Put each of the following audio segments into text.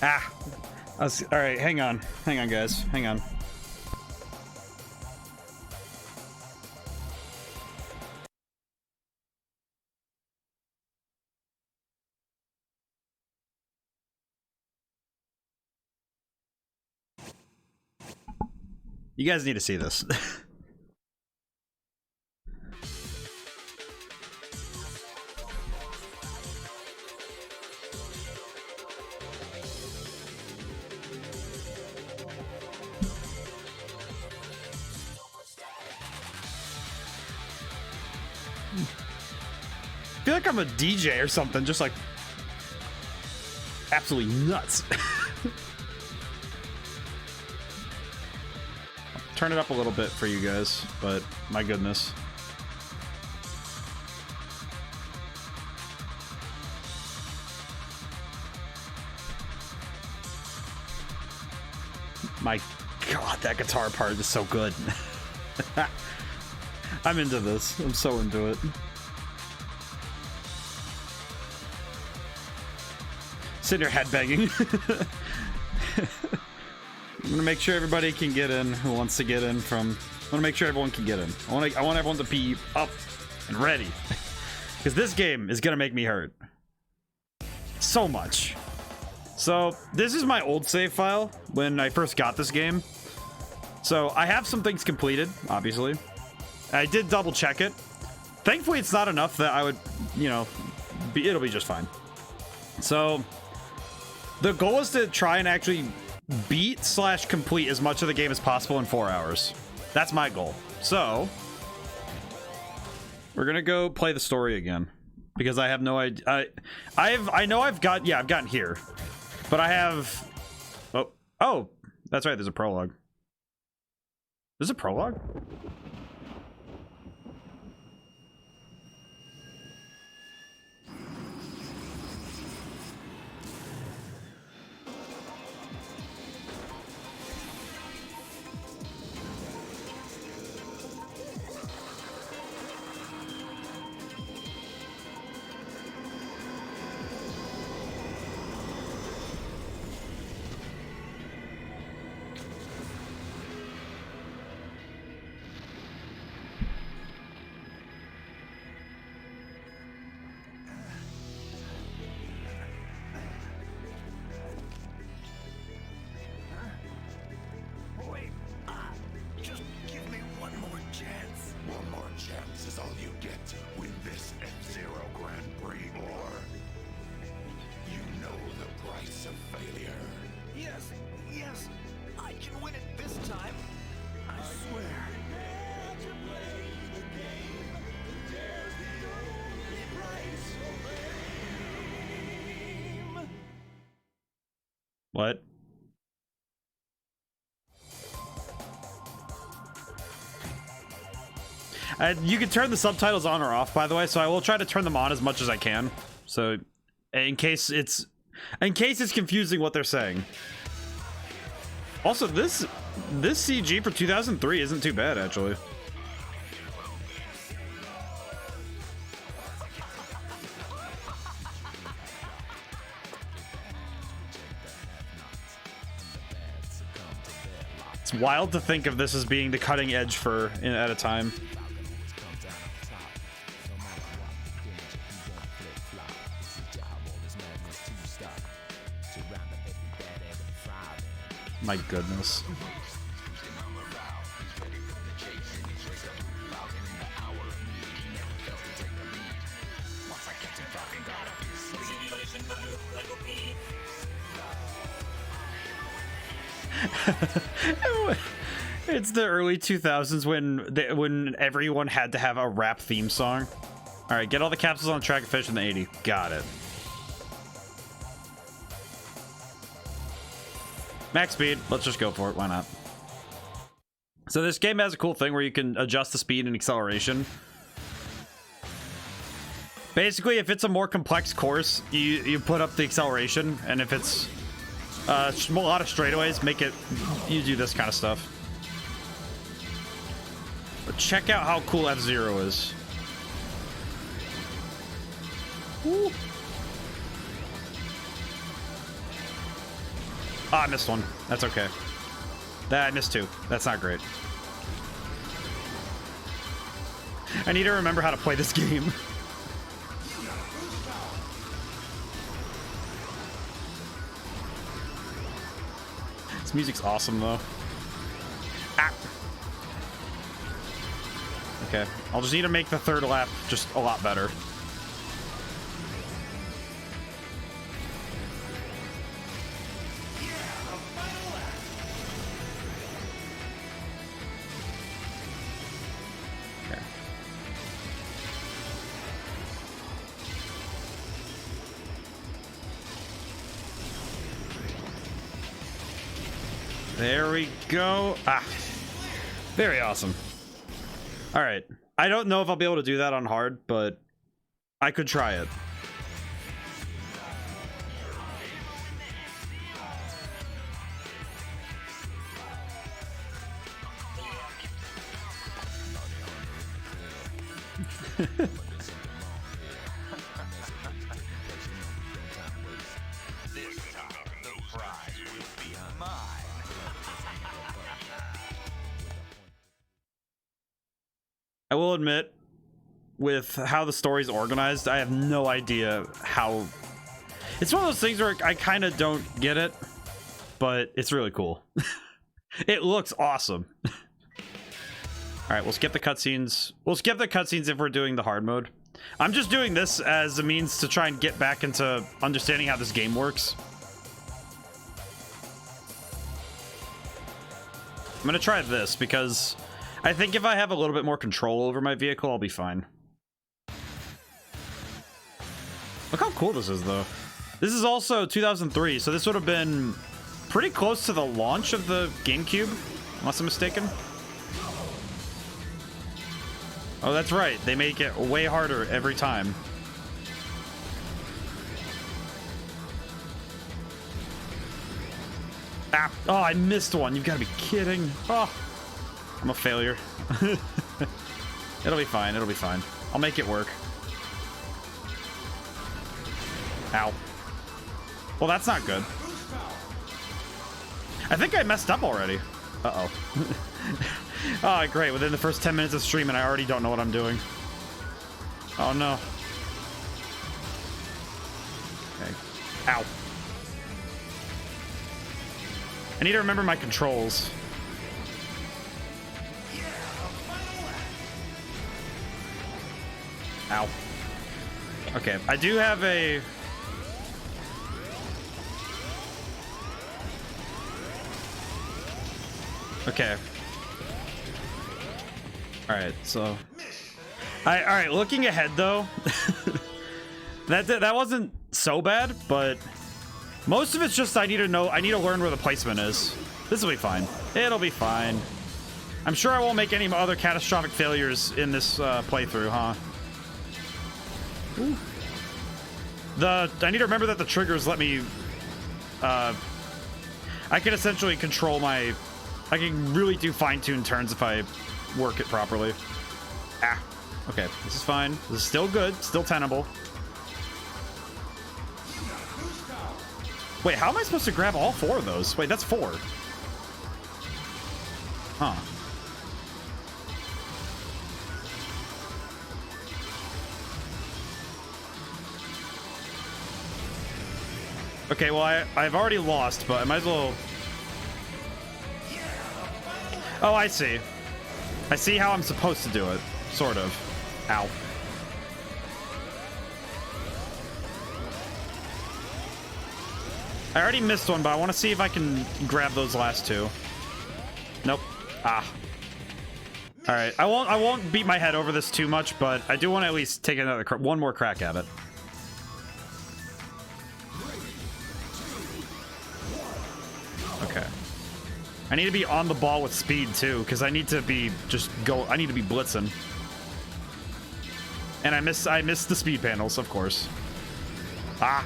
Ah. All right, hang on. Hang on, guys. Hang on. You guys need to see this. I feel like I'm a DJ or something, just like absolutely nuts. Turn it up a little bit for you guys, but my goodness. My God, that guitar part is so good. I'm into this. I'm so into it. Sitting here headbanging. I'm gonna make sure everybody can get in who wants to get in from. I want to make sure everyone can get in. I want everyone to be up and ready, because this game is gonna make me hurt so much. So this is my old save file when I first got this game. So I have some things completed, obviously. I did double check it. Thankfully, it's not enough that I would, you know, it'll be just fine. So the goal is to try and actually beat / complete as much of the game as possible in 4 hours. That's my goal. So we're gonna go play the story again, because I have no idea. I know I've gotten here, but I have. Oh, that's right. There's a prologue. There's a prologue. What? You can turn the subtitles on or off, by the way, so I will try to turn them on as much as I can. So in case it's confusing what they're saying. Also, this CG for 2003 isn't too bad, actually. It's wild to think of this as being the cutting edge at a time. My goodness. It's the early 2000s when everyone had to have a rap theme song. All right, get all the capsules on track and finish in the 80. Got it. Max speed. Let's just go for it. Why not? So this game has a cool thing where you can adjust the speed and acceleration. Basically, if it's a more complex course, you put up the acceleration, and if it's a lot of straightaways, you do this kind of stuff. But check out how cool F-Zero is. Woo. Ah, I missed one. That's okay. I missed two. That's not great. I need to remember how to play this game. This music's awesome, though. Ah. Okay, I'll just need to make the third lap just a lot better. Okay. There we go. Ah, very awesome. All right. I don't know if I'll be able to do that on hard, but I could try it. I will admit, with how the story's organized, I have no idea how... It's one of those things where I kind of don't get it, but it's really cool. It looks awesome. Alright, we'll skip the cutscenes. We'll skip the cutscenes if we're doing the hard mode. I'm just doing this as a means to try and get back into understanding how this game works. I'm gonna try this because I think if I have a little bit more control over my vehicle, I'll be fine. Look how cool this is, though. This is also 2003, so this would have been pretty close to the launch of the GameCube, unless I'm mistaken. Oh, that's right. They make it way harder every time. Ah, oh, I missed one. You've got to be kidding. Oh, I'm a failure. It'll be fine. It'll be fine. I'll make it work. Ow. Well, that's not good. I think I messed up already. Uh-oh. Oh, great. Within the first 10 minutes of stream, and I already don't know what I'm doing. Oh, no. Okay. Ow. I need to remember my controls. Ow. Okay, I do have a... Okay. Alright, so... Alright, looking ahead, though... that wasn't so bad, but... Most of it's just I need to learn where the placement is. This will be fine. It'll be fine. I'm sure I won't make any other catastrophic failures in this playthrough, huh? Ooh. I need to remember that the triggers let me... I can essentially control my... I can really do fine-tune turns if I work it properly. Ah. Okay, this is fine. This is still good. Still tenable. Wait, how am I supposed to grab all four of those? Wait, that's four. Huh. Okay, well, I've already lost, but I might as well... Oh, I see. I see how I'm supposed to do it. Sort of. Ow. I already missed one, but I want to see if I can grab those last two. Nope. Ah. All right. I won't beat my head over this too much, but I do want to at least take one more crack at it. Okay. I need to be on the ball with speed too, because I need to be I need to be blitzing. And I missed the speed panels, of course. Ah.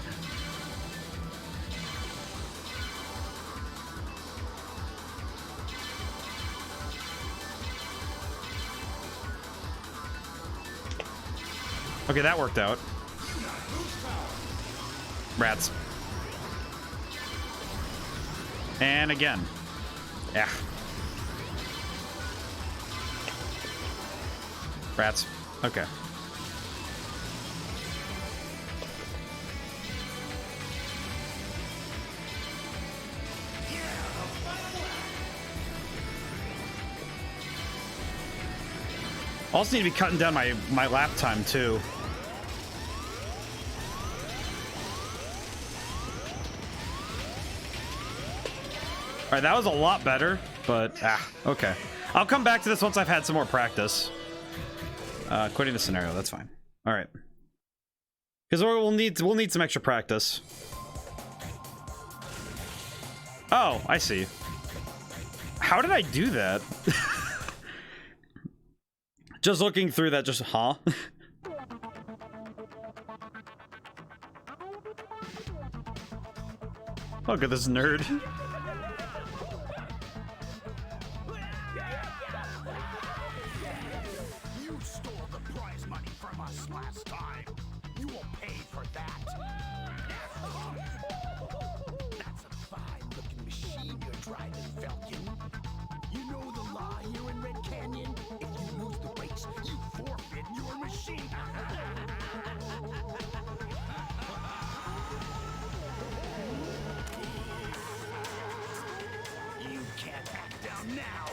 Okay, that worked out. Rats. And again. Yeah. Rats. Okay. Also need to be cutting down my lap time too. All right, that was a lot better, but okay. I'll come back to this once I've had some more practice. Quitting the scenario, that's fine. All right, because we'll need some extra practice. Oh, I see. How did I do that? Just looking through that, just huh? Look at this nerd. You stole the prize money from us last time. You will pay for that. That's a fine-looking machine you're driving, Falcon. You know the law here in Red Canyon. If you lose the race, you forfeit your machine. You can't back down now.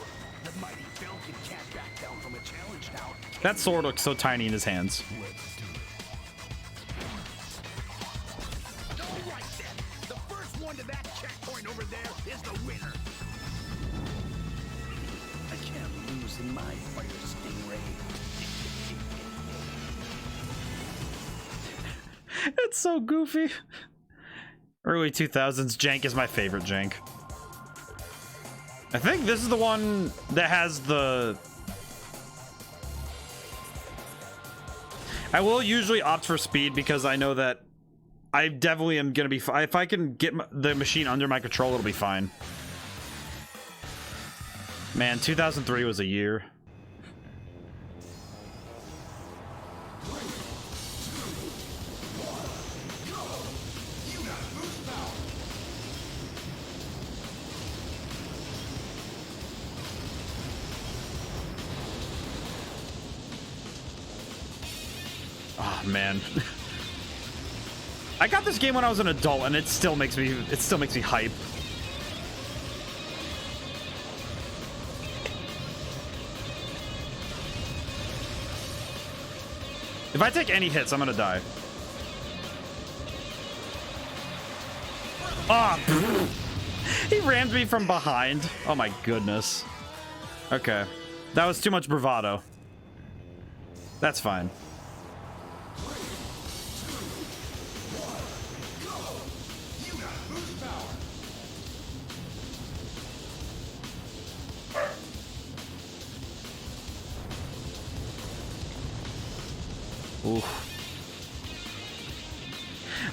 The mighty Falcon can't back down from a challenge now. That sword looks so tiny in his hands. All right then. The first one to that checkpoint over there is the winner. I can't lose in my fire stingray. It's so goofy. Early 2000s jank is my favorite jank. I think this is the one that has the... I will usually opt for speed because I know that I definitely am gonna be... If I can get the machine under my control, it'll be fine. Man, 2003 was a year. Oh man. I got this game when I was an adult and it still makes me hype. If I take any hits, I'm gonna die. Ah! He rammed me from behind. Oh my goodness. Okay. That was too much bravado. That's fine. Oof.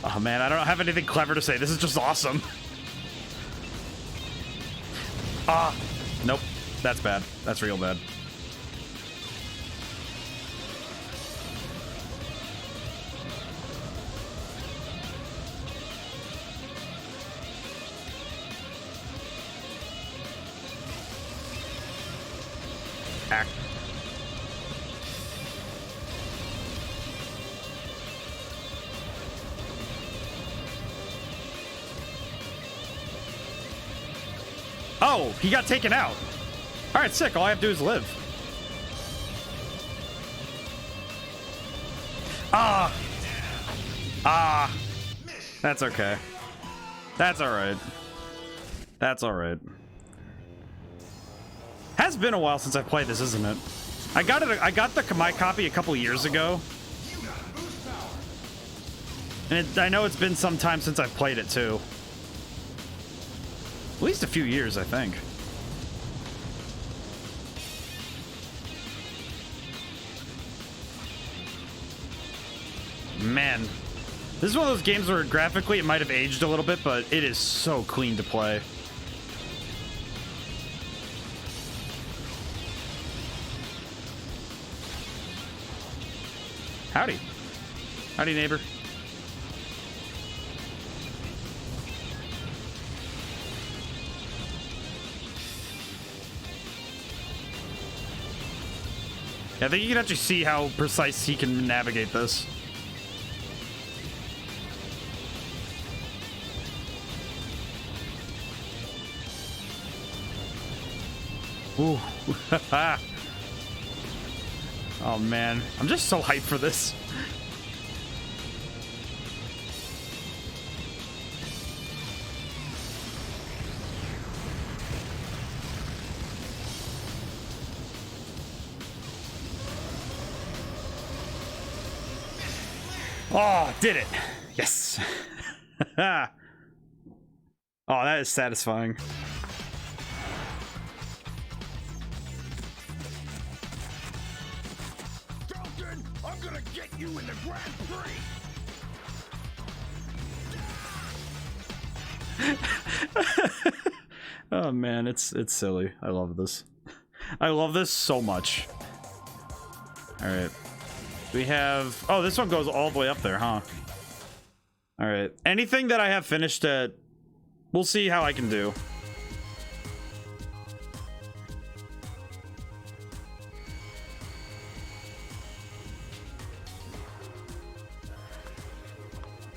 Oh man, I don't have anything clever to say. This is just awesome. Ah, nope. That's bad. That's real bad. Act. Oh, he got taken out. All right, sick. All I have to do is live. Ah. Ah. That's okay. That's all right. That's all right. Has been a while since I've played this, isn't it? I got my copy a couple years ago. And I know it's been some time since I've played it too. At least a few years, I think. Man, this is one of those games where graphically it might have aged a little bit, but it is so clean to play. Howdy. Howdy, neighbor. Yeah, I think you can actually see how precise he can navigate this. Ooh. Oh man, I'm just so hyped for this. Oh, did it. Yes. Oh, that is satisfying. Falcon, I'm gonna get you in the Grand Prix. Oh man, it's silly. I love this. I love this so much. All right. We have... Oh, this one goes all the way up there, huh? All right. Anything that I have finished at... We'll see how I can do.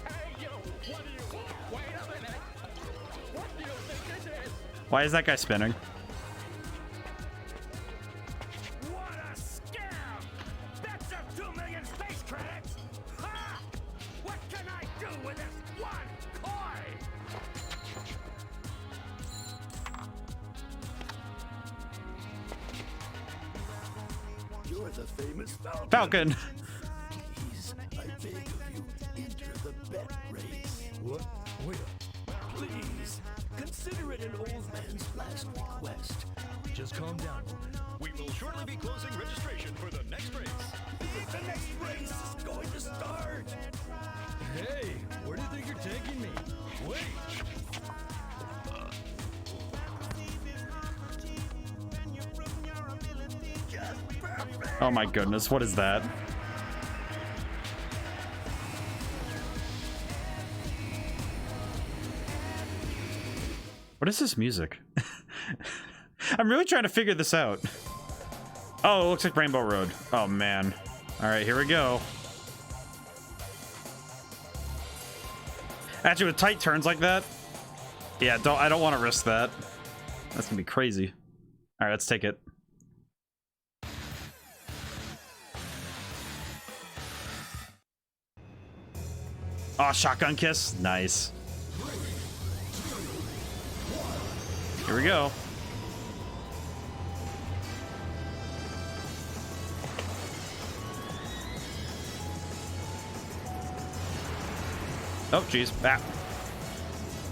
Hey, yo, what do you want? Wait a minute. What do you think it is? Why is that guy spinning? What a scam! That's a 2 million space credits! Ha! What can I do with this one coin? You're the famous Falcon. Falcon. Please, I beg of you, enter the bet race. What? Wait. Please, consider it an old man's last request. Just calm down. We will shortly be closing registration for the next race. The next race is going to start. Hey, where do you think you're taking me? Wait. Oh my goodness, what is that? What is this music? I'm really trying to figure this out. Oh, it looks like Rainbow Road. Oh man. All right, here we go. Actually, with tight turns like that, yeah, I don't want to risk that. That's gonna be crazy. All right, let's take it. Oh, shotgun kiss. Nice. Here we go. Oh, jeez. Ah.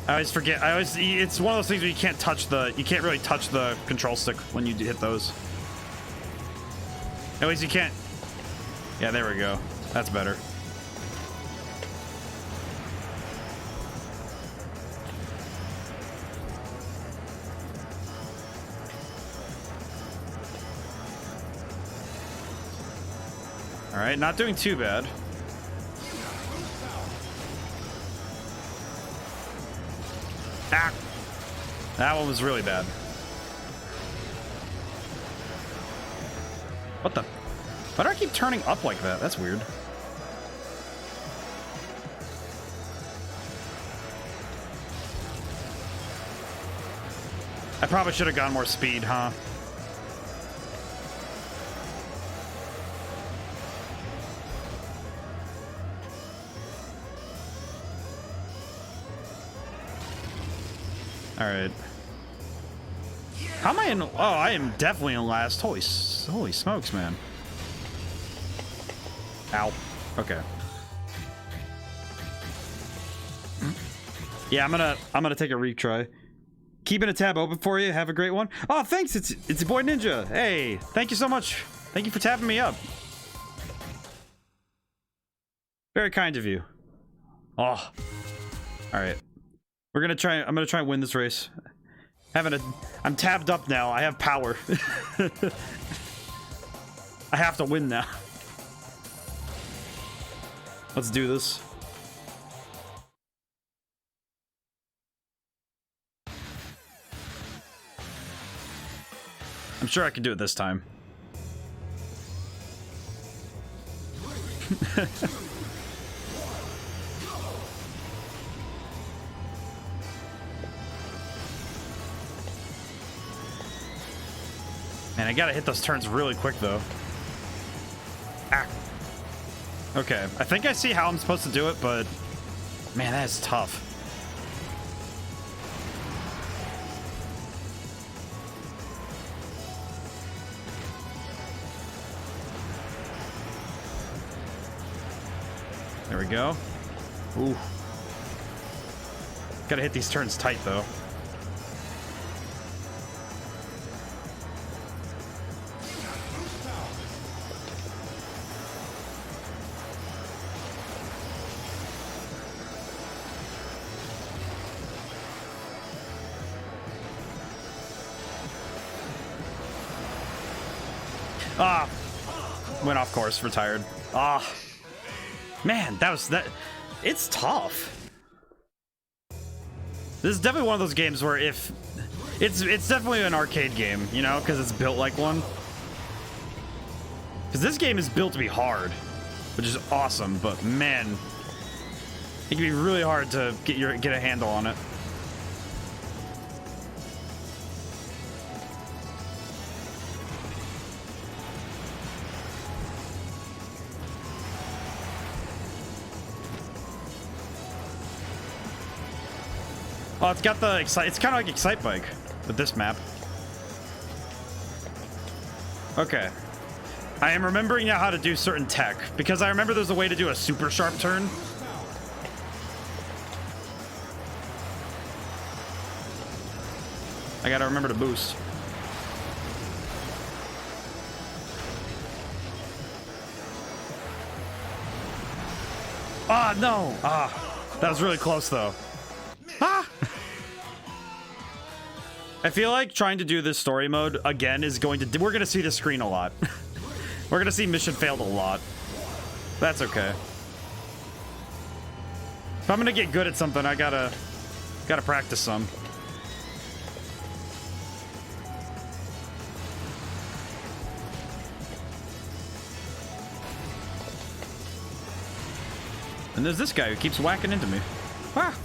I always forget. It's one of those things where you can't really touch the control stick when you hit those. At least you can't. Yeah, there we go. That's better. All right, not doing too bad. Ah! That one was really bad. What the? Why do I keep turning up like that? That's weird. I probably should have gone more speed, huh? All right. How am I in? Oh, I am definitely in last. Holy smokes, man. Ow. Okay. Yeah, I'm gonna take a retry. Keeping a tab open for you. Have a great one. Oh, thanks. It's your boy Ninja. Hey, thank you so much. Thank you for tapping me up. Very kind of you. Oh. All right. I'm gonna try and win this race. I'm tabbed up now. I have power. I have to win now. Let's do this. I'm sure I can do it this time. Man, I gotta hit those turns really quick, though. Ah. Okay, I think I see how I'm supposed to do it, but... Man, that is tough. There we go. Ooh. Gotta hit these turns tight, though. Ah, went off course, retired. Ah, man, it's tough. This is definitely one of those games where if it's definitely an arcade game, you know, because it's built like one. Because this game is built to be hard, which is awesome. But man, it can be really hard to get a handle on it. Oh, it's got the Excite. It's kind of like Excite Bike with this map. Okay. I am remembering now how to do certain tech, because I remember there's a way to do a super sharp turn. I gotta remember to boost. Ah, no! Ah, that was really close, though. Ah! I feel like trying to do this story mode again is going to... We're going to see the screen a lot. We're going to see mission failed a lot. That's okay. If I'm going to get good at something, I gotta practice some. And there's this guy who keeps whacking into me. Ah!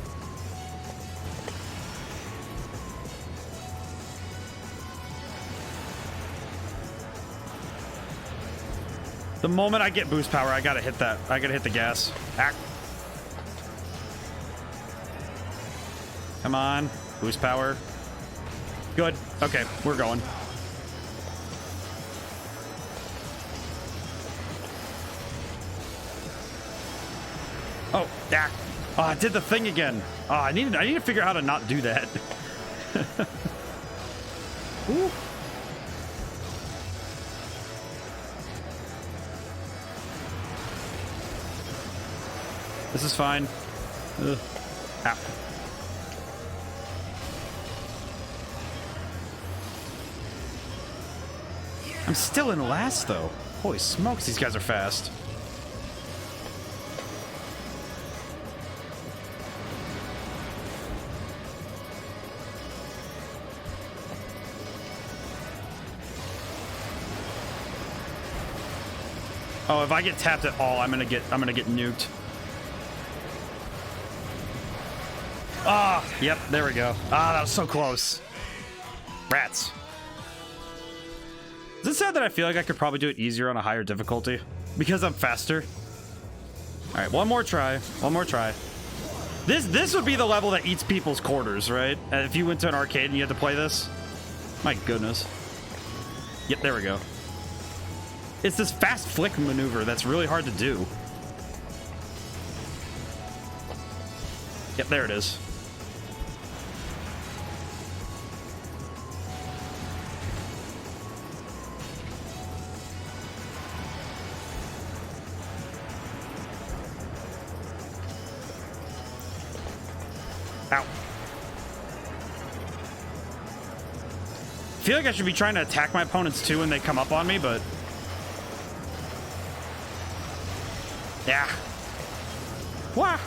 The moment I get boost power, I gotta hit that. I gotta hit the gas. Ah. Come on. Boost power. Good. Okay, we're going. Oh, ah. Oh, I did the thing again. Oh, I need to figure out how to not do that. Ooh. This is fine. Ugh. Ow. I'm still in last, though. Holy smokes, these guys are fast. Oh, if I get tapped at all, I'm gonna get nuked. Ah, yep, there we go. Ah, that was so close. Rats. Is it sad that I feel like I could probably do it easier on a higher difficulty? Because I'm faster? Alright, one more try. One more try. This would be the level that eats people's quarters, right? If you went to an arcade and you had to play this. My goodness. Yep, there we go. It's this fast flick maneuver that's really hard to do. Yep, there it is. Ow. I feel like I should be trying to attack my opponents too when they come up on me, but... Yeah. Wah!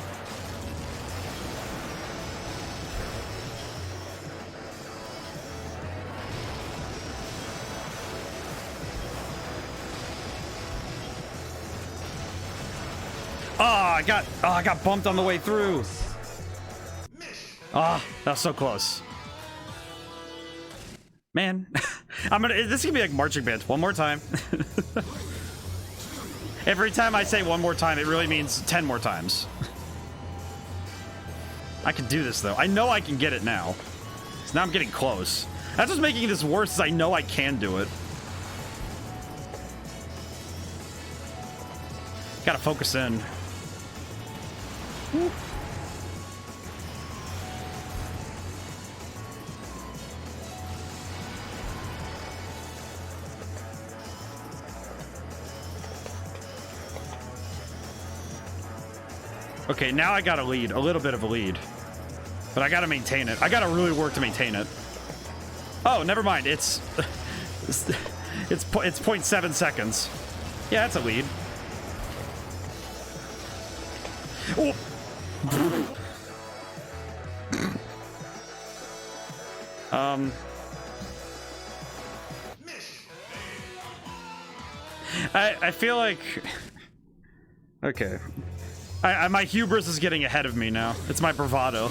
I got bumped on the way through. Ah, that was so close. Man, this is gonna be like marching band. One more time. Every time I say one more time, it really means 10 more times. I can do this though. I know I can get it now. So now I'm getting close. That's what's making this worse, is I know I can do it. Gotta focus in. Woo. Okay, now I got a lead, a little bit of a lead. But I gotta maintain it. I gotta really work to maintain it. Oh, never mind. It's 0.7 seconds. Yeah, that's a lead. Oh. I feel like okay. My hubris is getting ahead of me now. It's my bravado.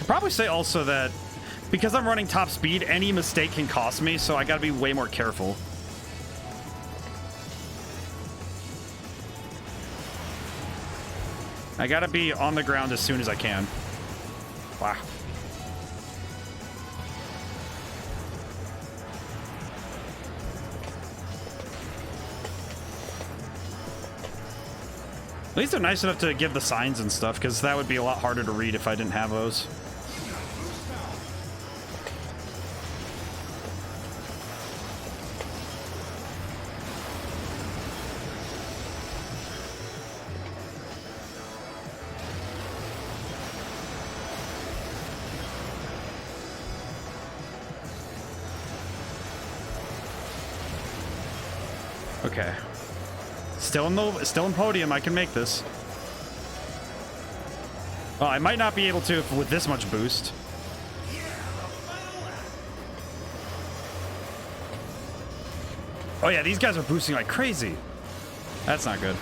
I'd probably say also that because I'm running top speed, any mistake can cost me, so I gotta be way more careful. I gotta be on the ground as soon as I can. Wow. At least they're nice enough to give the signs and stuff, because that would be a lot harder to read if I didn't have those. Okay. Still in podium. I can make this. Oh, I might not be able to with this much boost. Oh yeah, these guys are boosting like crazy. That's not good.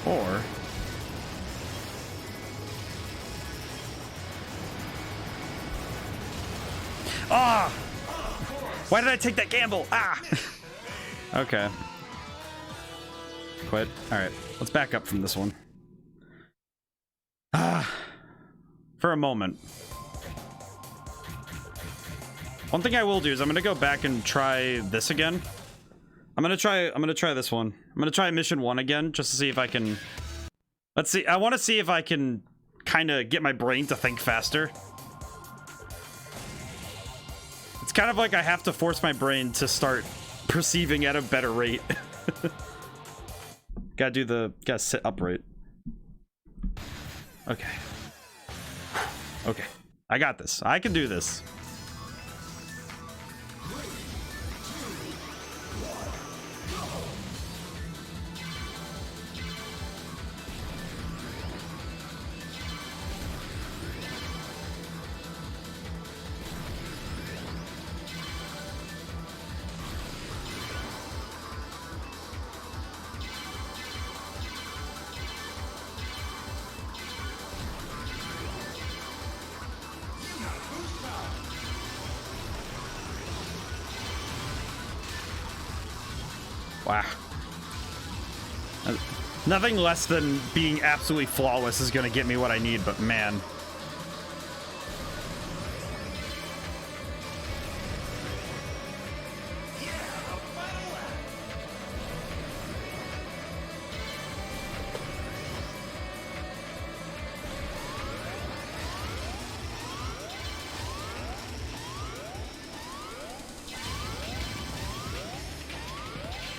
Or ah! Why did I take that gamble? Ah! Okay. Quit. Alright, let's back up from this one. Ah. For a moment. One thing I will do is I'm gonna go back and try this again. I'm gonna try this one. I'm gonna try mission 1 again, just to see if I can... Let's see, I want to see if I can kind of get my brain to think faster. It's kind of like I have to force my brain to start perceiving at a better rate. Gotta sit upright. Okay. Okay. I got this. I can do this. Wow. Nothing less than being absolutely flawless is going to get me what I need, but man.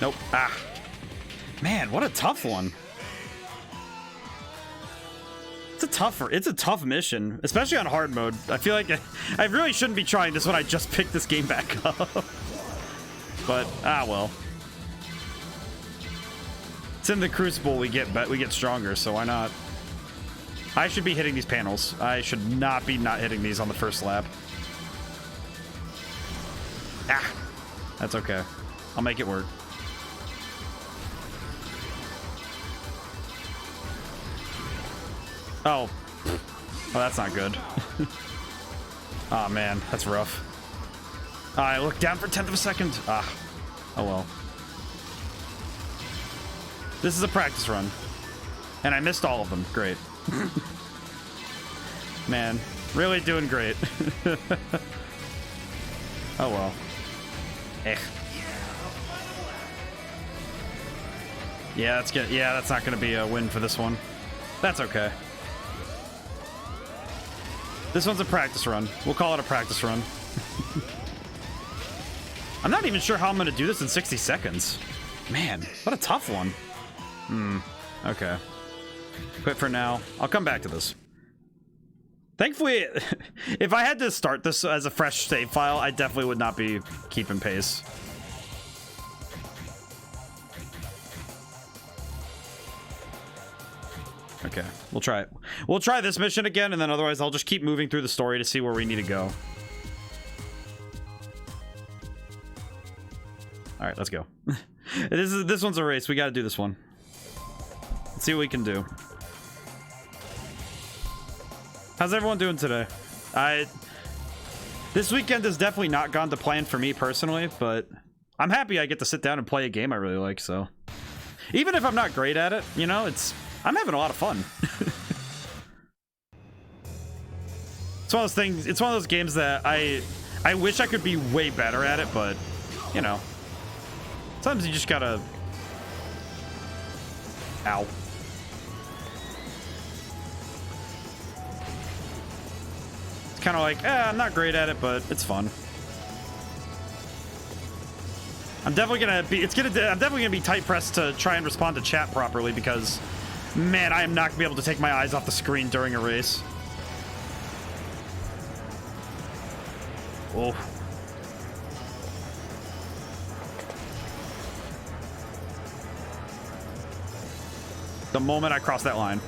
Nope. Ah. Man, what a tough one. It's a tough mission, especially on hard mode. I feel like I really shouldn't be trying this when I just picked this game back up. But well. It's in the Crucible we get stronger, so why not? I should be hitting these panels. I should not be not hitting these on the first lap. Ah, that's okay. I'll make it work. Oh. Oh, that's not good. Oh, man. That's rough. I looked down for 10th of a second. Ah. Oh, well. This is a practice run. And I missed all of them. Great. Man. Really doing great. Oh, well. Eh. Yeah, that's good. Yeah, that's not going to be a win for this one. That's okay. This one's a practice run. We'll call it a practice run. I'm not even sure how I'm going to do this in 60 seconds. Man, what a tough one. Okay. Quit for now. I'll come back to this. Thankfully, if I had to start this as a fresh save file, I definitely would not be keeping pace. Okay, we'll try it. We'll try this mission again, and then otherwise I'll just keep moving through the story to see where we need to go. All right, let's go. This one's a race. We got to do this one. Let's see what we can do. How's everyone doing today? This weekend has definitely not gone to plan for me personally, but I'm happy I get to sit down and play a game I really like, so. Even if I'm not great at it, you know, I'm having a lot of fun. It's one of those things, it's one of those games that I wish I could be way better at it, but, you know. Sometimes you just gotta... Ow. It's kind of like, I'm not great at it, but it's fun. I'm definitely gonna be, I'm definitely gonna be tight pressed to try and respond to chat properly because, man, I am not gonna be able to take my eyes off the screen during a race. Oh. The moment I cross that line.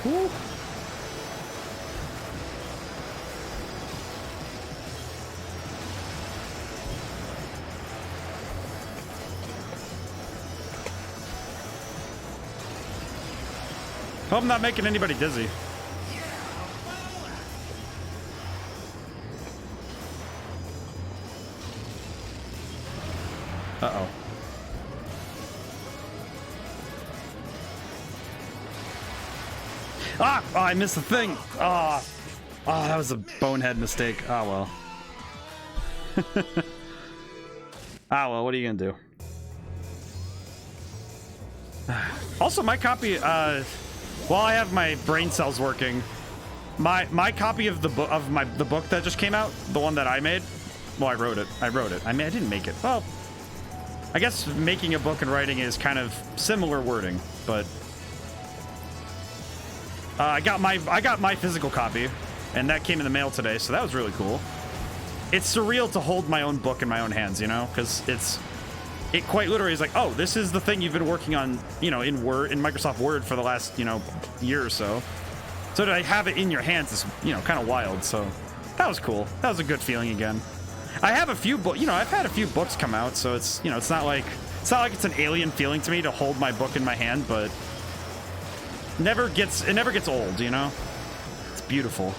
Woo. Hope I'm not making anybody dizzy. Uh-oh. Ah! Oh, I missed the thing! Ah! Oh, that was a bonehead mistake. Ah, well. Ah, well, what are you gonna do? Also, my copy, while I have my brain cells working, my copy of the book that just came out, the one that I made, well, I wrote it. I mean, I didn't make it. Well, I guess making a book and writing is kind of similar wording, but I got my physical copy, and that came in the mail today, so that was really cool. It's surreal to hold my own book in my own hands, you know, because it quite literally is like, oh, this is the thing you've been working on, you know, in Microsoft Word for the last, you know, year or so. So to have it in your hands is, you know, kind of wild. So that was cool. That was a good feeling again. I have a few you know, I've had a few books come out, so it's, you know, it's not like it's an alien feeling to me to hold my book in my hand, but it never gets old, you know? It's beautiful.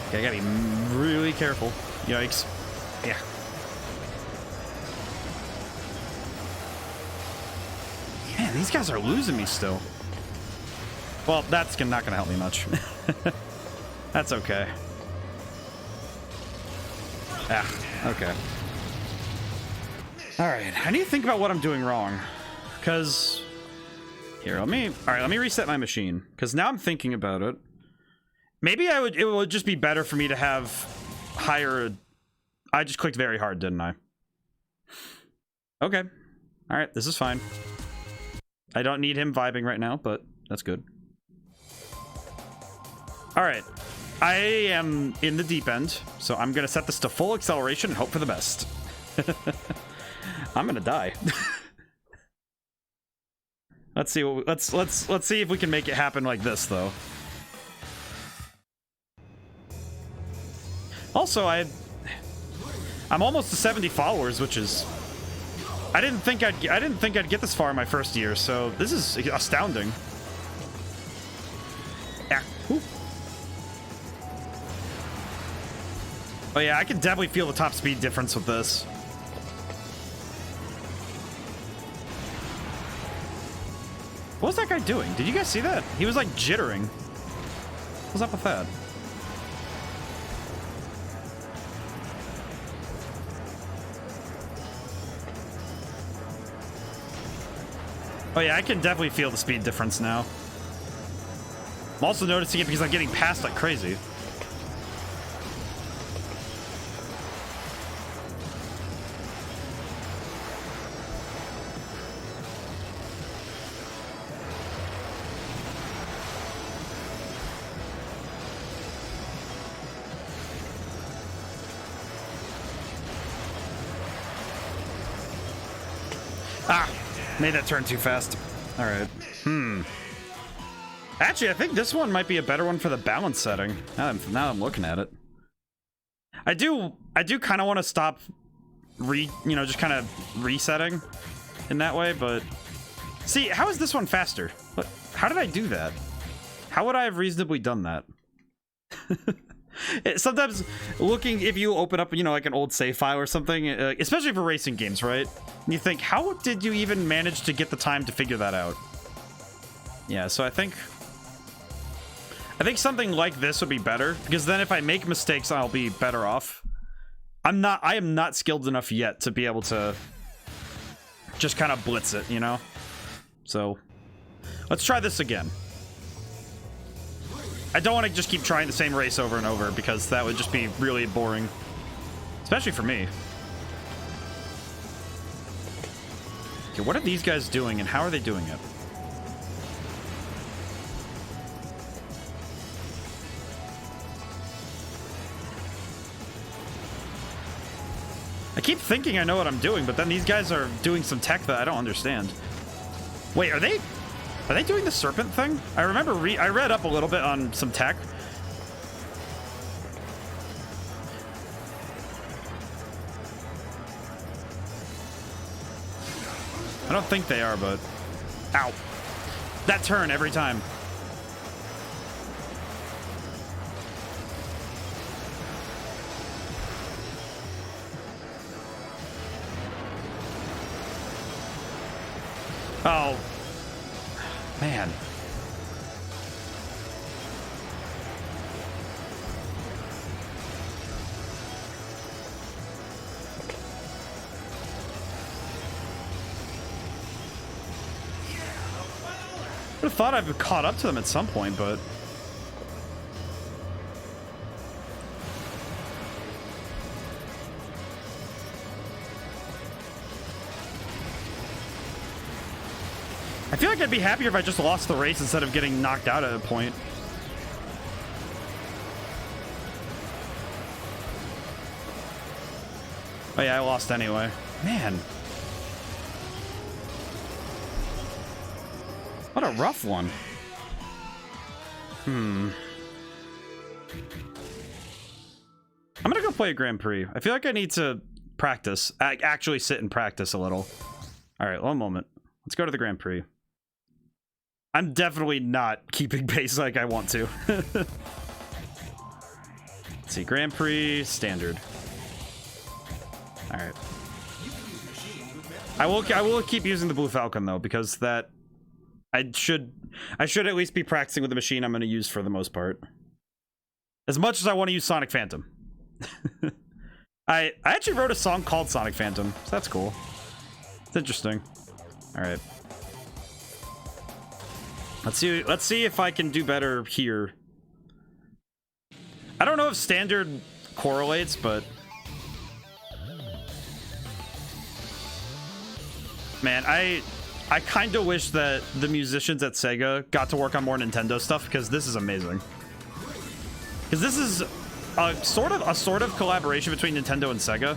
Okay, I gotta be really careful. Yikes. Yeah. Man, these guys are losing me still. Well, that's not gonna help me much. That's okay. Ah, okay. Alright, I need to think about what I'm doing wrong. Because... Here, let me reset my machine. Because now I'm thinking about it. Maybe it would just be better for me to have higher... I just clicked very hard, didn't I? Okay. Alright, this is fine. I don't need him vibing right now, but that's good. Alright. I am in the deep end, so I'm gonna set this to full acceleration and hope for the best. I'm gonna die. Let's see. Let's see if we can make it happen like this, though. Also, I'm almost to 70 followers, which is I didn't think I'd get this far in my first year, so this is astounding. Yeah. Whew. Oh yeah, I can definitely feel the top speed difference with this. What was that guy doing? Did you guys see that? He was like jittering. What's up with that? Oh yeah, I can definitely feel the speed difference now. I'm also noticing it because I'm getting passed like crazy. Ah! Made that turn too fast. Alright. Actually, I think this one might be a better one for the balance setting. Now I'm looking at it. I do kind of want to stop just kind of resetting in that way, but... See, how is this one faster? How did I do that? How would I have reasonably done that? Sometimes looking, if you open up, like an old save file or something, especially for racing games, right? And you think, how did you even manage to get the time to figure that out? Yeah, so I think something like this would be better, because then if I make mistakes, I'll be better off. I am not skilled enough yet to be able to just kind of blitz it, So, let's try this again. I don't want to just keep trying the same race over and over, because that would just be really boring. Especially for me. Okay, what are these guys doing, and how are they doing it? I keep thinking I know what I'm doing, but then these guys are doing some tech that I don't understand. Wait, are they doing the serpent thing? I remember I read up a little bit on some tech. I don't think they are, but... Ow. That turn every time. Oh. Man. I would have thought I'd caught up to them at some point, but... I feel like I'd be happier if I just lost the race instead of getting knocked out at a point. Oh yeah, I lost anyway. Man. What a rough one. I'm gonna go play a Grand Prix. I feel like I need to practice. Actually sit and practice a little. Alright, one moment. Let's go to the Grand Prix. I'm definitely not keeping pace like I want to. Let's see, Grand Prix, standard. Alright. I will keep using the Blue Falcon though, because that I should at least be practicing with the machine I'm going to use for the most part. As much as I want to use Sonic Phantom. I actually wrote a song called Sonic Phantom, so that's cool. It's interesting. Alright. Let's see if I can do better here. I don't know if standard correlates, but Man, I kind of wish that the musicians at Sega got to work on more Nintendo stuff, because this is amazing. Because this is a sort of collaboration between Nintendo and Sega.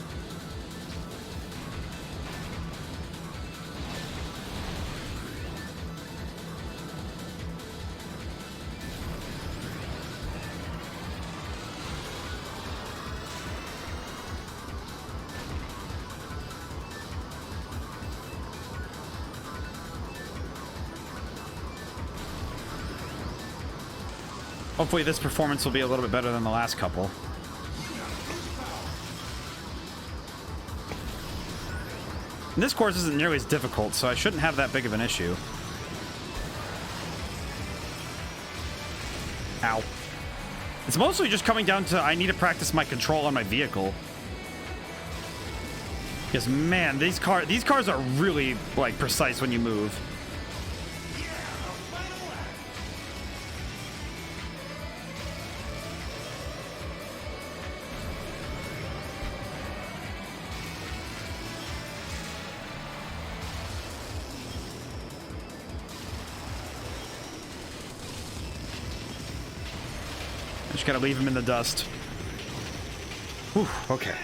Hopefully this performance will be a little bit better than the last couple. And this course isn't nearly as difficult, so I shouldn't have that big of an issue. Ow. It's mostly just coming down to I need to practice my control on my vehicle. Because man, these cars are really like precise when you move. Just gotta leave him in the dust. Whew, okay.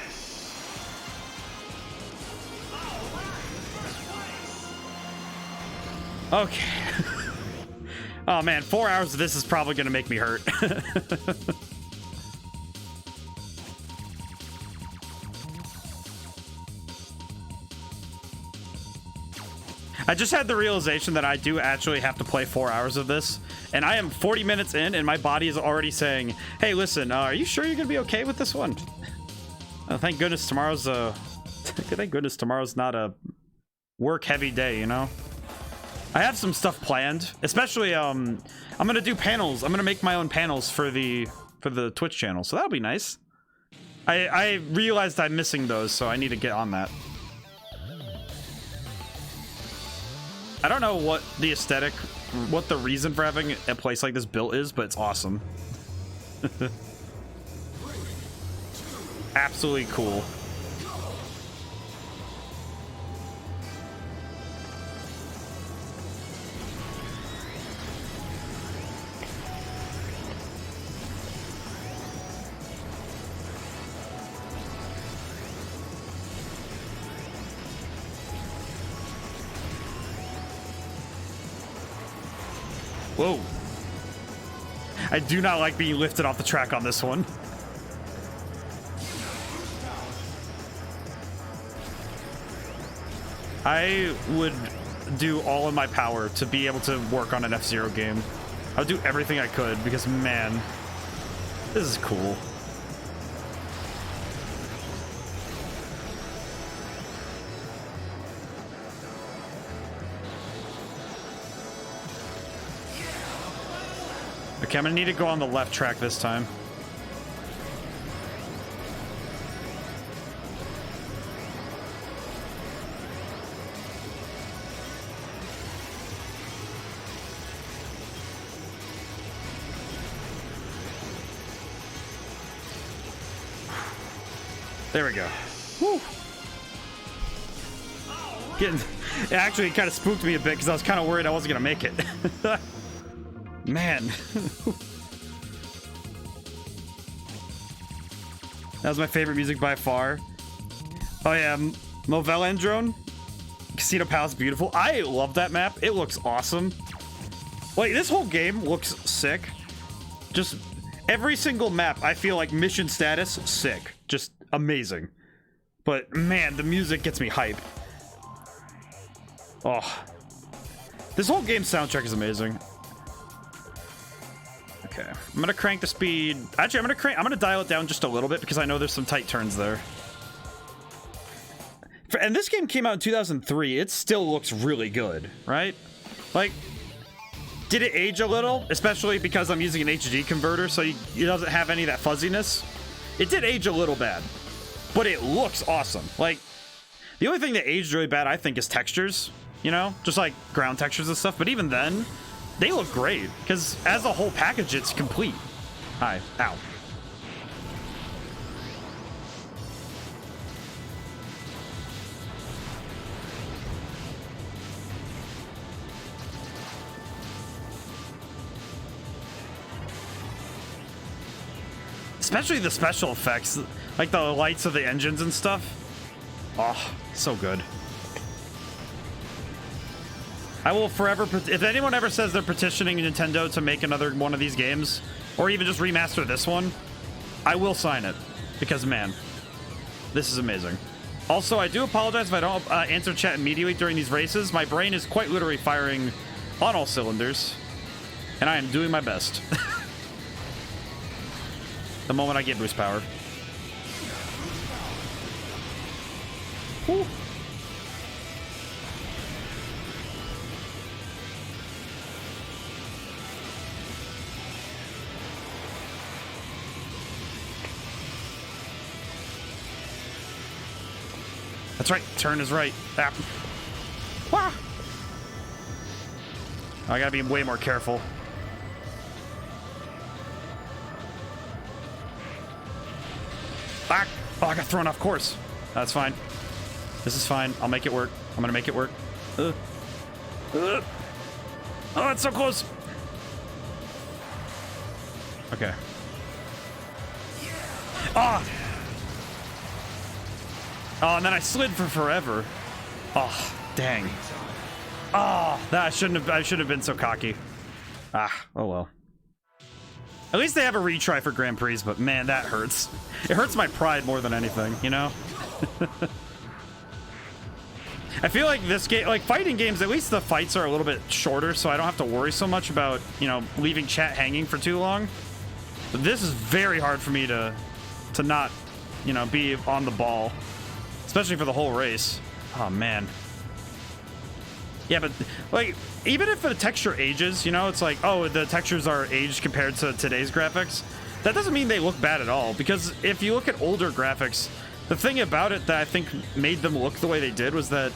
Okay. Oh man, 4 hours of this is probably gonna make me hurt. I just had the realization that I do actually have to play 4 hours of this, and I am 40 minutes in, and my body is already saying, "Hey, listen, are you sure you're gonna be okay with this one?" Thank goodness tomorrow's thank goodness tomorrow's not a work-heavy day, you know. I have some stuff planned, especially I'm gonna do panels. I'm gonna make my own panels for the Twitch channel, so that'll be nice. I realized I'm missing those, so I need to get on that. I don't know what the aesthetic, what the reason for having a place like this built is, but it's awesome. Absolutely cool. Whoa. I do not like being lifted off the track on this one. I would do all in my power to be able to work on an F-Zero game. I would do everything I could because, man, this is cool. Okay, I'm gonna need to go on the left track this time. There we go. Woo. It actually kind of spooked me a bit because I was kind of worried I wasn't gonna make it. Man. That was my favorite music by far. Oh yeah, Movellandrone. Casino Palace, beautiful. I love that map. It looks awesome. Like, this whole game looks sick. Just every single map, I feel like mission status, sick. Just amazing. But man, the music gets me hype. Oh. This whole game's soundtrack is amazing. Okay, I'm gonna crank the speed. Actually, I'm gonna dial it down just a little bit because I know there's some tight turns there. And this game came out in 2003. It still looks really good, right? Like, did it age a little? Especially because I'm using an HD converter, so it doesn't have any of that fuzziness. It did age a little bad, but it looks awesome. Like, the only thing that aged really bad, I think, is textures. You know, just like ground textures and stuff. But even then, they look great, because as a whole package, it's complete. Hi. Ow. Especially the special effects, like the lights of the engines and stuff. Oh, so good. I will forever, if anyone ever says they're petitioning Nintendo to make another one of these games, or even just remaster this one, I will sign it. Because, man, this is amazing. Also, I do apologize if I don't answer chat immediately during these races. My brain is quite literally firing on all cylinders, and I am doing my best. The moment I get boost power. Woo. That's right. Turn is right. Ah. Wah. I gotta be way more careful. Back. Oh, I got thrown off course. That's fine. This is fine. I'll make it work. I'm gonna make it work. Oh, it's so close. Okay. Ah. Oh, and then I slid for forever. Oh, dang. Oh, that I shouldn't have been so cocky. Ah, oh well. At least they have a retry for Grand Prix, but man, that hurts. It hurts my pride more than anything, you know? I feel like this game, like fighting games, at least the fights are a little bit shorter, so I don't have to worry so much about, you know, leaving chat hanging for too long. But this is very hard for me to not, you know, be on the ball. Especially for the whole race. Oh, man. Yeah, but, like, even if the texture ages, you know, it's like, oh, the textures are aged compared to today's graphics. That doesn't mean they look bad at all. Because if you look at older graphics, the thing about it that I think made them look the way they did was that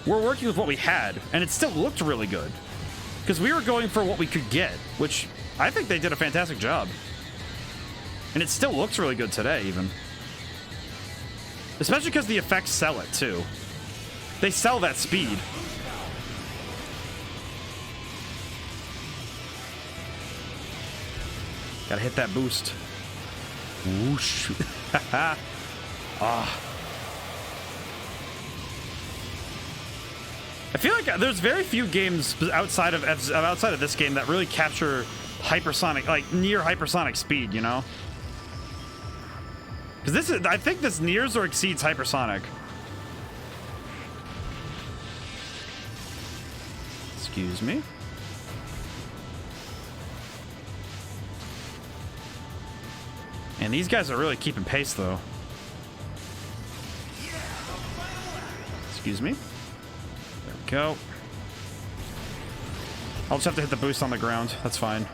we're working with what we had, and it still looked really good. Because we were going for what we could get, which I think they did a fantastic job. And it still looks really good today, even. Especially because the effects sell it, too. They sell that speed. Gotta hit that boost. Whoosh. Ah. I feel like there's very few games outside of this game that really capture hypersonic, like near hypersonic speed, you know? Because this is, I think this nears or exceeds hypersonic. Excuse me. And these guys are really keeping pace, though. Excuse me. There we go. I'll just have to hit the boost on the ground. That's fine.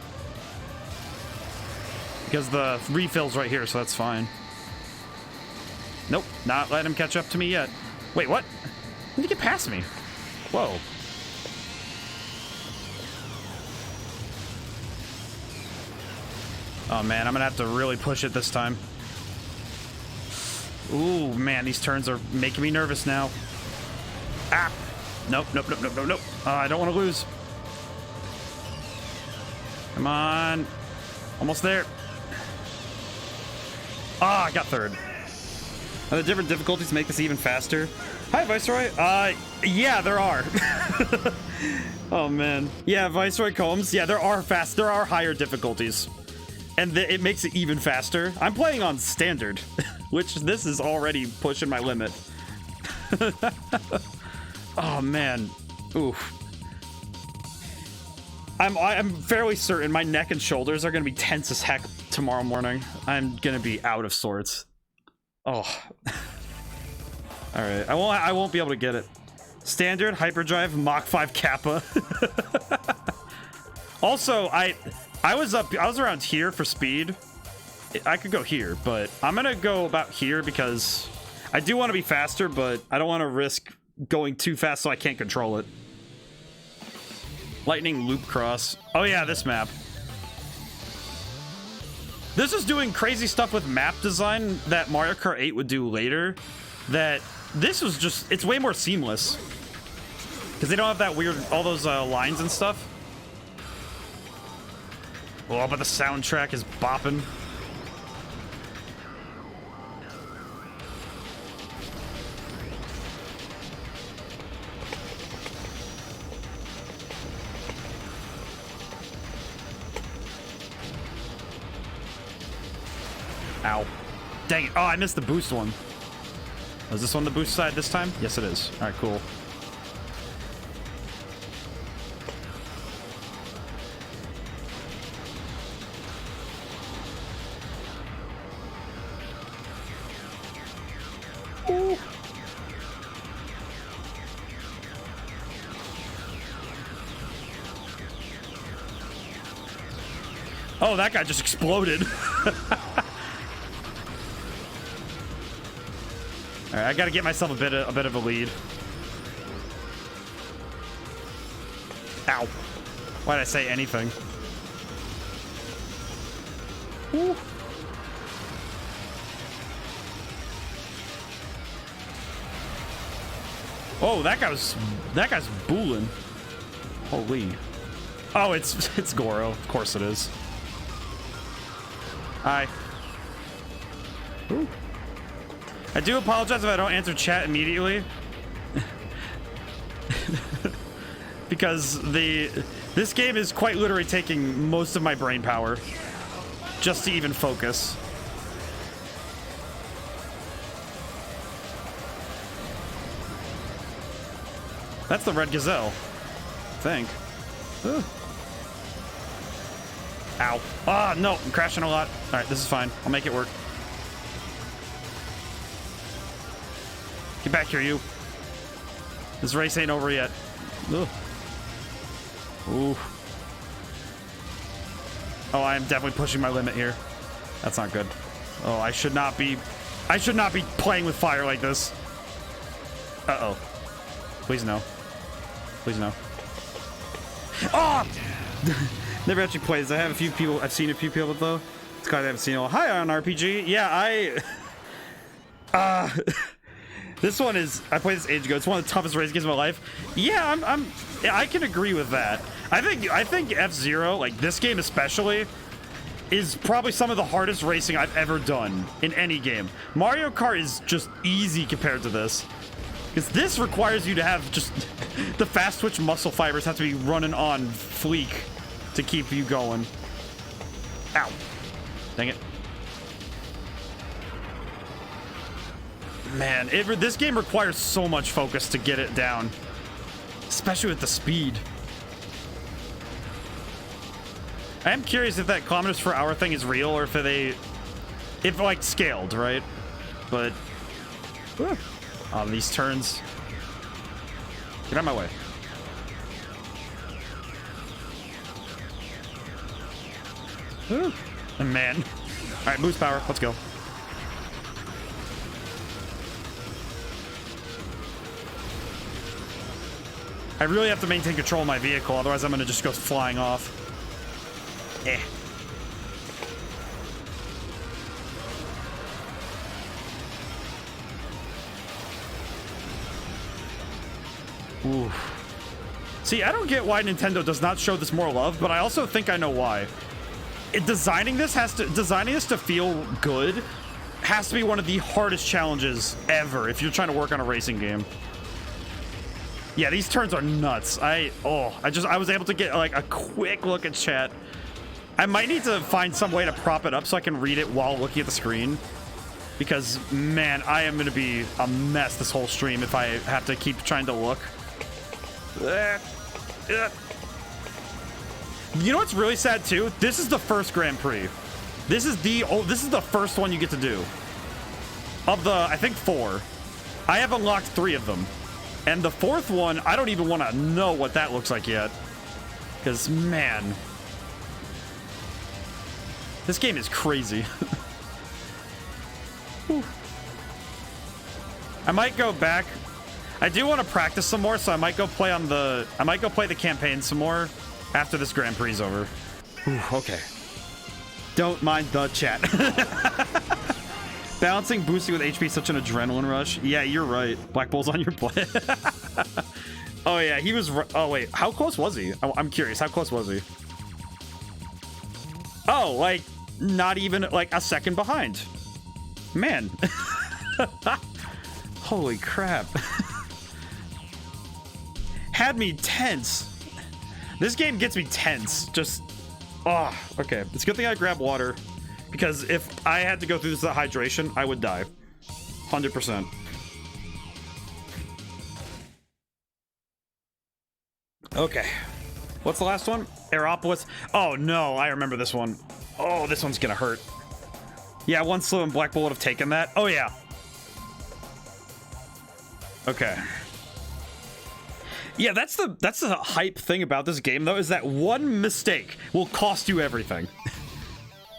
Because the refill's right here, so that's fine. Nope, not letting him catch up to me yet. Wait, what? When did he get past me? Whoa. Oh man, I'm gonna have to really push it this time. Ooh, man, these turns are making me nervous now. Ah! Nope, nope, nope, nope, nope, nope. I don't want to lose. Come on. Almost there. Ah, I got third. Are there different difficulties to make this even faster? Hi, Viceroy. Yeah, there are. Oh, man. Yeah, Viceroy Combs. Yeah, there are higher difficulties. And it makes it even faster. I'm playing on standard, which this is already pushing my limit. Oh, man. Oof. I'm fairly certain my neck and shoulders are going to be tense as heck tomorrow morning. I'm going to be out of sorts. Oh. All right. I won't be able to get it. Standard, hyperdrive, Mach 5 Kappa. Also, I was around here for speed. I could go here, but I'm going to go about here because I do want to be faster, but I don't want to risk going too fast so I can't control it. Lightning Loop Cross. Oh yeah, this map. This is doing crazy stuff with map design that Mario Kart 8 would do later. That this was just, it's way more seamless. Because they don't have that weird, all those lines and stuff. Oh, but the soundtrack is bopping. Ow. Dang it. Oh, I missed the boost one. Was this on the boost side this time? Yes, it is. All right, cool. Ooh. Oh, that guy just exploded. All right, I got to get myself a bit of a lead. Ow. Why did I say anything? Ooh. Oh, that guy's booling. Holy. Oh, it's Goro. Of course it is. Hi. Ooh. I do apologize if I don't answer chat immediately. Because this game is quite literally taking most of my brain power just to even focus. That's the red gazelle, I think. Ooh. Ow. Ah, no, I'm crashing a lot. All right, this is fine. I'll make it work. Get back here, you. This race ain't over yet. Ugh. Ooh. Oh, I am definitely pushing my limit here. That's not good. Oh, I should not be playing with fire like this. Uh-oh. Please no. Please no. Oh! Never actually played this. I've seen a few people though. It's kind of haven't seen it. Hi on RPG. Yeah, this one is, I played this age ago. It's one of the toughest race games of my life. Yeah, I can agree with that. I think F-Zero, like this game especially, is probably some of the hardest racing I've ever done in any game. Mario Kart is just easy compared to this. Because this requires you to have just the fast twitch muscle fibers have to be running on fleek to keep you going. Ow. Dang it. Man, this game requires so much focus to get it down. Especially with the speed. I am curious if that kilometers per hour thing is real or if like scaled, right? But on these turns. Get out of my way. Ooh. Man. All right, boost power. Let's go. I really have to maintain control of my vehicle, otherwise I'm going to just go flying off. Eh. Ooh. See, I don't get why Nintendo does not show this more love, but I also think I know why. Designing this to feel good has to be one of the hardest challenges ever if you're trying to work on a racing game. Yeah, these turns are nuts. I was able to get like a quick look at chat. I might need to find some way to prop it up so I can read it while looking at the screen. Because, man, I am going to be a mess this whole stream if I have to keep trying to look. You know what's really sad too? This is the first Grand Prix. This is the first one you get to do. Of the, I think 4. I have unlocked 3 of them. And the 4th one, I don't even want to know what that looks like yet. Because, man. This game is crazy. I might go back. I do want to practice some more, so I might go play the campaign some more after this Grand Prix is over. Ooh, okay. Don't mind the chat. Balancing boosting with HP is such an adrenaline rush. Yeah, you're right. Black Bull's on your play. Oh yeah, he was. Oh wait, how close was he? I'm curious. How close was he? Oh, like not even like a second behind. Man. Holy crap. Had me tense. This game gets me tense. Just, oh, okay. It's a good thing I grabbed water. because if I had to go through this without hydration, I would die. 100%. Okay. What's the last one? Aeropolis. Oh no, I remember this one. Oh, this one's gonna hurt. Yeah, One Slow and Black Bull would have taken that. Oh yeah. Okay. Yeah, that's the hype thing about this game though, is that one mistake will cost you everything.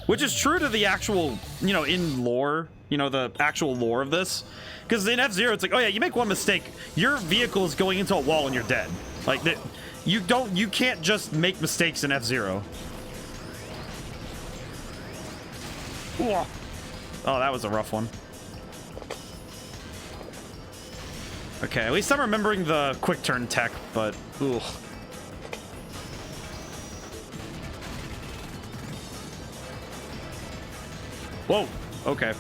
Which is true to the actual, you know, in lore, you know, the actual lore of this. Because in F-Zero, it's like, oh yeah, you make one mistake, your vehicle is going into a wall and you're dead. Like, you can't just make mistakes in F-Zero. Oh, that was a rough one. Okay, at least I'm remembering the quick turn tech, but ugh. Whoa, okay.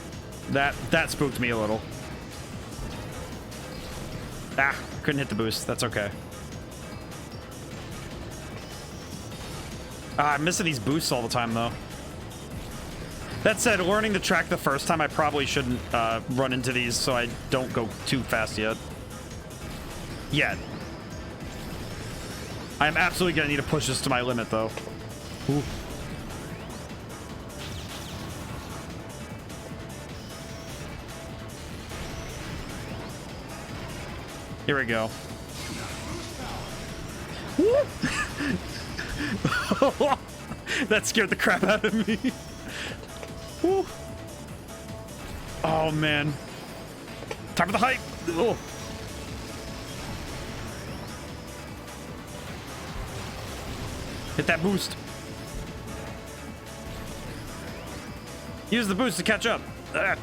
That spooked me a little. Ah, couldn't hit the boost. That's okay. Ah, I'm missing these boosts all the time, though. That said, learning the track the first time, I probably shouldn't run into these so I don't go too fast yet. Yet. I am absolutely going to need to push this to my limit, though. Ooh. Here we go. That scared the crap out of me. Woo. Oh man. Time for the hype. Oh. Hit that boost. Use the boost to catch up. Ah.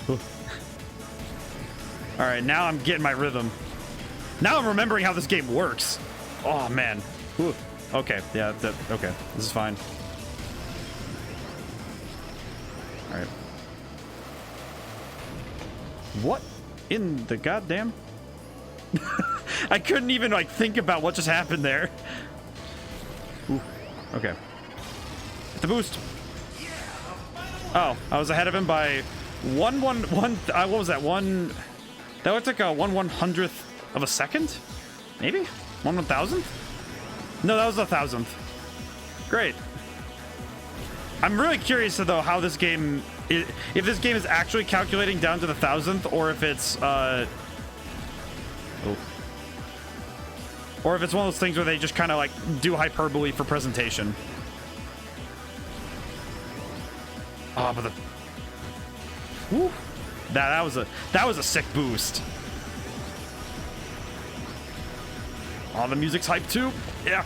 All right, now I'm getting my rhythm. Now I'm remembering how this game works. Oh man. Ooh. Okay, yeah, okay, this is fine. All right. What in the goddamn? I couldn't even like think about what just happened there. Ooh. Okay. Hit the boost. Oh, I was ahead of him by one. What was that? That looked like a 1/100th of a second? Maybe? 1/1000th? No, that was 1,000th. Great. I'm really curious though how this game, if this game is actually calculating down to the 1,000th, or if it's or if it's one of those things where they just kind of like do hyperbole for presentation. Oh, but the woo. That was a sick boost. Oh, the music's hype too. Yeah.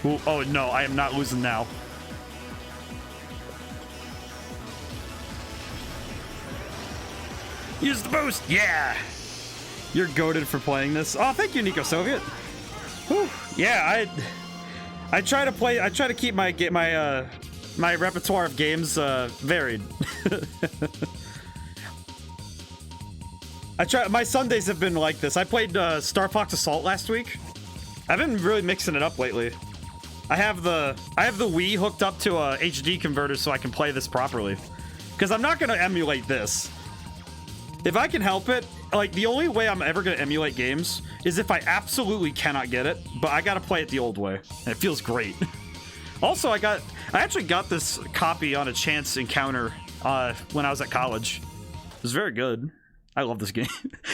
Ooh, oh no, I am not losing now. Use the boost. Yeah. You're goated for playing this. Oh, thank you, Nico Soviet. Whew. Yeah, I try to keep my repertoire of games varied. My Sundays have been like this. I played Star Fox Assault last week. I've been really mixing it up lately. I have the Wii hooked up to a HD converter so I can play this properly. Because I'm not gonna emulate this. If I can help it, like the only way I'm ever gonna emulate games is if I absolutely cannot get it, but I gotta play it the old way. And it feels great. Also, I actually got this copy on a chance encounter when I was at college. It was very good. I love this game.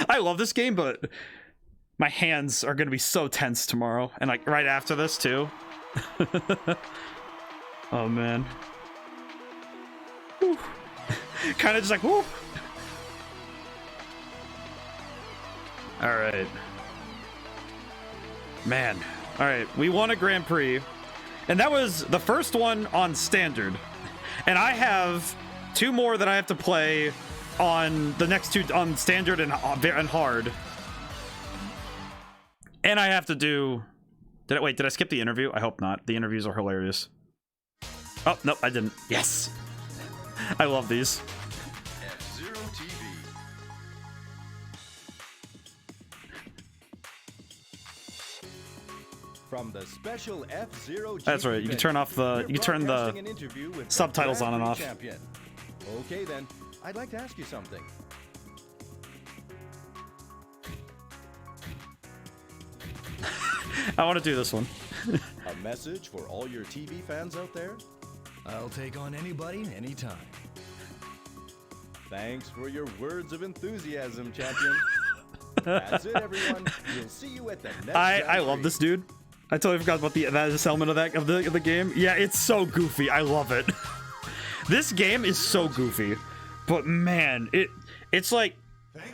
I love this game, but my hands are gonna be so tense tomorrow, and like right after this too. Oh man. Kind of just like whoo. All right, man. All right, we won a Grand Prix, and that was the first one on standard, and I have 2 more that I have to play on the next 2 on standard and hard. And I have to do... Did I skip the interview? I hope not. The interviews are hilarious. Oh, nope, I didn't. Yes! I love these. F-Zero TV. From the special F-Zero. That's right. You can turn off the subtitles on and off. Champion. Okay then, I'd like to ask you something. I want to do this one. A message for all your TV fans out there? I'll take on anybody, anytime. Thanks for your words of enthusiasm, champion. That's it, everyone. We'll see you at the next. I love this dude. I totally forgot about this element of the game. Yeah, it's so goofy. I love it. This game is so goofy, but man, it's like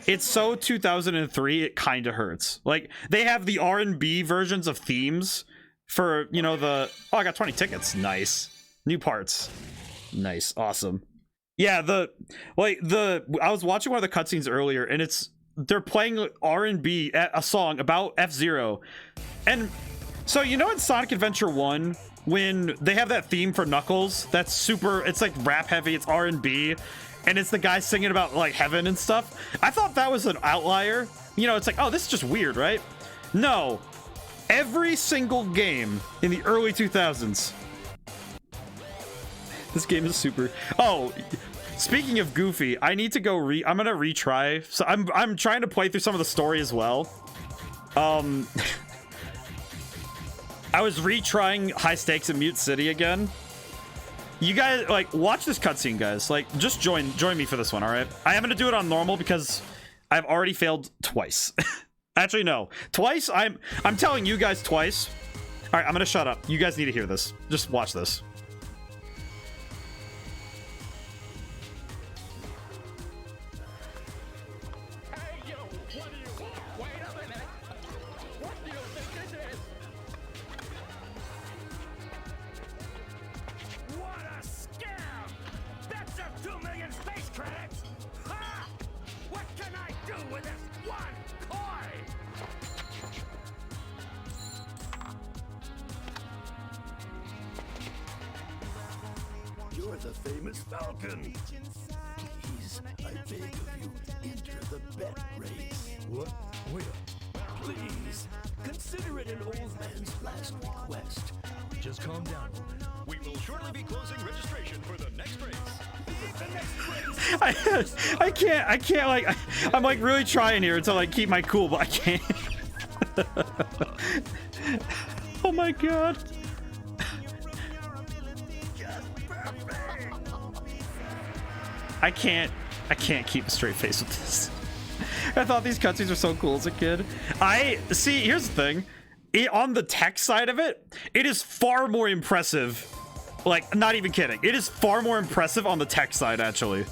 it's so 2003. It kind of hurts. Like they have the R&B versions of themes for the. Oh, I got 20 tickets. Nice. New parts. Nice. Awesome. Yeah, I was watching one of the cutscenes earlier, and they're playing R&B, a song about F-Zero, and so in Sonic Adventure 1 when they have that theme for Knuckles, that's super. It's like rap heavy. It's R&B, and it's the guy singing about like heaven and stuff. I thought that was an outlier. It's like, oh, this is just weird, right? No, every single game in the early 2000s. This game is super. Oh, speaking of goofy, I need to go I'm gonna retry. So I'm trying to play through some of the story as well. I was retrying High Stakes in Mute City again. You guys watch this cutscene, guys. Just join me for this one, all right? I am gonna do it on normal because I've already failed twice. Actually, no, twice. I'm telling you guys twice. All right, I'm gonna shut up. You guys need to hear this. Just watch this. You're the famous Falcon. Please, I beg of you, enter the bet race. What? Wait. Please, consider it an old man's last request. Just calm down. We will shortly be closing registration for the next race. I can't I'm really trying here to keep my cool, but I can't. Oh my god. I can't keep a straight face with this. I thought these cutscenes were so cool as a kid. Here's the thing. On the tech side of it, it is far more impressive. Not even kidding. It is far more impressive on the tech side, actually.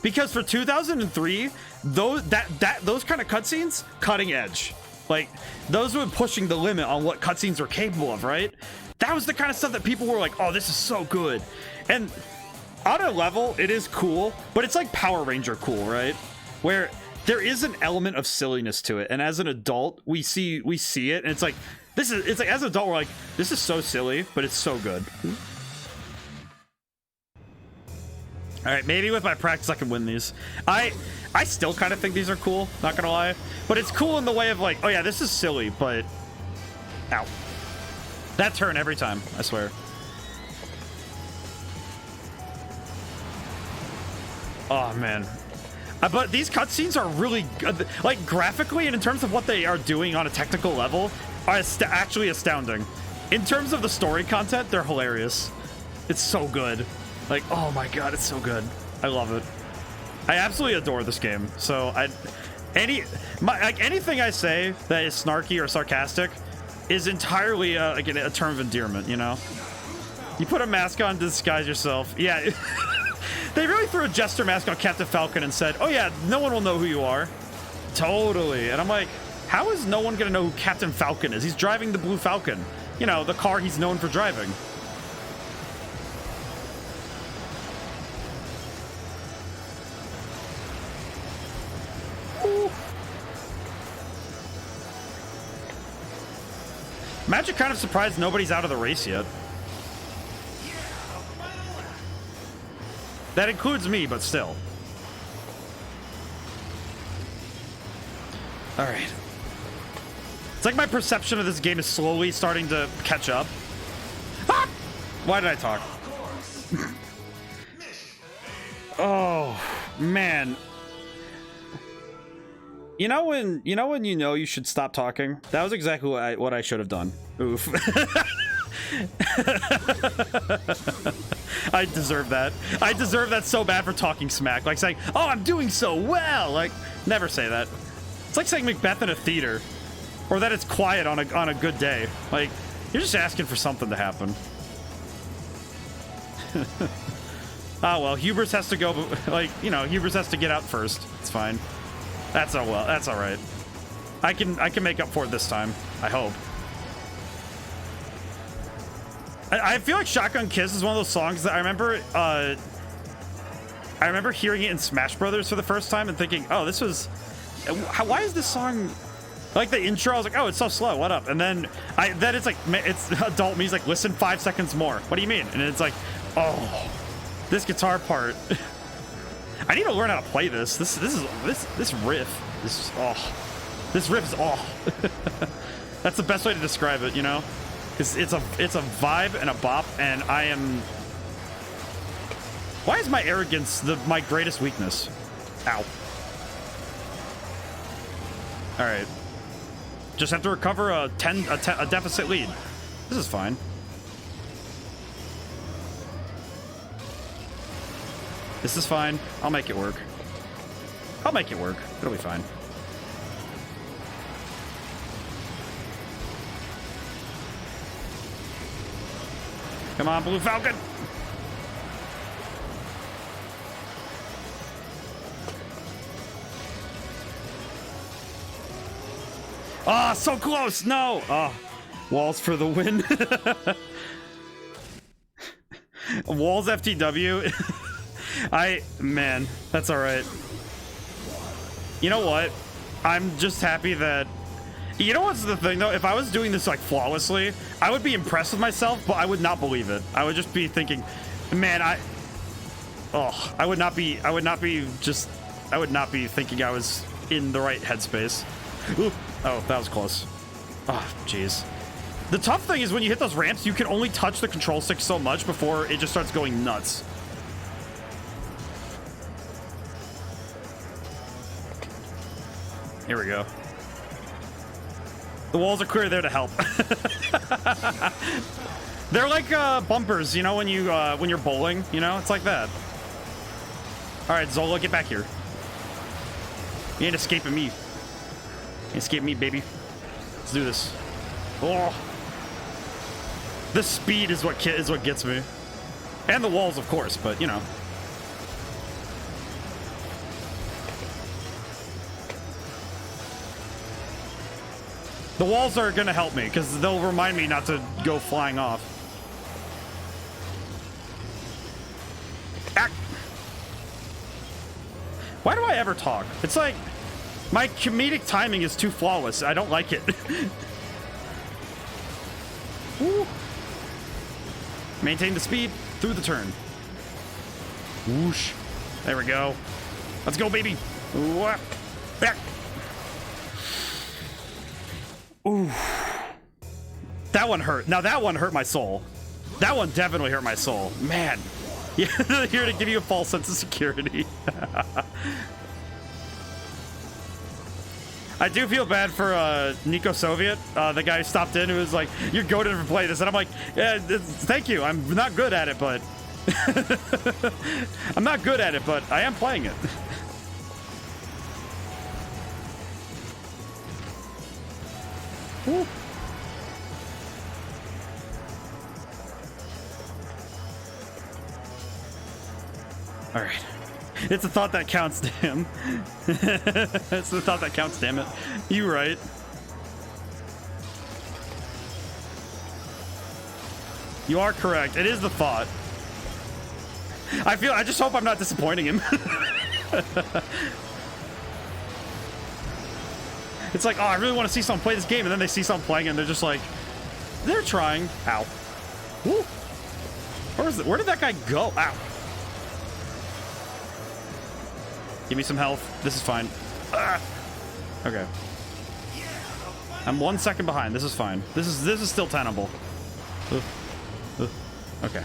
Because for 2003, those kind of cutscenes, cutting edge. Those were pushing the limit on what cutscenes were capable of, right? That was the kind of stuff that people were like, oh, this is so good. And on a level, it is cool, but it's like Power Ranger cool, right? Where there is an element of silliness to it, and as an adult, we see it, and it's like as an adult, we're like, this is so silly, but it's so good. All right, maybe with my practice, I can win these. I still kind of think these are cool, not gonna lie, but it's cool in the way of oh yeah, this is silly, but ow, that turn every time, I swear. Oh man, but these cutscenes are really good. Graphically and in terms of what they are doing on a technical level are actually astounding. In terms of the story content, they're hilarious. It's so good. Oh my god, it's so good. I love it. I absolutely adore this game. So anything I say that is snarky or sarcastic is entirely a term of endearment. You put a mask on to disguise yourself. Yeah. They really threw a jester mask on Captain Falcon and said, oh yeah, no one will know who you are. Totally. And I'm like, how is no one gonna know who Captain Falcon is? He's driving the Blue Falcon. The car he's known for driving. Ooh. I'm actually kind of surprised nobody's out of the race yet. That includes me, but still. All right. It's like my perception of this game is slowly starting to catch up. Ah! Why did I talk? Oh, man. You know when you should stop talking? That was exactly what I should have done. Oof. I deserve that. I deserve that so bad for talking smack. Like saying, oh, I'm doing so well. Like, never say that. It's like saying Macbeth in a theater. Or that it's quiet on a good day. Like, you're just asking for something to happen. Ah, well, Hubris has to go, like, you know, Hubris has to get out first. It's fine. That's all well. That's all right. I can make up for it this time. I hope. I feel like Shotgun Kiss is one of those songs that I remember hearing it in Smash Brothers for the first time and thinking, oh, this was, why is this song, like the intro, I was like, oh, it's so slow, what up? And then it's like, it's adult me's like, listen 5 seconds more. What do you mean? And it's like, oh, this guitar part. I need to learn how to play this. This riff. This riff is That's the best way to describe it, you know? Because it's a vibe and a bop, and I am. Why is my arrogance my greatest weakness? Ow. All right. Just have to recover a deficit lead. This is fine. This is fine. I'll make it work. I'll make it work. It'll be fine. Come on, Blue Falcon. Ah, so close. No. Ah, walls for the win. Walls FTW. Man, that's all right. You know what? I'm just happy that. You know what's the thing though? If I was doing this like flawlessly, I would be impressed with myself, but I would not believe it. I would just be thinking, man, I would not be thinking I was in the right headspace. Ooh. Oh, that was close. Oh, jeez. The tough thing is when you hit those ramps, you can only touch the control stick so much before it just starts going nuts. Here we go. The walls are clear there to help. They're like bumpers, you know, when you're bowling, you know, it's like that. All right, Zola, get back here. You ain't escaping me. Escape me, baby. Let's do this. Oh, the speed is what gets me, and the walls, of course. But you know. The walls are gonna help me because they'll remind me not to go flying off. Ah. Why do I ever talk? It's like my comedic timing is too flawless. I don't like it. Woo. Maintain the speed through the turn. Whoosh. There we go. Let's go, baby. Ooh. Back. Ooh. That one hurt. Now that one hurt my soul. That one definitely hurt my soul. Man. Yeah, here to give you a false sense of security. I do feel bad for Nico Soviet, the guy who stopped in who was like, you're goated to play this. And I'm like, yeah, thank you. I'm not good at it, but I'm not good at it, but I am playing it. Woo. All right. It's the thought that counts, damn. It's the thought that counts, damn it. You right. You are correct. It is the thought. I just hope I'm not disappointing him. It's like, oh, I really want to see someone play this game, and then they see someone playing, and they're just like, they're trying. Ow. Woo. Where did that guy go? Ow. Give me some health. This is fine. Ah. Okay. I'm 1 second behind. This is fine. This is still tenable. Okay.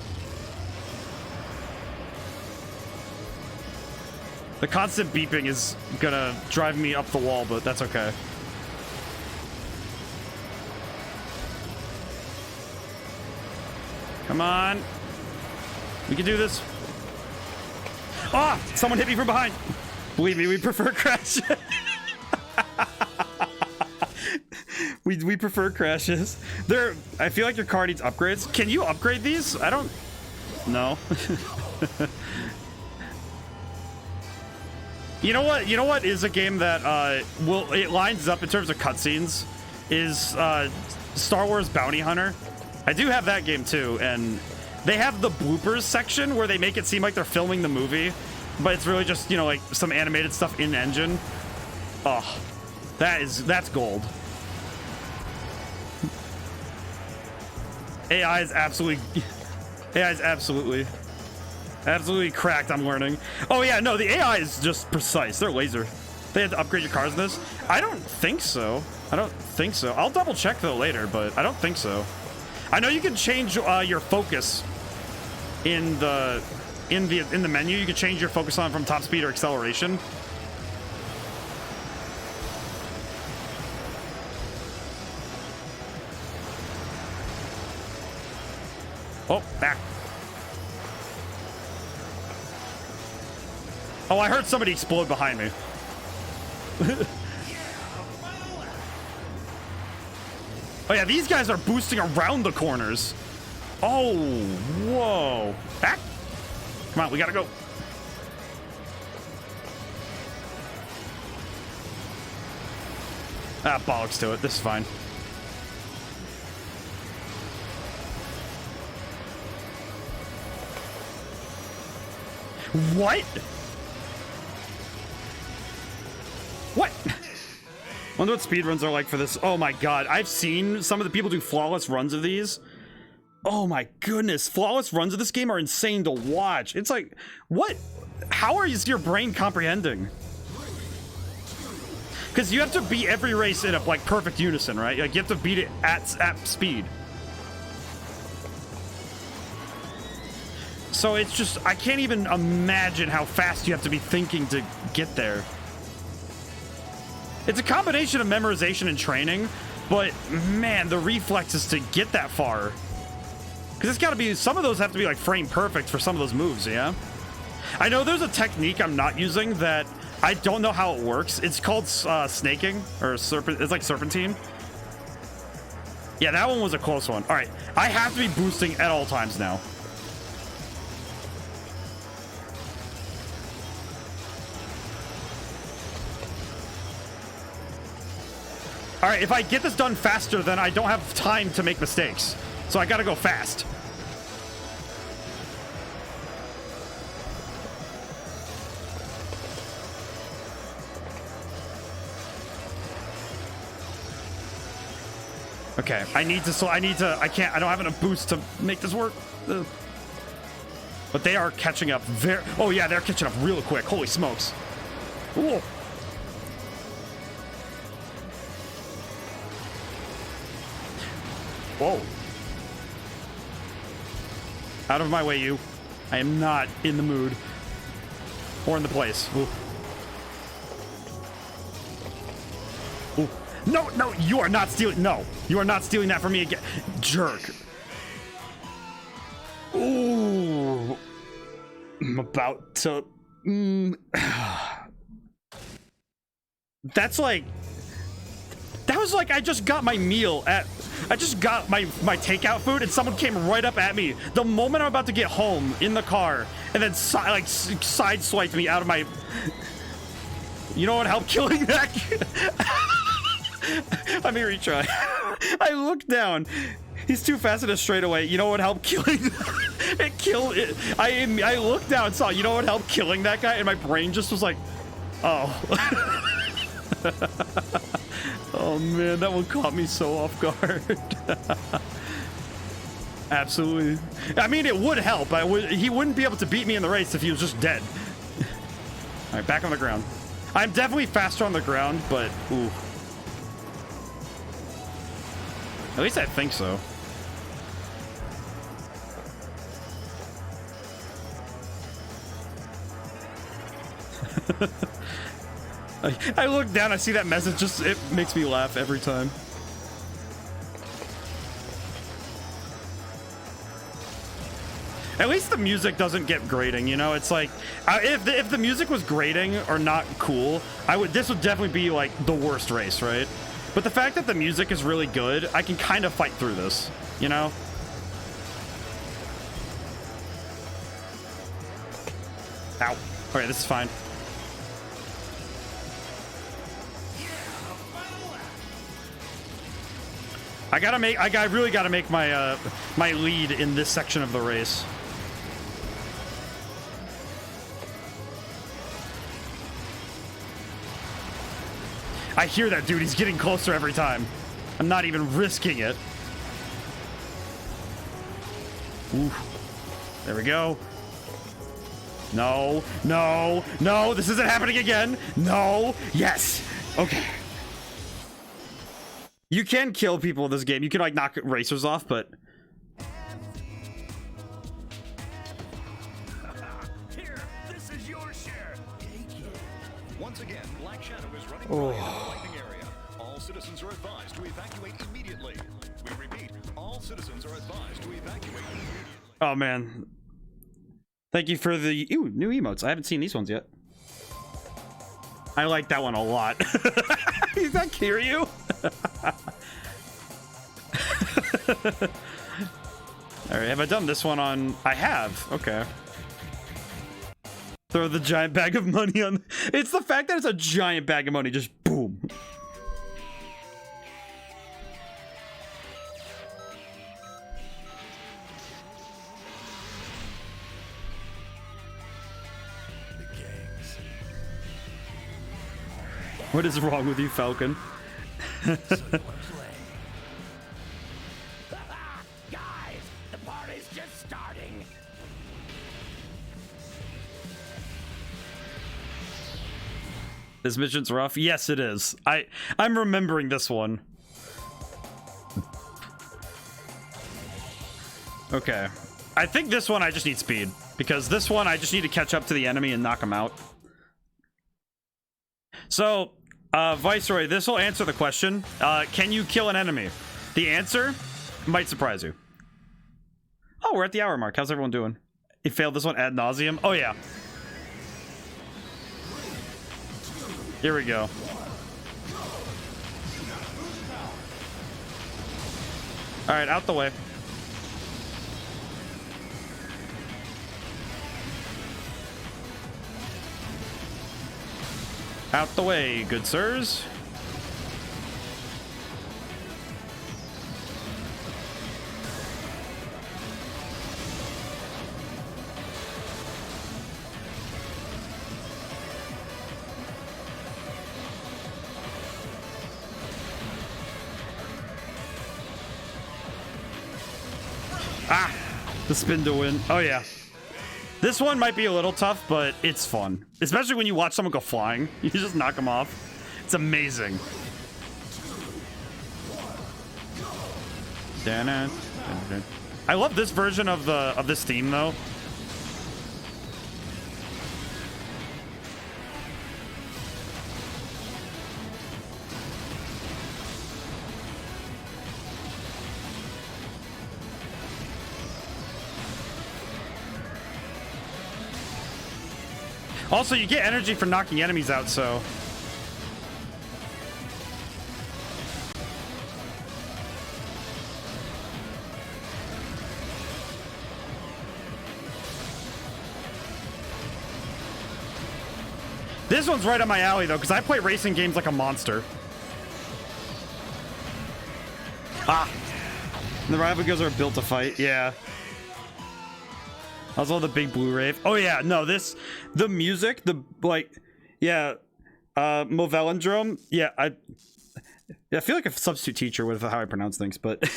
The constant beeping is gonna drive me up the wall, but that's okay. Come on. We can do this. Ah! Someone hit me from behind. Believe me, we prefer crash. we prefer crashes. I feel like your car needs upgrades. Can you upgrade these? I don't know. You know what? You know what is a game that it lines up in terms of cutscenes is Star Wars Bounty Hunter. I do have that game too, and they have the bloopers section where they make it seem like they're filming the movie, but it's really just, you know, like some animated stuff in engine. Oh, that's gold. AI is absolutely cracked, I'm learning. Oh yeah, no, the AI is just precise. They're laser. They had to upgrade your cars in this? I don't think so. I'll double check though later, but I don't think so. I know you can change your focus in the menu. You can change your focus on from top speed or acceleration. Oh, back. Oh, I heard somebody explode behind me. Oh yeah, these guys are boosting around the corners. Oh, whoa. Back. Come on, we gotta go. Ah, bollocks to it. This is fine. What? What? Wonder what speedruns are like for this. Oh my god, I've seen some of the people do flawless runs of these. Oh my goodness, flawless runs of this game are insane to watch. It's like, what? How is your brain comprehending? Because you have to beat every race in a like perfect unison, right? Like you have to beat it at speed. So it's just, I can't even imagine how fast you have to be thinking to get there. It's a combination of memorization and training, but man, the reflexes to get that far. Because it's got to be, some of those have to be like frame perfect for some of those moves, yeah? I know there's a technique I'm not using that I don't know how it works. It's called snaking, or it's like serpentine. Yeah, that one was a close one. All right, I have to be boosting at all times now. All right, if I get this done faster, then I don't have time to make mistakes. So I gotta go fast. Okay, I don't have enough boost to make this work. Ugh. But they are catching up oh yeah, they're catching up real quick. Holy smokes. Ooh. Whoa. Out of my way, you. I am not in the mood. Or in the place. Ooh. Ooh. No, no, you are not stealing. No, you are not stealing that from me again. Jerk. Ooh. I'm about to... That's like... That was like I just got my meal at... I just got my takeout food and someone came right up at me the moment I'm about to get home in the car and then sideswiped me out of my... You know what helped killing that? Let me retry. I looked down. He's too fast in a straightaway. You know what helped killing? It killed it. I looked down and saw. You know what helped killing that guy? And my brain just was like, oh. Oh man, that one caught me so off guard. Absolutely. I mean, it would help. He wouldn't be able to beat me in the race if he was just dead. All right, back on the ground. I'm definitely faster on the ground, but ooh. At least I think so. I look down, I see that message, just it makes me laugh every time. At least the music doesn't get grating, you know? It's like, if the music was grating or not cool, this would definitely be like the worst race, right? But the fact that the music is really good, I can kind of fight through this, you know? Ow. Okay, this is fine. I really gotta make my my lead in this section of the race. I hear that dude, he's getting closer every time. I'm not even risking it. Ooh. There we go. No, no, no, this isn't happening again. No, yes. Okay. You can kill people in this game. You can like knock racers off, but Here, this is your share. Take it. Once again, Black Shadow is running dry in the lightning area. All citizens are advised to evacuate immediately. We repeat, all citizens are advised to evacuate immediately. oh man. Thank you for the new emotes. I haven't seen these ones yet. I like that one a lot. Does that cure you? Alright, have I done this one on... I have. Okay. Throw the giant bag of money on... It's the fact that it's a giant bag of money. Just boom. What is wrong with you, Falcon? Guys, the party's just starting. This mission's rough. Yes, it is. I'm remembering this one. Okay. I think this one I just need speed. Because this one I just need to catch up to the enemy and knock him out. So, Viceroy, this will answer the question. Can you kill an enemy? The answer might surprise you. Oh, we're at the hour mark. How's everyone doing? You failed this one ad nauseum? Oh, yeah. Here we go. All right, out the way. Out the way, good sirs. Ah! The spin to win. Oh, yeah. This one might be a little tough, but it's fun. Especially when you watch someone go flying. You just knock them off. It's amazing. I love this version of this theme though. Also, you get energy for knocking enemies out, so... This one's right up my alley, though, because I play racing games like a monster. Ah! The rival guys are built to fight, yeah. Also the big blue rave. Oh yeah, no, the music, yeah, Movelindrome, yeah, I feel like a substitute teacher with how I pronounce things, but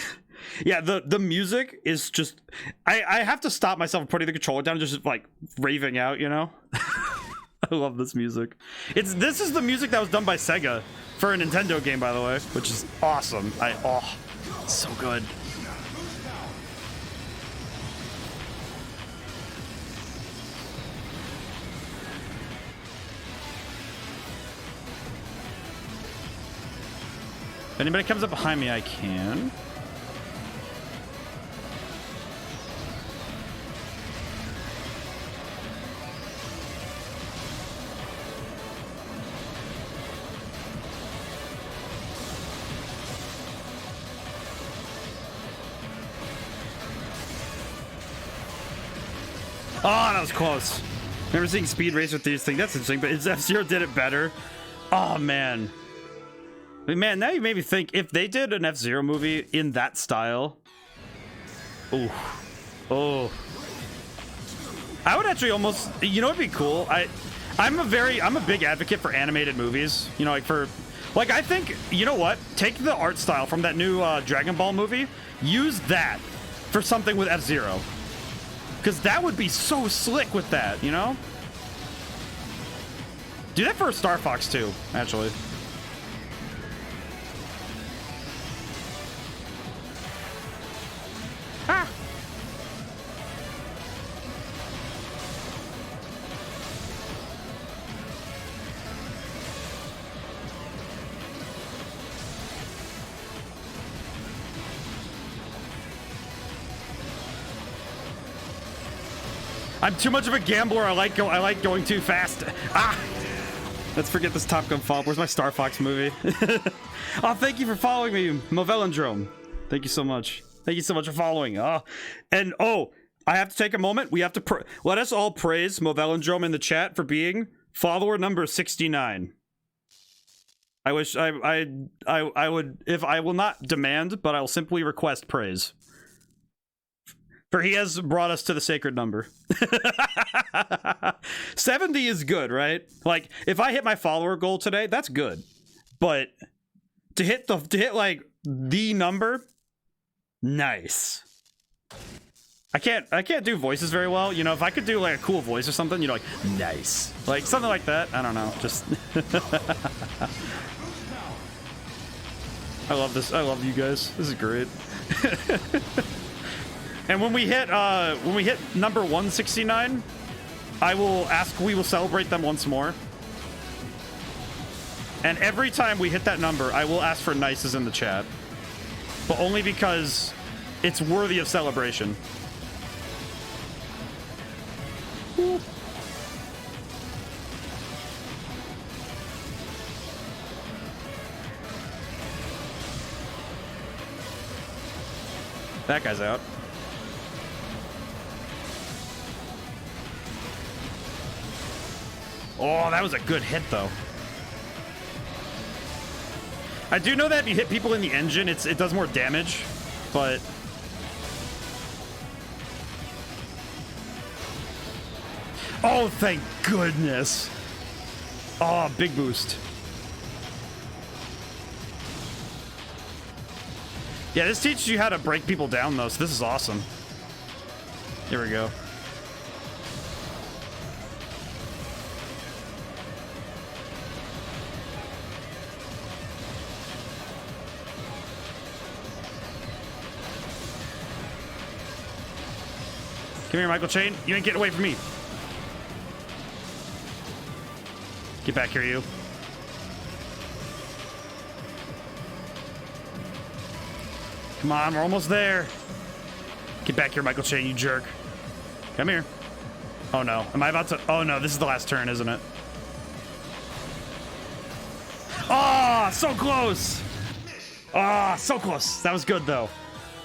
yeah, the music is just, I have to stop myself putting the controller down and just like raving out, you know? I love this music. This is the music that was done by Sega for a Nintendo game, by the way, which is awesome. So good. If anybody comes up behind me, I can. Oh, that was close. Remember seeing Speed Race with these things? That's interesting, but F-Zero did it better. Oh, man. I mean, man, now you made me think, if they did an F-Zero movie in that style... Ooh. Oh. I would actually almost... You know what'd be cool? I'm a big advocate for animated movies. You know, like for... Like, I think... You know what? Take the art style from that new Dragon Ball movie. Use that for something with F-Zero. Because that would be so slick with that, you know? Do that for Star Fox too, actually. Ah! I'm too much of a gambler. I like going too fast. Ah! Let's forget this Top Gun follow-up. Where's my Star Fox movie? Oh, thank you for following me, Movelindrome. Thank you so much. Thank you so much for following. And I have to take a moment. We have to let us all praise Movelindrome in the chat for being follower number 69. I wish I would, if I will not demand, but I will simply request praise. For he has brought us to the sacred number. 70 is good, right? Like, if I hit my follower goal today, that's good. But to hit like the number, nice. I can't do voices very well. You know, if I could do like a cool voice or something, you know, like nice. Like something like that. I don't know. Just I love this. I love you guys. This is great. And when we hit number 169, we will celebrate them once more. And every time we hit that number, I will ask for nices in the chat. But only because it's worthy of celebration. Ooh. That guy's out. Oh, that was a good hit, though. I do know that if you hit people in the engine, it does more damage, but... Oh, thank goodness. Oh, big boost. Yeah, this teaches you how to break people down, though, so this is awesome. Here we go. Come here, Michael Chain. You ain't getting away from me. Get back here, you. Come on, we're almost there. Get back here, Michael Chain, you jerk. Come here. Oh, no. Am I about to... Oh, no. This is the last turn, isn't it? Oh, so close. Oh, so close. That was good, though.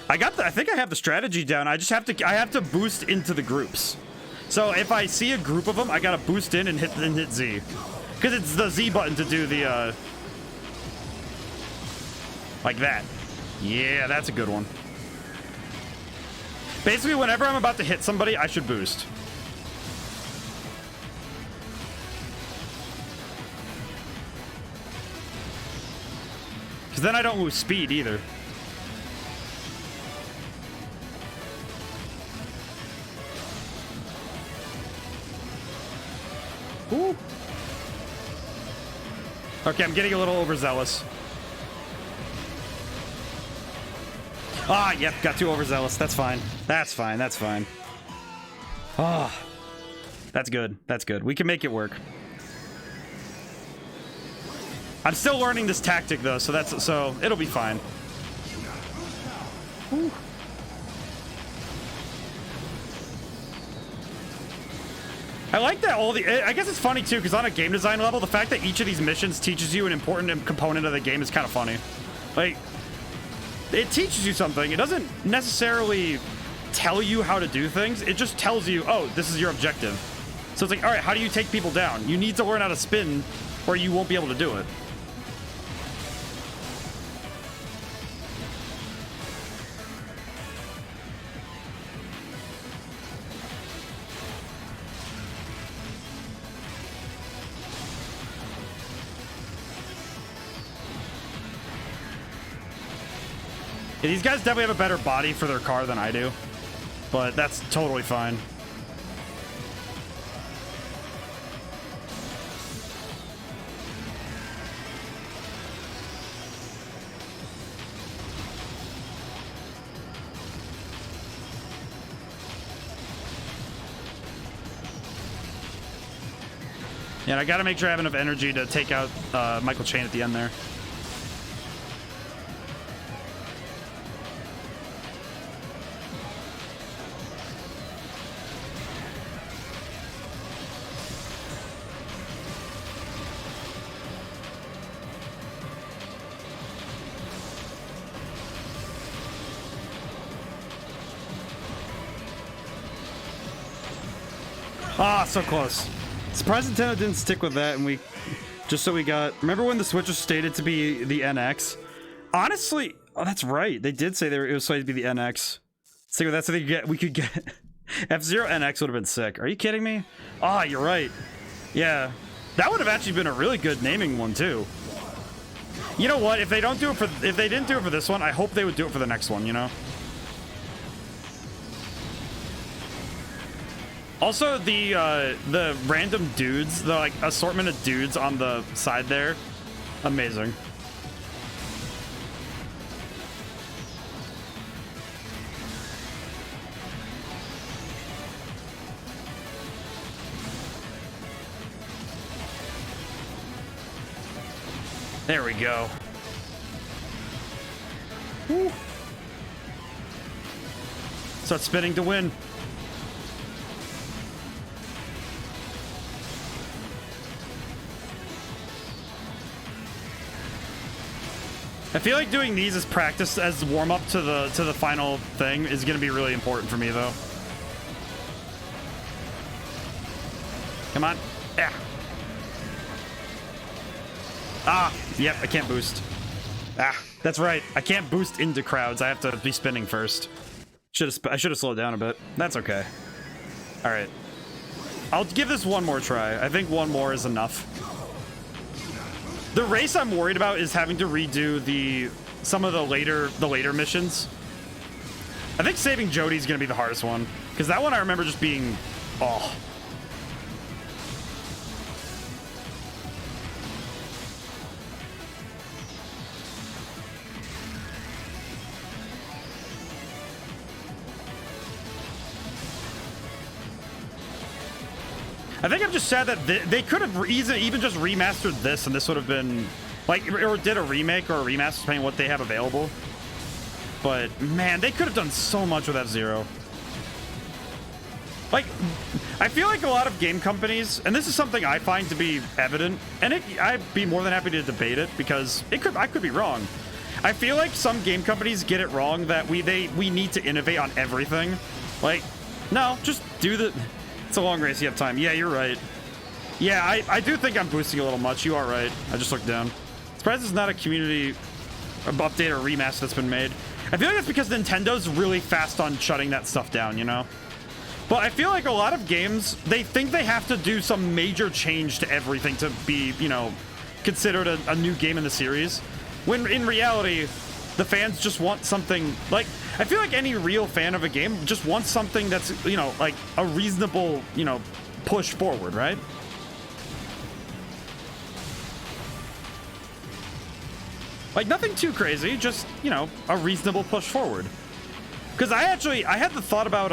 I think I have the strategy down. I have to boost into the groups. So if I see a group of them, I gotta boost in and hit Z. Because it's the Z button to do the, like that. Yeah, that's a good one. Basically, whenever I'm about to hit somebody, I should boost. Because then I don't lose speed either. Ooh. Okay, I'm getting a little overzealous. Ah, yep, got too overzealous. That's fine. That's fine. That's fine. Ah, that's good. That's good. We can make it work. I'm still learning this tactic though, so it'll be fine. Whew. I like that I guess it's funny too, because on a game design level, the fact that each of these missions teaches you an important component of the game is kind of funny. Like, it teaches you something. It doesn't necessarily tell you how to do things. It just tells you, oh, this is your objective. So it's like, all right, how do you take people down? You need to learn how to spin or you won't be able to do it. Yeah, these guys definitely have a better body for their car than I do, but that's totally fine. Yeah, and I gotta make sure I have enough energy to take out Michael Chain at the end there. Ah, so close. Surprised Nintendo didn't stick with that, and we just so we got. Remember when the Switch was stated to be the NX? Honestly, oh, that's right. They did say it was slated to be the NX. So that's what they get. We could get F-Zero NX would have been sick. Are you kidding me? Ah, you're right. Yeah, that would have actually been a really good naming one too. You know what? If they didn't do it for this one, I hope they would do it for the next one. You know. Also, the random dudes, the like assortment of dudes on the side there, amazing. There we go. Woo. Start spinning to win. I feel like doing these as practice, as warm up to the final thing is going to be really important for me though. Come on. Yeah. Ah, yep, I can't boost. Ah, that's right. I can't boost into crowds. I have to be spinning first. I should have slowed down a bit. That's okay. All right. I'll give this one more try. I think one more is enough. The race I'm worried about is having to redo some of the later missions. I think saving Jody's gonna be the hardest one, because that one I remember just being, oh. I think I'm just sad that they could have even just remastered this, and this would have been like, or did a remake or a remaster, depending on what they have available. But man, they could have done so much with F-Zero. Like, I feel like a lot of game companies, and this is something I find to be evident, and I'd be more than happy to debate it because I could be wrong. I feel like some game companies get it wrong that we need to innovate on everything. Like, no, just do the. It's a long race, you have time. Yeah, you're right. Yeah, I do think I'm boosting a little much. You are right. I just looked down. Surprised it's not a community update or remaster that's been made. I feel like that's because Nintendo's really fast on shutting that stuff down, you know? But I feel like a lot of games, they think they have to do some major change to everything to be, you know, considered a new game in the series. When in reality, the fans just want something like, I feel like any real fan of a game just wants something that's, you know, like a reasonable, you know, push forward, right? Like, nothing too crazy, just, you know, a reasonable push forward. Because I had the thought about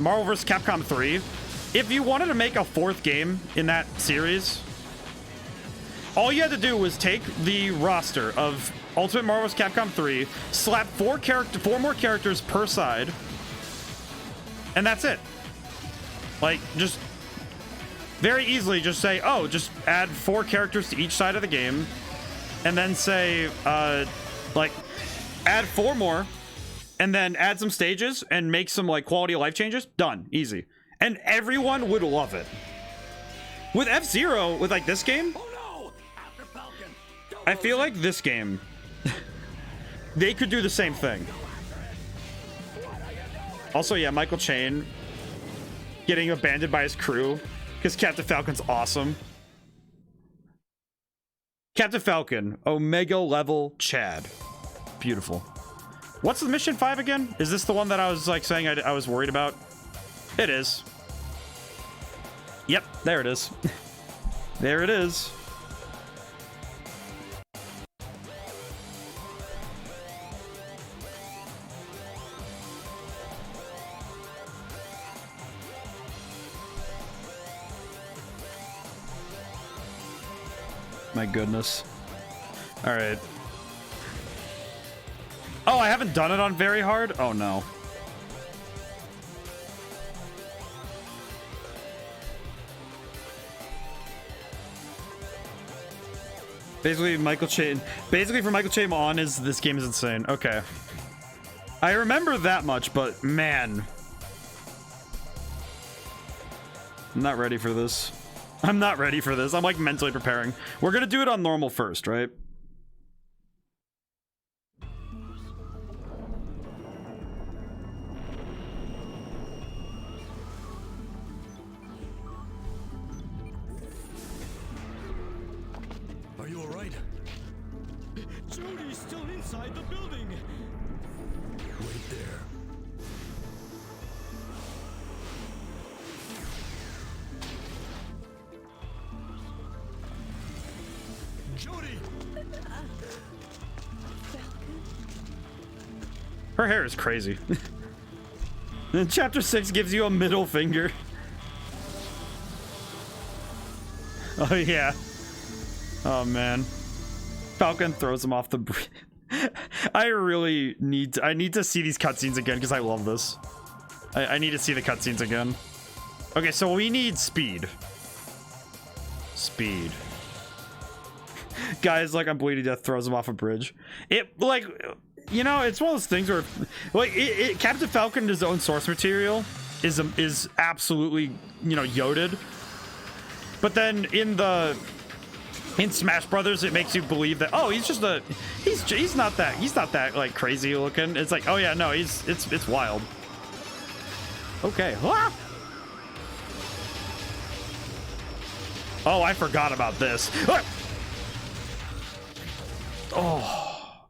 Marvel vs. Capcom 3. If you wanted to make a 4th game in that series, all you had to do was take the roster of Ultimate Marvel vs. Capcom 3, slap 4 more characters per side, and that's it. Like, just very easily just say, oh, just add 4 characters to each side of the game, and then say, like, add 4 more, and then add some stages and make some, like, quality of life changes. Done. Easy. And everyone would love it. With F-Zero, with, like, this game, I feel like this game, they could do the same thing. Also, yeah, Michael Chain getting abandoned by his crew because Captain Falcon's awesome. Captain Falcon, Omega level Chad. Beautiful. What's the mission 5 again? Is this the one that I was like saying I was worried about? It is. Yep, there it is. There it is. My goodness. All right. Oh, I haven't done it on very hard? Oh, no. Basically, for Michael Chain on is this game is insane. Okay. I remember that much, but man. I'm not ready for this. I'm not ready for this. I'm like mentally preparing. We're gonna do it on normal first, right? Are you alright? Jody's still inside the building. Wait there. Jody! Her hair is crazy. Then chapter 6 gives you a middle finger. Oh yeah. Oh man. Falcon throws him off the bridge. I need to see these cutscenes again because I love this. I need to see the cutscenes again. Okay, so we need speed. Speed. Guys, like, I'm bleeding death, throws him off a bridge. It, like, you know, it's one of those things where, like, Captain Falcon, his own source material is absolutely, you know, yoded. But then in Smash Brothers, it makes you believe that, oh, he's not that like crazy looking. It's like, oh yeah, no, it's wild. Okay. Ah! Oh, I forgot about this. Ah! Oh,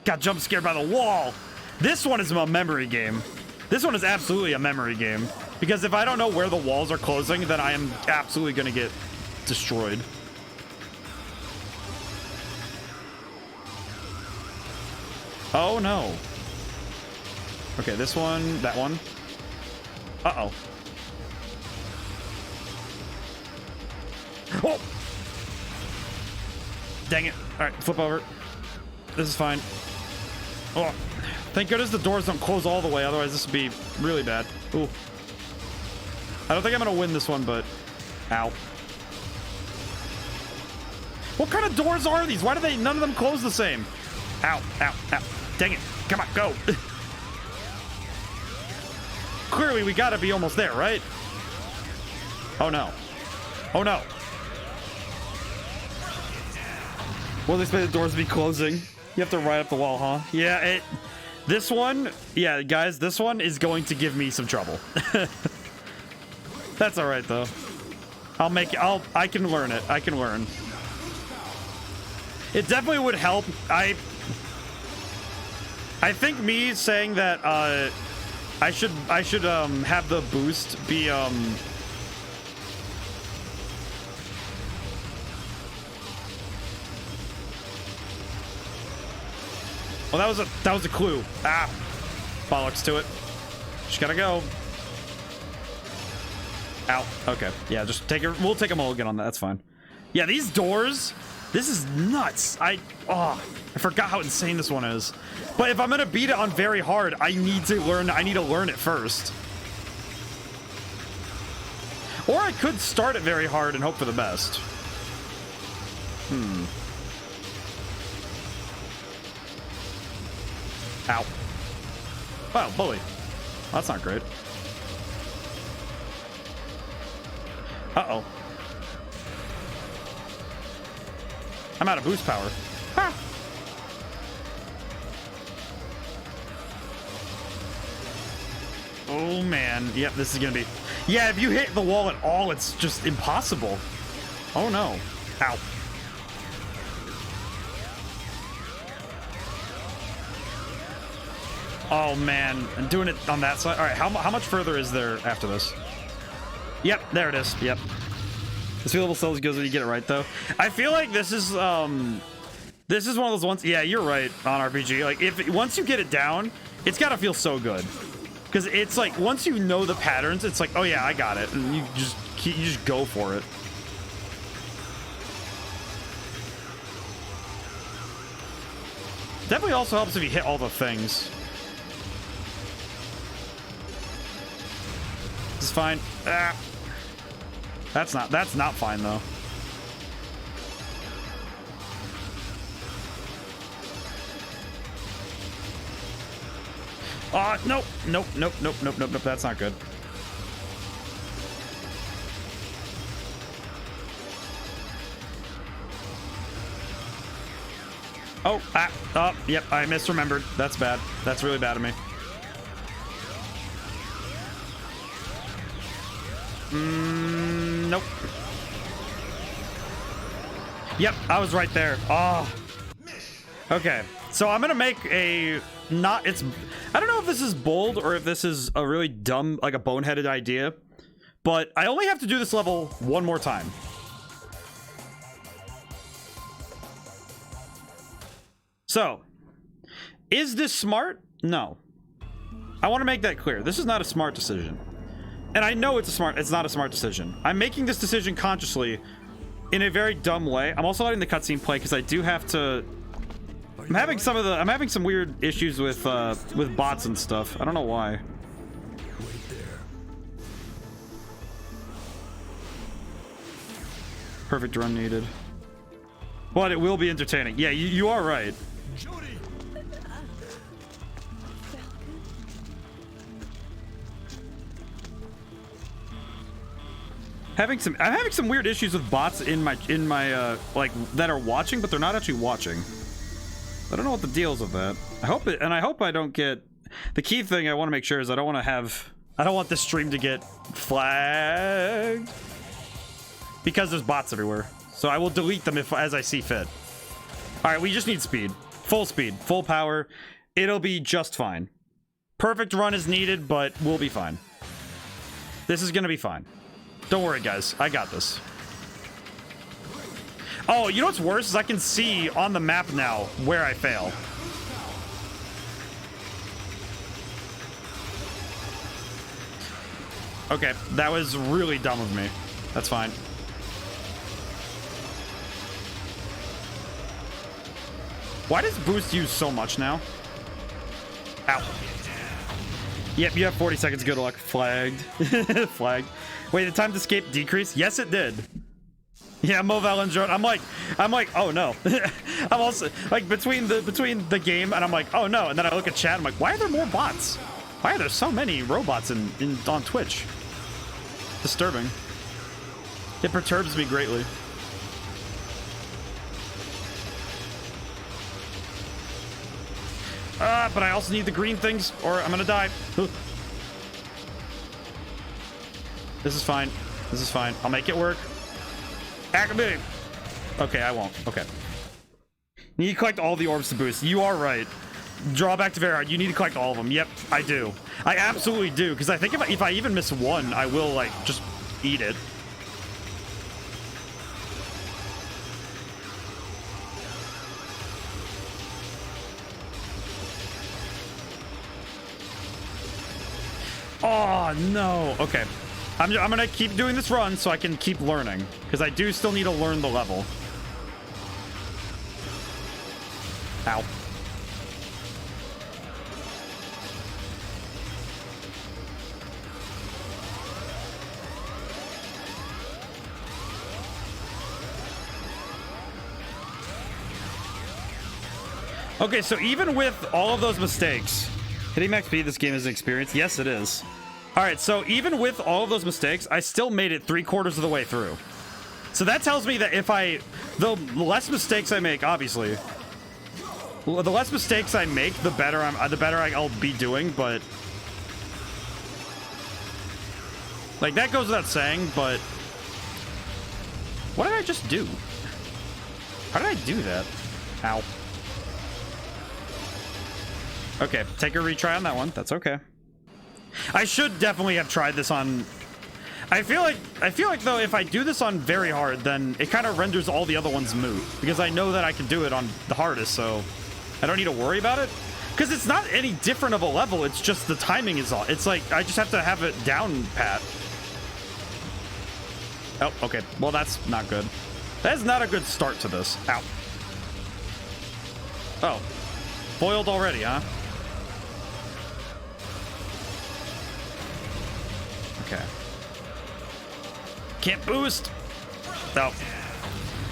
got jump scared by the wall. This one is a memory game. This one is absolutely a memory game because if I don't know where the walls are closing, then I am absolutely gonna get destroyed. Oh no. Okay, this one, that one. Uh-oh. Oh! Dang it. Alright, flip over. This is fine. Oh, thank goodness the doors don't close all the way, otherwise this would be really bad. Ooh. I don't think I'm gonna win this one, but... Ow. What kind of doors are these? Why do none of them close the same? Ow, ow, ow. Dang it. Come on, go. Clearly, we gotta be almost there, right? Oh, no. Oh, no. Well, they expect the doors to be closing. You have to ride up the wall, huh? Yeah, this one, yeah, guys, this one is going to give me some trouble. That's all right, though. I can learn it. I can learn. It definitely would help. I think me saying that I should have the boost be Well, that was a clue. Ah, bollocks to it. Just gotta go. Ow. Okay. Yeah, just take it. We'll take a mulligan on that. That's fine. Yeah, these doors. This is nuts. I forgot how insane this one is. But if I'm gonna beat it on very hard, I need to learn it first. Or I could start it very hard and hope for the best. Ow. Wow, bully. That's not great. Uh-oh. I'm out of boost power. Ha! Oh, man. Yep, this is gonna be... Yeah, if you hit the wall at all, it's just impossible. Oh, no. Ow. Oh, man. I'm doing it on that side. All right, how much further is there after this? Yep, there it is. Yep. This level still goes when you get it right, though. I feel like this is one of those ones... Yeah, you're right on RPG. Like, once you get it down, it's gotta feel so good. Because it's like, once you know the patterns, it's like, oh yeah, I got it. And you just go for it. Definitely also helps if you hit all the things. This is fine. Ah. That's not fine though. Nope. Nope. That's not good. Yep, I misremembered. That's bad. That's really bad of me. Nope. Yep, I was right there. Oh. Okay, so I'm gonna make a I don't know if this is bold or if this is a really dumb, like a boneheaded idea, but I only have to do this level one more time. So, is this smart? No. I want to make that clear. This is not a smart decision. And I know it's not a smart decision. I'm making this decision consciously in a very dumb way. I'm also letting the cutscene play because I do have to... I'm having some weird issues with bots and stuff. I don't know why. Wait there. Perfect run needed. But it will be entertaining. Yeah, you are right. Jody! I'm having some weird issues with bots in my like that are watching, but they're not actually watching. I don't know what the deal is with that. I hope I don't get... The key thing I want to make sure is I don't want this stream to get flagged because there's bots everywhere. So I will delete them as I see fit. All right, we just need speed, full power. It'll be just fine. Perfect run is needed, but we'll be fine. This is gonna be fine. Don't worry, guys. I got this. Oh, you know what's worse is I can see on the map now where I fail. Okay, that was really dumb of me. That's fine. Why does boost use so much now? Ow. Yep, you have 40 seconds. Good luck. Flagged. Flagged. Wait, the time to escape decreased? Yes, it did. Yeah, Moval and Jordan. I'm like, oh no. I'm also like between the game and I'm like, oh no. And then I look at chat. I'm like, why are there more bots? Why are there so many robots on Twitch? Disturbing. It perturbs me greatly. But I also need the green things or I'm gonna die. This is fine. This is fine. I'll make it work. Activate. Okay, I won't. Okay. You need to collect all the orbs to boost. You are right. Draw back to very hard. You need to collect all of them. Yep, I do. I absolutely do. Because I think if I even miss one, I will, like, just eat it. Oh, no. Okay. I'm gonna keep doing this run so I can keep learning. Because I do still need to learn the level. Ow. Okay, so even with all of those mistakes, hitting max speed, this game is an experience. Yes, it is. All right, so even with all of those mistakes, I still made it 3/4 of the way through. So that tells me that if the less mistakes I make, obviously, the less mistakes I make, the better I'll be doing. But like that goes without saying. But what did I just do? How did I do that? Ow. Okay, take a retry on that one. That's okay. I should definitely have tried this on... I feel like though, if I do this on very hard, then it kind of renders all the other ones moot. Because I know that I can do it on the hardest, so I don't need to worry about it. Because it's not any different of a level, it's just the timing is all. It's like, I just have to have it down pat. Oh, okay. Well, that's not good. That's not a good start to this. Ow. Oh. Foiled already, huh? Okay. Can't boost. Oh.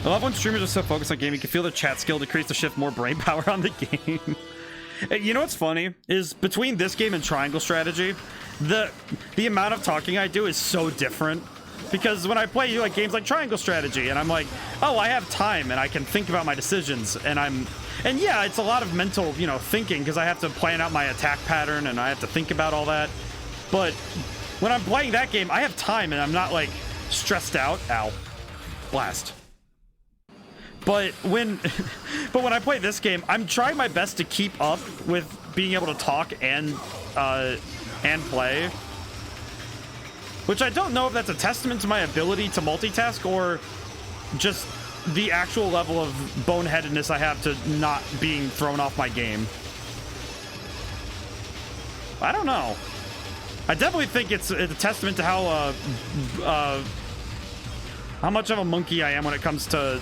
I love when streamers are so focused on gaming. You can feel their chat skill decrease to shift more brain power on the game. You know what's funny is between this game and Triangle Strategy, the amount of talking I do is so different. Because when I play like games like Triangle Strategy, and I'm like, oh, I have time and I can think about my decisions, and yeah, it's a lot of mental, you know, thinking because I have to plan out my attack pattern and I have to think about all that. But when I'm playing that game, I have time and I'm not like stressed out. Ow. Blast. But when I play this game, I'm trying my best to keep up with being able to talk and play. Which I don't know if that's a testament to my ability to multitask or just the actual level of boneheadedness I have to not being thrown off my game. I don't know. I definitely think it's a testament to how much of a monkey I am when it comes to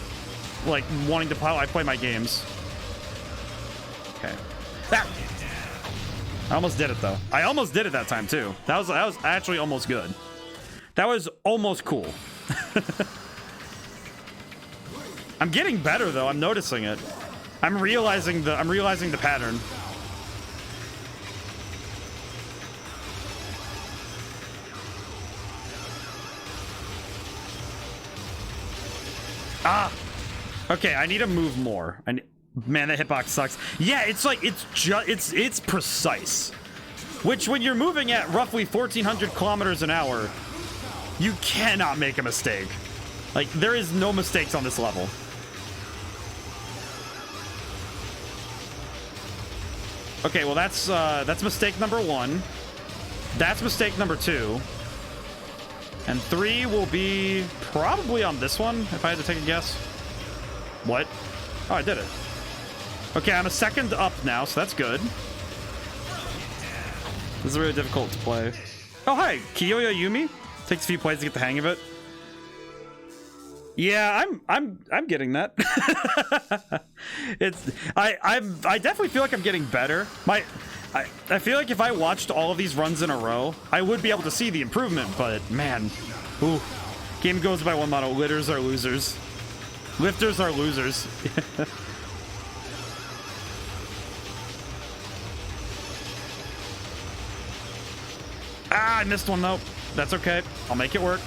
like wanting to play my games. Okay. Ah! I almost did it though. I almost did it that time too. That was actually almost good. That was almost cool. I'm getting better though. I'm noticing it. I'm realizing the pattern. Ah. Okay, I need to move more. Man, that hitbox sucks. Yeah, it's like it's precise. Which when you're moving at roughly 1,400 kilometers an hour, you cannot make a mistake. Like, there is no mistakes on this level. Okay, well that's mistake number 1. That's mistake number 2. And 3 will be probably on this one, if I had to take a guess. What? Oh, I did it. Okay, I'm a second up now, so that's good. This is really difficult to play. Oh, hi, Kiyoya Yumi. Takes a few plays to get the hang of it. Yeah, I'm getting that. I definitely feel like I'm getting better. I feel like if I watched all of these runs in a row, I would be able to see the improvement, but man, ooh, game goes by one motto: lifters are losers. Lifters are losers. Ah, I missed one though. That's okay. I'll make it work.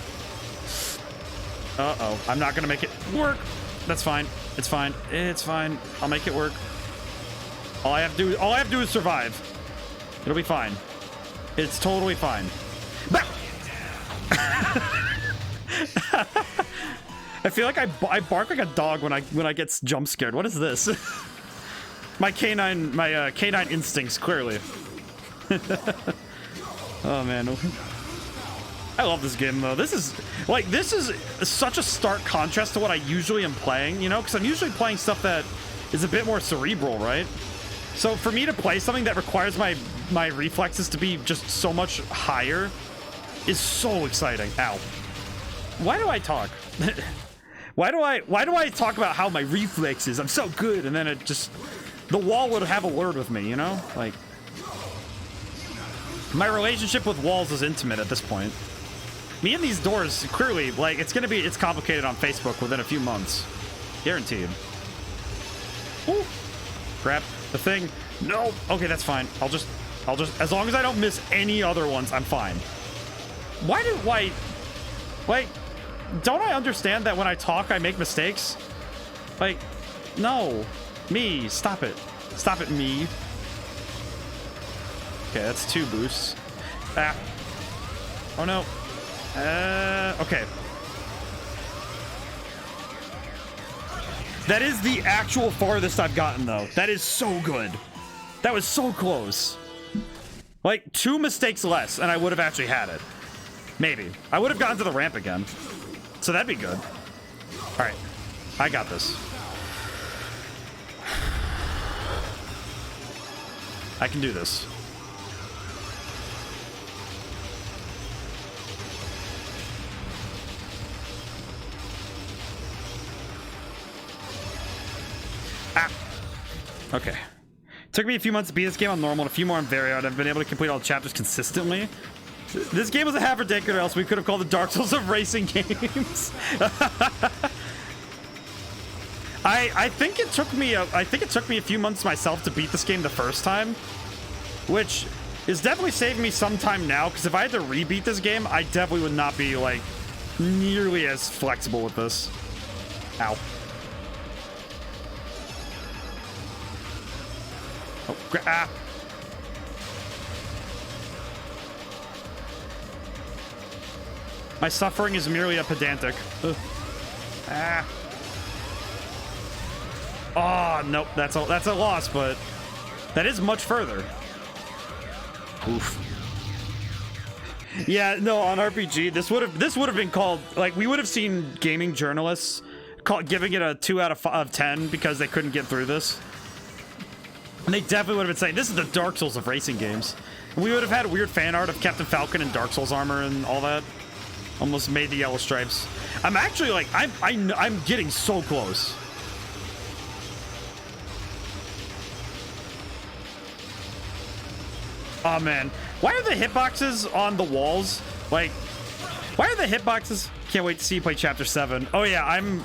Uh-oh. I'm not gonna make it work. That's fine. It's fine. It's fine. I'll make it work. All I have to do is survive. It'll be fine. It's totally fine. I feel like I bark like a dog when I get jump scared. What is this? my canine instincts, clearly. Oh man. I love this game though. This is such a stark contrast to what I usually am playing, you know, because I'm usually playing stuff that is a bit more cerebral, right? So for me to play something that requires my reflexes to be just so much higher is so exciting. Ow. Why do I talk? Why do I talk about how my reflexes, I'm so good, and then it just, the wall would have a word with me, you know? Like, my relationship with walls is intimate at this point. Me and these doors, clearly, like, it's complicated on Facebook within a few months. Guaranteed. Ooh. Grab the thing. No. Okay, that's fine. I'll just, as long as I don't miss any other ones, I'm fine. Why, don't I understand that when I talk, I make mistakes? Like, no. Me, stop it. Stop it, me. Okay, that's 2 boosts. Ah. Oh, no. Okay. That is the actual farthest I've gotten, though. That is so good. That was so close. Like, 2 mistakes less, and I would have actually had it. Maybe. I would have gotten to the ramp again. So that'd be good. All right. I got this. I can do this. Ah. Okay. Took me a few months to beat this game on normal and a few more on very hard. I've been able to complete all the chapters consistently. This game was a half ridiculous, or else we could have called it Dark Souls of racing games. I think it took me a few months myself to beat this game the first time, which is definitely saving me some time now, because if I had to rebeat this game, I definitely would not be like nearly as flexible with this. Ow. Oh, ah. My suffering is merely a pedantic. Ugh. Ah. Oh, nope. That's a loss, but that is much further. Oof. Yeah, no, on RPG, this would have been called, like, we would have seen gaming journalists giving it a 2 out of 10 because they couldn't get through this. And they definitely would have been saying, this is the Dark Souls of racing games. And we would have had weird fan art of Captain Falcon and Dark Souls armor and all that. Almost made the yellow stripes. I'm actually like, I'm getting so close. Oh man, why are the hitboxes on the walls? Like, why are the hitboxes? Can't wait to see you play Chapter 7. Oh yeah, I'm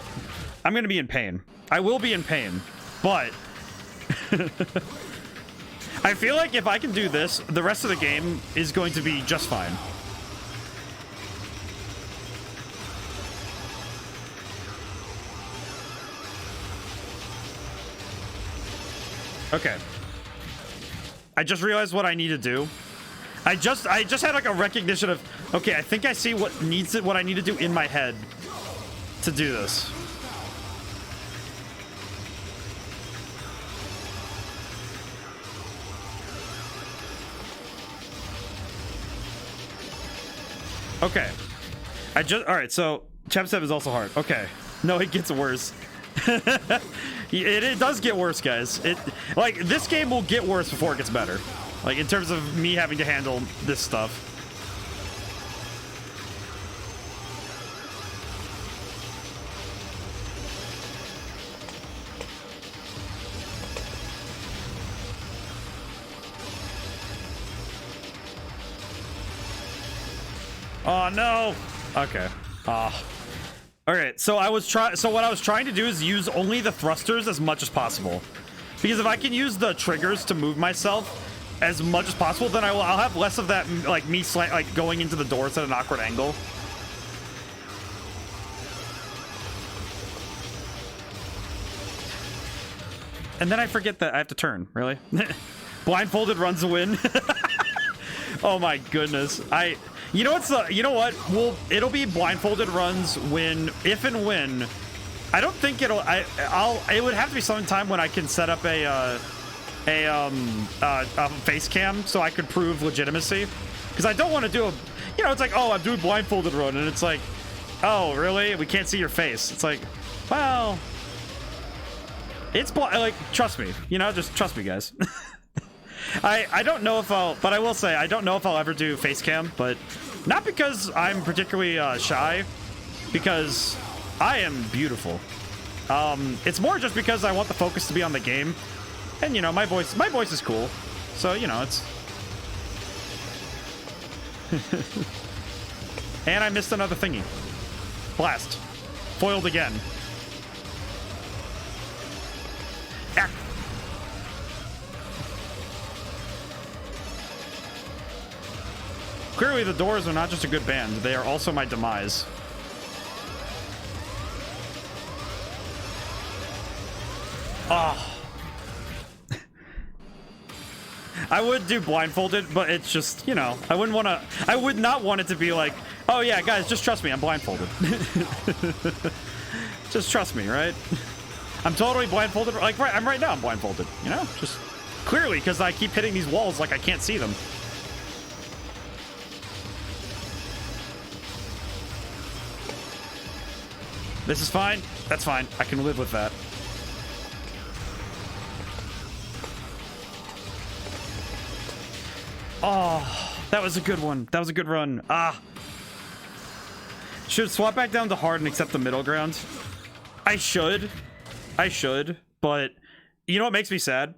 gonna be in pain. I will be in pain, but I feel like if I can do this, the rest of the game is going to be just fine. Okay. I just realized what I need to do. I just had like a recognition of, okay, I think I see what I need to do in my head to do this. Okay. All right, so Chapter 7 is also hard. Okay. No, it gets worse. It does get worse, guys. Like, this game will get worse before it gets better. Like, in terms of me having to handle this stuff. Oh no. Okay. Alright, so what I was trying to do is use only the thrusters as much as possible. Because if I can use the triggers to move myself as much as possible, then I'll have less of that, like, me going into the doors at an awkward angle. And then I forget that I have to turn, really? Blindfolded runs a win. Oh my goodness. You know what? It'll be blindfolded runs if and when. I don't think it would have to be some time when I can set up a face cam so I could prove legitimacy. Because I don't want to do it's like, oh, I'm doing blindfolded run, and it's like, oh, really? We can't see your face. It's like, well, It's like, trust me, you know, just trust me, guys. I don't know if I'll, but I will say I don't know if I'll ever do face cam, but not because I'm particularly shy, because I am beautiful. It's more just because I want the focus to be on the game, and you know, my voice is cool, so you know, it's. And I missed another thingy. Blast. Foiled again. Ah. Clearly the Doors are not just a good band, they are also my demise. Oh. I would do blindfolded, but it's just, you know, I would not want it to be like, oh yeah, guys, just trust me, I'm blindfolded. Just trust me, right? I'm totally blindfolded, like, right now I'm blindfolded, you know? Just clearly, because I keep hitting these walls like I can't see them. This is fine. That's fine. I can live with that. Oh, that was a good one. That was a good run. Ah. Should swap back down to hard and accept the middle ground. I should, but you know what makes me sad?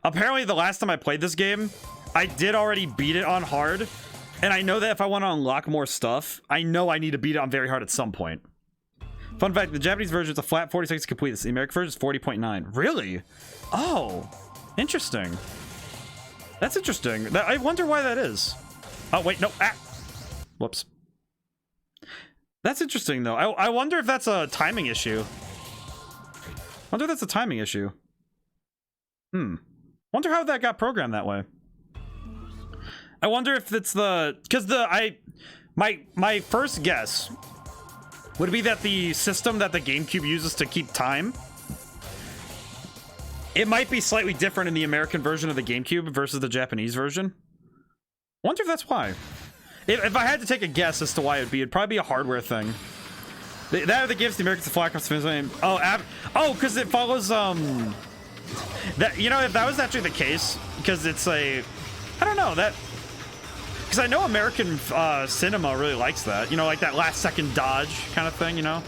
Apparently the last time I played this game, I did already beat it on hard, and I know that if I want to unlock more stuff, I know I need to beat it on very hard at some point. Fun fact, the Japanese version is a flat 46 complete. The American version is 40.9. Really? Oh, interesting. That's interesting. I wonder why that is. Oh, wait, no. Ah. Whoops. That's interesting, though. I wonder if that's a timing issue. Wonder if that's a timing issue. Wonder how that got programmed that way. I wonder if it's the... Because my first guess would be that the system that the GameCube uses to keep time, it might be slightly different in the American version of the GameCube versus the Japanese version. Wonder if that's why. If I had to take a guess as to why it'd probably be a hardware thing. That gives the Americans the flag off name. Oh, because it follows that, you know, if that was actually the case, because it's I don't know that. Because I know American cinema really likes that, you know, like that last second dodge kind of thing, you know.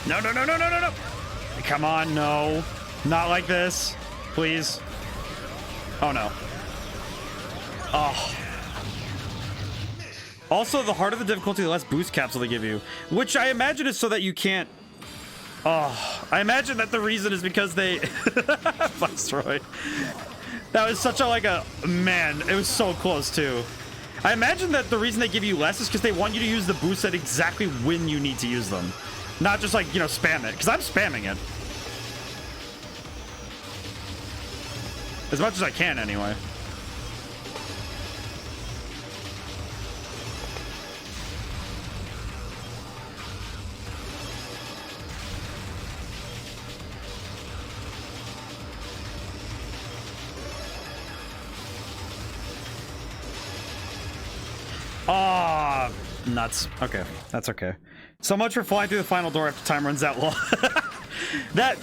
No, no, no, no, no, no, no. Come on, no. Not like this. Please. Oh, no. Oh. Also, the harder the difficulty, the less boost capsule they give you. Which I imagine is so that you can't... Oh. I imagine that the reason is because they... Viceroy. That was such a, Man, it was so close, too. I imagine that the reason they give you less is because they want you to use the boost at exactly when you need to use them. Not just like, you know, spam it. Because I'm spamming it. As much as I can, anyway. Ah, nuts. Okay, that's okay. So much for flying through the final door after time runs out long. That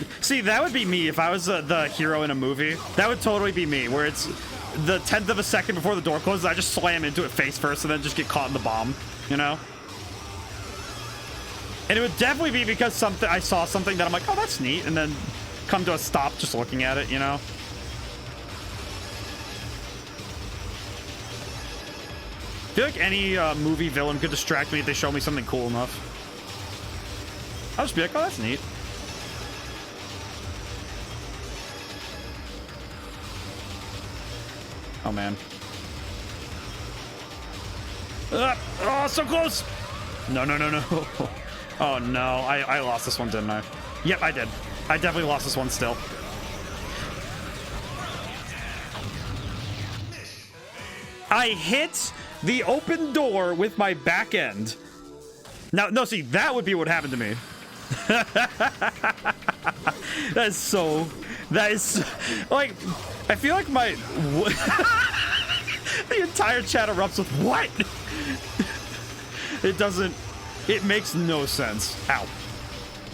would be me if I was the hero in a movie. That would totally be me, where it's the 10th of a second before the door closes, I just slam into it face first and then just get caught in the bomb, you know? And it would definitely be because I saw something that I'm like, oh, that's neat, and then come to a stop just looking at it, you know? I feel like any movie villain could distract me if they show me something cool enough. I'll just be like, oh, that's neat. Oh, man. Oh, so close! No, no, no, no. Oh, no. I lost this one, didn't I? Yep, I did. I definitely lost this one still. I hit the open door with my back end. Now, no, see, that would be what happened to me. That is so, like, I feel like my, the entire chat erupts with what? It makes no sense. Ow.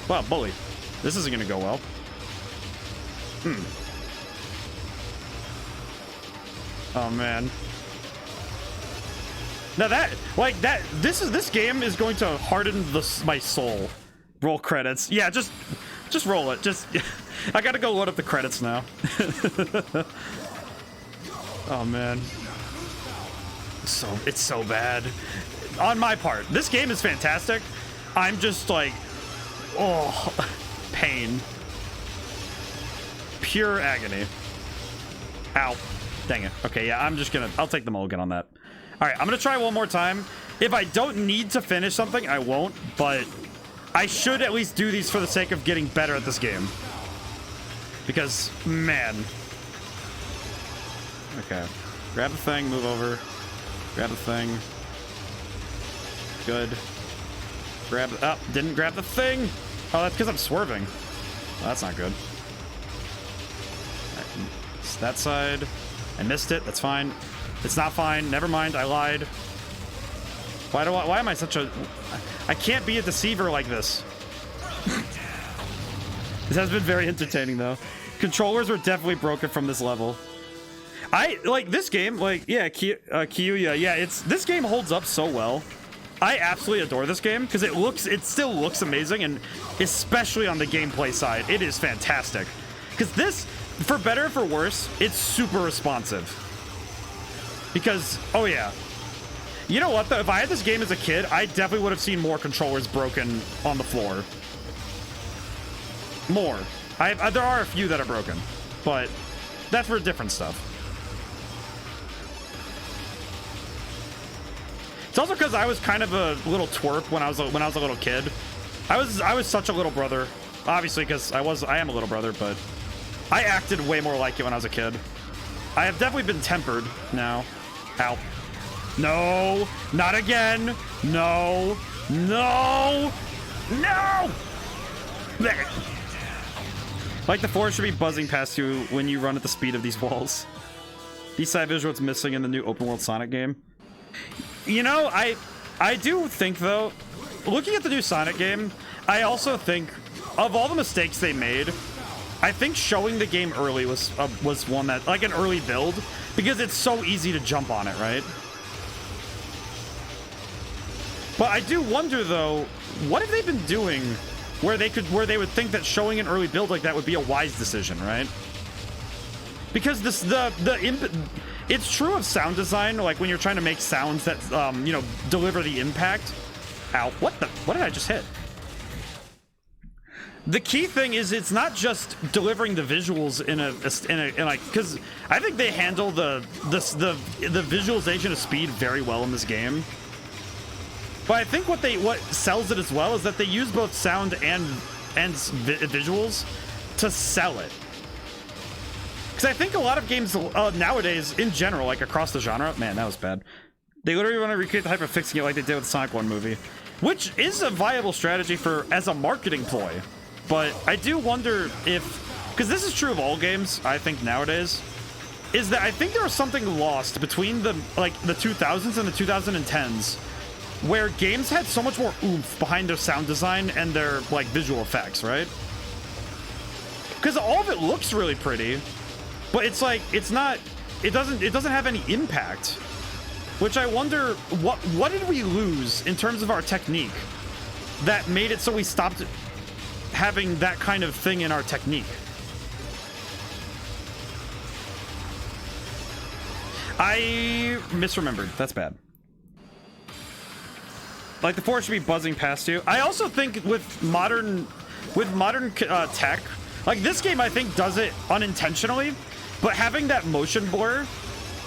Wow, bully. This isn't gonna go well. Oh, man. Now this game is going to harden my soul. Roll credits. Yeah, just roll it. I gotta go load up the credits now. Oh, man. It's so bad. On my part, this game is fantastic. I'm just like, oh, pain. Pure agony. Ow. Dang it. Okay, yeah, I'll take the mulligan on that. All right, I'm gonna try one more time. If I don't need to finish something, I won't, but I should at least do these for the sake of getting better at this game. Because, man. Okay. Grab the thing, move over. Grab the thing. Good. Didn't grab the thing! Oh, that's because I'm swerving. Well, that's not good. All right, it's that side. I missed it. That's fine. It's not fine. Never mind. I lied. Why am I such a... I can't be a deceiver like this. This has been very entertaining, though. Controllers were definitely broken from this level. I like this game. Like, yeah, Kiyoya. Yeah, this game holds up so well. I absolutely adore this game because it still looks amazing, and especially on the gameplay side, it is fantastic. Because this, for better or for worse, it's super responsive. Because, oh yeah. You know what, though? If I had this game as a kid, I definitely would have seen more controllers broken on the floor. More. There are a few that are broken, but that's for different stuff. It's also because I was kind of a little twerp when I was a little kid. I was such a little brother, obviously, because I am a little brother, but I acted way more like it when I was a kid. I have definitely been tempered now. Ow. No, not again. No, no, no. Like the forest should be buzzing past you when you run at the speed of these walls. B-side visual is missing in the new open world Sonic game. You know, I do think, though, looking at the new Sonic game, I also think of all the mistakes they made, I think showing the game early was one that, like, an early build, because it's so easy to jump on it, right? But I do wonder, though, what have they been doing where they would think that showing an early build like that would be a wise decision, right? Because it's true of sound design, like when you're trying to make sounds that, you know, deliver the impact. Ow, what did I just hit? The key thing is it's not just delivering the visuals in a like, because I think they handle the visualization of speed very well in this game. But I think what sells it as well is that they use both sound and visuals to sell it. Because I think a lot of games nowadays, in general, like across the genre, man, that was bad. They literally want to recreate the hype of fixing it like they did with the Sonic 1 movie, which is a viable strategy as a marketing ploy. But I do wonder if, because this is true of all games, I think nowadays, is that I think there was something lost between the 2000s and the 2010s, where games had so much more oomph behind their sound design and their like visual effects, right? Because all of it looks really pretty, but it's like it doesn't have any impact. Which I wonder what did we lose in terms of our technique that made it so we stopped having that kind of thing in our technique. I misremembered. That's bad. Like the forest should be buzzing past you. I also think with modern tech, like this game, I think does it unintentionally, but having that motion blur,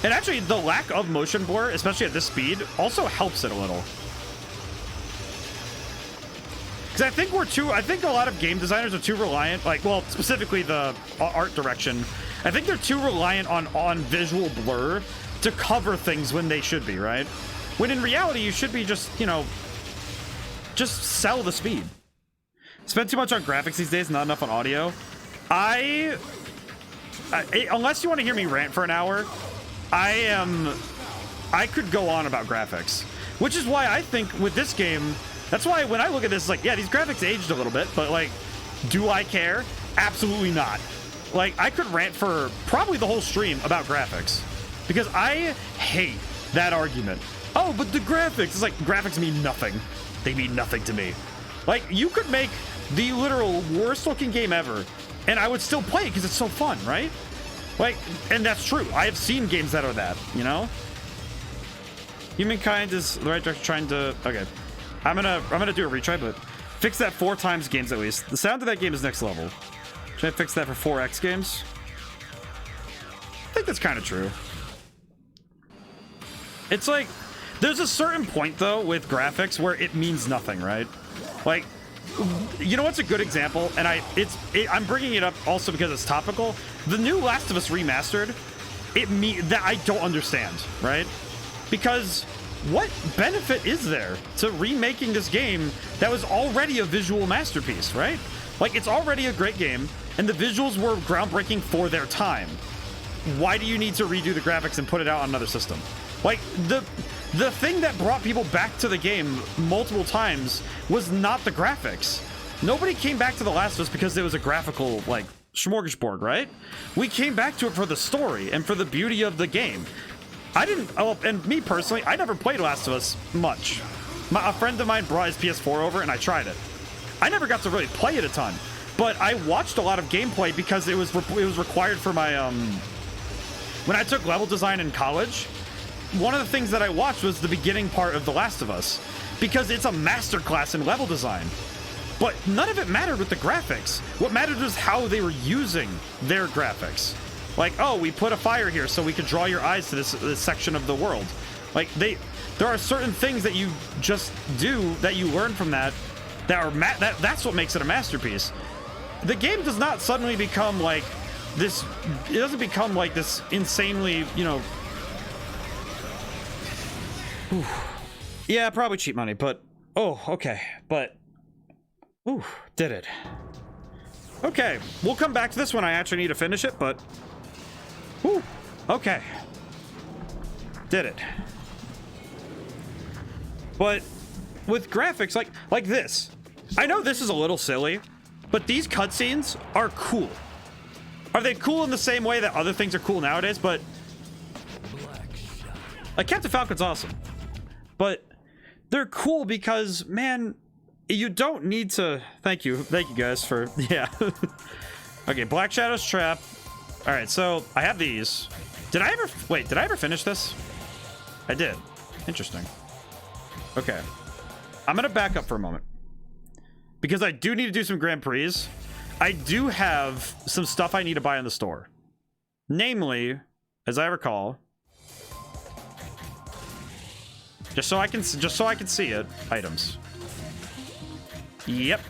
and actually the lack of motion blur, especially at this speed, also helps it a little. Because I think a lot of game designers are too reliant, like, well, specifically the art direction. I think they're too reliant on visual blur to cover things when they should be, right? When in reality, you should be just, you know, just sell the speed. Spend too much on graphics these days, not enough on audio. Unless you want to hear me rant for an hour, I could go on about graphics, which is why I think with this game, that's why when I look at this, like, yeah, these graphics aged a little bit, but like, do I care? Absolutely not. Like, I could rant for probably the whole stream about graphics because I hate that argument. Oh, but the graphics, it's like, graphics mean nothing. They mean nothing to me. Like, you could make the literal worst looking game ever and I would still play it because it's so fun, right? Like, and that's true. I have seen games that are that, you know? Humankind is the right direction trying to... Okay. I'm gonna do a retry, but fix that 4 times games at least. The sound of that game is next level. Should I fix that for 4x games? I think that's kind of true. It's like, there's a certain point though with graphics where it means nothing, right? Like, you know what's a good example? And I'm bringing it up also because it's topical. The new Last of Us Remastered, that I don't understand, right? Because what benefit is there to remaking this game that was already a visual masterpiece, right? Like, it's already a great game, and the visuals were groundbreaking for their time. Why do you need to redo the graphics and put it out on another system? Like, the thing that brought people back to the game multiple times was not the graphics. Nobody came back to The Last of Us because it was a graphical, like, smorgasbord, right? We came back to it for the story and for the beauty of the game. And me personally, I never played Last of Us much. A friend of mine brought his PS4 over and I tried it. I never got to really play it a ton, but I watched a lot of gameplay because it was required for my, when I took level design in college, one of the things that I watched was the beginning part of The Last of Us because it's a masterclass in level design. But none of it mattered with the graphics. What mattered was how they were using their graphics. Like, oh, we put a fire here so we could draw your eyes to this section of the world. Like, there are certain things that you just do that you learn from that are that's what makes it a masterpiece. The game does not suddenly become like this. It doesn't become like this insanely, you know. Whew. Yeah, probably cheap money, but oh, okay, but ooh, did it. Okay, we'll come back to this when I actually need to finish it, but whew, okay, did it. But with graphics like this, I know this is a little silly, but these cutscenes are cool. Are they cool in the same way that other things are cool nowadays? But like Captain Falcon's awesome, but they're cool because, man, you don't need to. Thank you guys for, yeah. Okay, Black Shadow's Trap. All right, so I have these. Did I ever finish this? I did. Interesting. Okay, I'm gonna back up for a moment because I do need to do some Grand Prix. I do have some stuff I need to buy in the store, namely, as I recall, just so I can see it, items. Yep,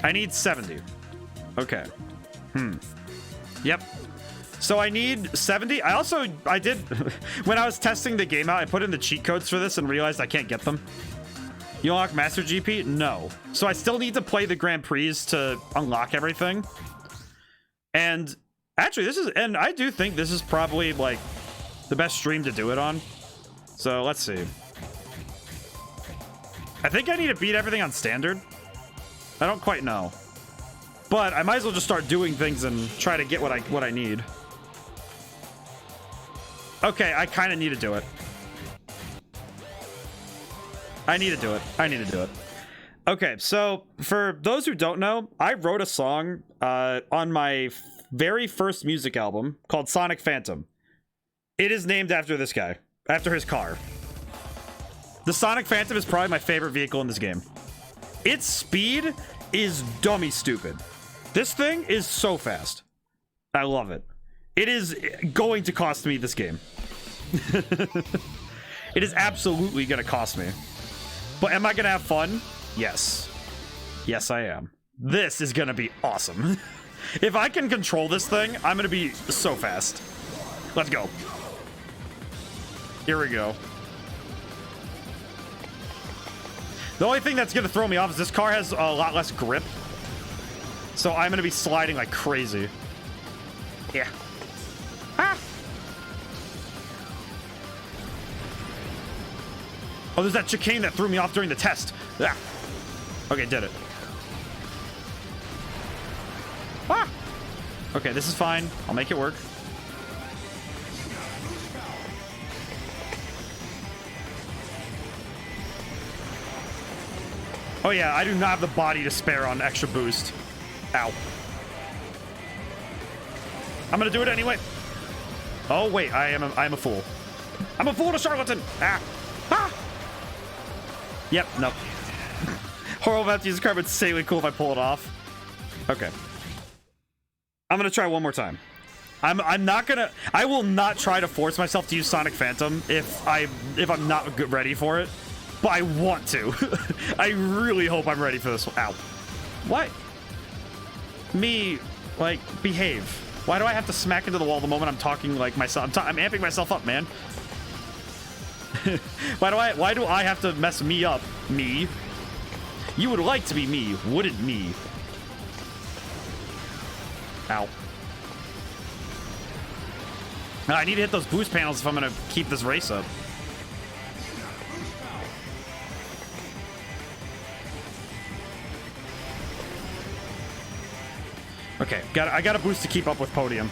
I need 70. Okay. Yep. So I need 70. I did, when I was testing the game out, I put in the cheat codes for this and realized I can't get them. You unlock Master GP? No. So I still need to play the Grand Prix to unlock everything. And actually, and I do think this is probably like the best stream to do it on. So let's see. I think I need to beat everything on standard. I don't quite know. But I might as well just start doing things and try to get what I need. Okay, I kind of need to do it. I need to do it. Okay, so for those who don't know, I wrote a song on my very first music album called Sonic Phantom. It is named after this guy, after his car. The Sonic Phantom is probably my favorite vehicle in this game. Its speed is dummy stupid. This thing is so fast. I love it. It is going to cost me this game. It is absolutely going to cost me. But am I going to have fun? Yes. Yes, I am. This is going to be awesome. If I can control this thing, I'm going to be so fast. Let's go. Here we go. The only thing that's gonna throw me off is this car has a lot less grip. So I'm gonna be sliding like crazy. Yeah. Ah! Oh, there's that chicane that threw me off during the test. Ah. Okay, did it. Ah! Okay, this is fine. I'll make it work. Oh yeah, I do not have the body to spare on extra boost. Ow. I'm gonna do it anyway. Oh wait, I am a fool. I'm a fool to charlatan. Ah. Ah. Yep, nope. Horrible about to use the car, but it's insanely cool if I pull it off. Okay. I'm gonna try one more time. I'm not gonna. I will not try to force myself to use Sonic Phantom if I'm not ready for it. But I want to. I really hope I'm ready for this one. Ow. What? Me, like, behave. Why do I have to smack into the wall the moment I'm talking like myself? I'm amping myself up, man. Why do I have to mess me up? Me? You would like to be me, wouldn't me? Ow. I need to hit those boost panels if I'm gonna keep this race up. Okay, I got a boost to keep up with podium.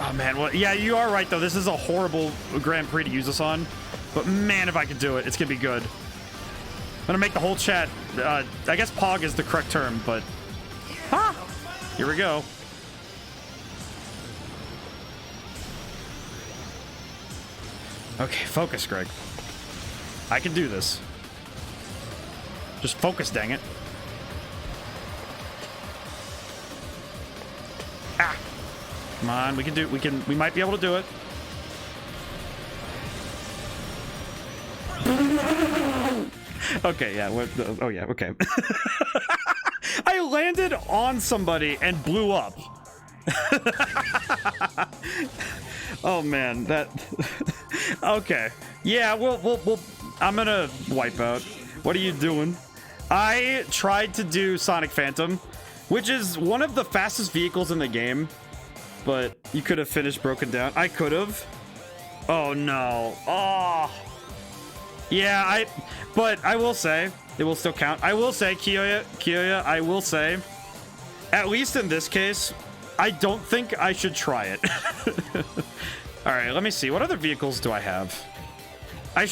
Oh man, well, yeah, you are right though. This is a horrible Grand Prix to use this on, but man, if I could do it, it's gonna be good. I'm gonna make the whole chat. I guess "pog" is the correct term, but here we go. Okay, focus, Greg. I can do this. Just focus, dang it. Ah! Come on, we might be able to do it. Okay, yeah, oh yeah, okay. I landed on somebody and blew up. Oh man, that... Okay. Yeah, we'll I'm gonna wipe out. What are you doing? I tried to do Sonic Phantom, which is one of the fastest vehicles in the game, but you could have finished broken down. I could have. Oh no. Oh. Yeah, but I will say, it will still count. I will say, Kiyoya, I will say, at least in this case, I don't think I should try it. All right, let me see. What other vehicles do I have? I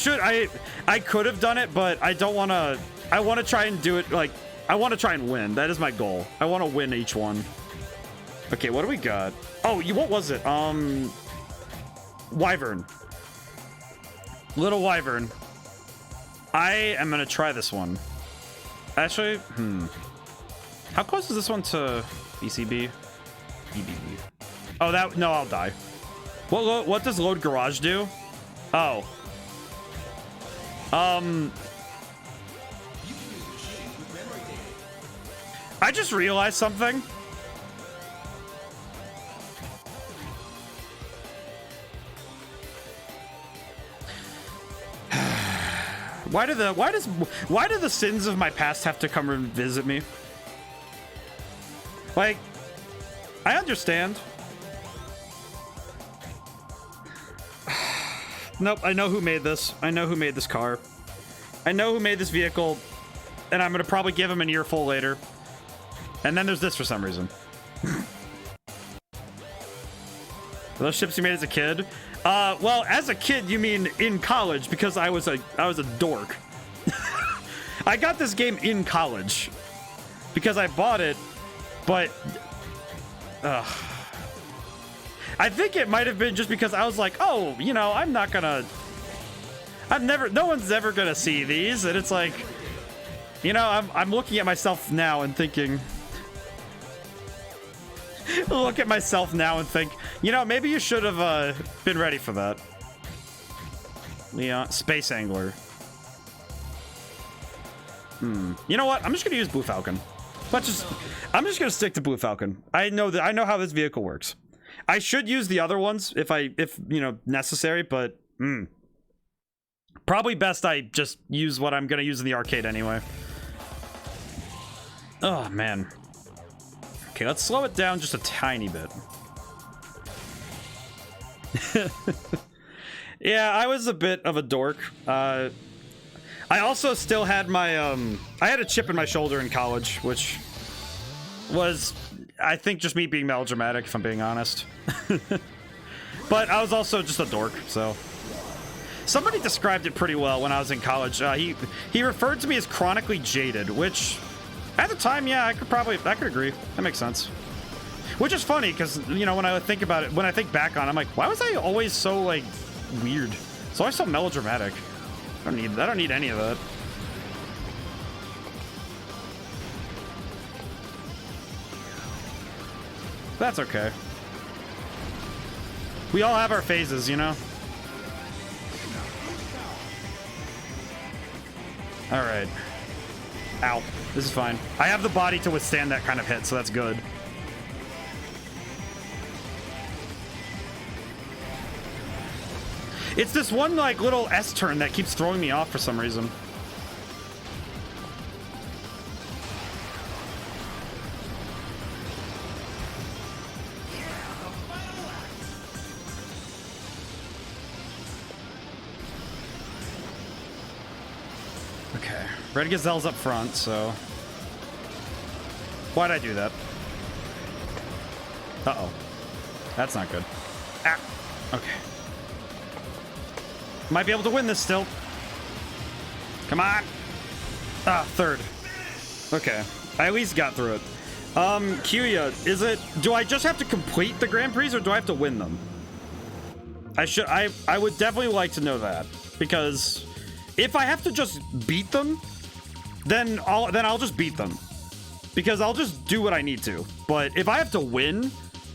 could have done it, but I don't want to. I want to try and do it like, I want to try and win. That is my goal. I want to win each one. Okay, what do we got? Oh, what was it? Wyvern. Little Wyvern. I am going to try this one. Actually, how close is this one to BCB? EBB. Oh, no, I'll die. What does load garage do? Oh. I just realized something. Why do the sins of my past have to come and visit me? Like, I understand. Nope, I know who made this. I know who made this car. I know who made this vehicle, and I'm gonna probably give him an earful later. And then there's this for some reason. Those ships you made as a kid? Well, as a kid, you mean in college, because I was a dork. I got this game in college because I bought it, but I think it might have been just because I was like, oh, you know, no one's ever gonna see these, and it's like, you know, I'm looking at myself now and thinking, look at myself now and think, you know, maybe you should have been ready for that. Leon, Space Angler. You know what? I'm just gonna use Blue Falcon. I'm just gonna stick to Blue Falcon. I know how this vehicle works. I should use the other ones if you know, necessary, but probably best I just use what I'm gonna use in the arcade anyway. Oh man. Okay, let's slow it down just a tiny bit. Yeah, I was a bit of a dork. I also still had my I had a chip in my shoulder in college, which was, I think, just me being melodramatic, if I'm being honest. But I was also just a dork, so. Somebody described it pretty well when I was in college. He referred to me as chronically jaded, which at the time, yeah, I could agree. That makes sense. Which is funny because, you know, when I think about it, when I think back on it, I'm like, why was I always so like weird? So always so melodramatic. I don't need any of that. That's okay. We all have our phases, you know? Alright. Ow. This is fine. I have the body to withstand that kind of hit, so that's good. It's this one, like, little S-turn that keeps throwing me off for some reason. Okay. Red Gazelle's up front, so... Why'd I do that? Uh-oh. That's not good. Ah! Okay. Might be able to win this still. Come on! Ah, third. Okay. I at least got through it. Kyuya, is it... Do I just have to complete the Grand Prix, or do I have to win them? I would definitely like to know that. Because... if I have to just beat them, then I'll just beat them. Because I'll just do what I need to. But if I have to win,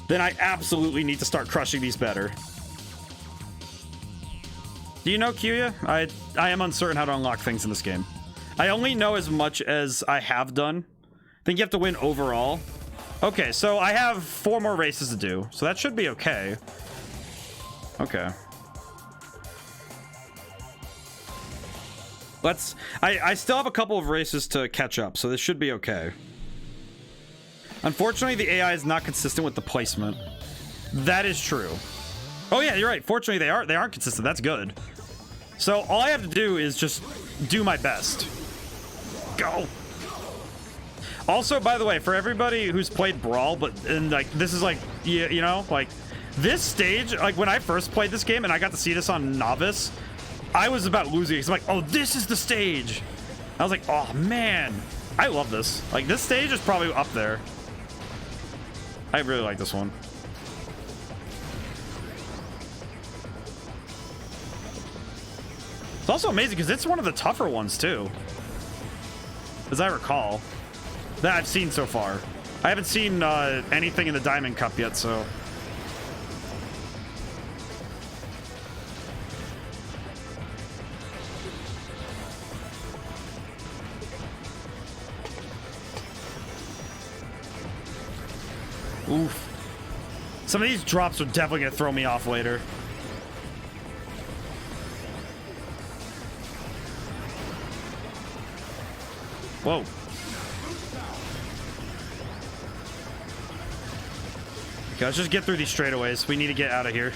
then I absolutely need to start crushing these better. Do you know, Kyuya? I am uncertain how to unlock things in this game. I only know as much as I have done. I think you have to win overall. Okay, so I have 4 more races to do. So that should be okay. Okay. I still have a couple of races to catch up, so this should be okay. Unfortunately, the AI is not consistent with the placement. That is true. Oh yeah, you're right. Fortunately, they aren't consistent. That's good. So all I have to do is just do my best. Go. Also, by the way, for everybody who's played Brawl, and like this is like, you know, like this stage, like when I first played this game and I got to see this on Novice, I was about losing because I'm like, oh, this is the stage. I was like, oh man, I love this. Like this stage is probably up there. I really like this one. It's also amazing because it's one of the tougher ones too, as I recall, that I've seen so far. I haven't seen anything in the Diamond Cup yet, so. Oof. Some of these drops are definitely gonna throw me off later. Whoa. Okay, let's just get through these straightaways. We need to get out of here.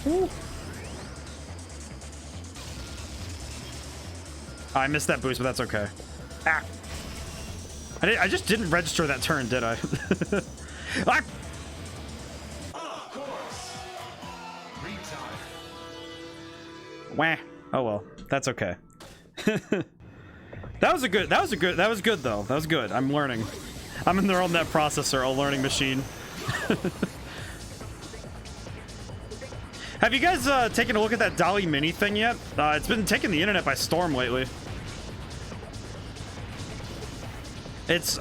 Ooh. Oh, I missed that boost, but that's okay. Ah. I just didn't register that turn, did I? Ah. Wah. Oh well, that's okay. That was good though. That was good. I'm learning. I'm a neural net processor, a learning machine. Have you guys taken a look at that Dolly Mini thing yet? It's been taking the internet by storm lately.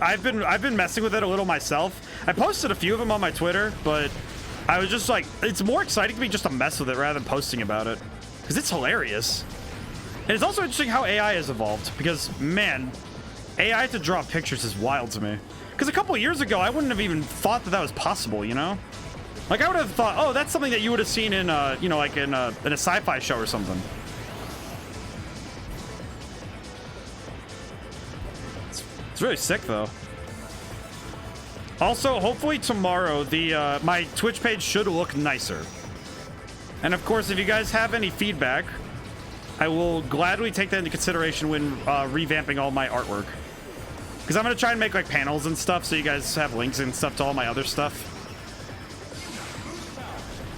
I've been messing with it a little myself. I posted a few of them on my Twitter, but I was just like, it's more exciting to me just to mess with it rather than posting about it, because it's hilarious. And it's also interesting how AI has evolved, because man, AI to draw pictures is wild to me. Because a couple years ago, I wouldn't have even thought that that was possible, you know? Like, I would have thought, oh, that's something that you would have seen in, you know, like in a sci-fi show or something. It's really sick, though. Also, hopefully tomorrow, my Twitch page should look nicer. And of course, if you guys have any feedback, I will gladly take that into consideration when revamping all my artwork. Because I'm going to try and make like panels and stuff so you guys have links and stuff to all my other stuff.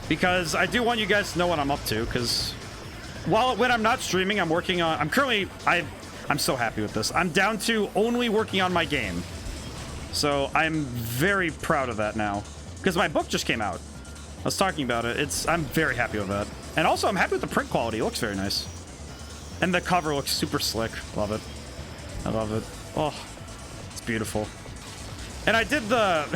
Because I do want you guys to know what I'm up to. Because when I'm not streaming, I'm working on... I'm so happy with this. I'm down to only working on my game. So I'm very proud of that now. Because my book just came out. I was talking about it. I'm very happy with that. And also, I'm happy with the print quality. It looks very nice. And the cover looks super slick. Love it. I love it. Oh, it's beautiful. And I did the...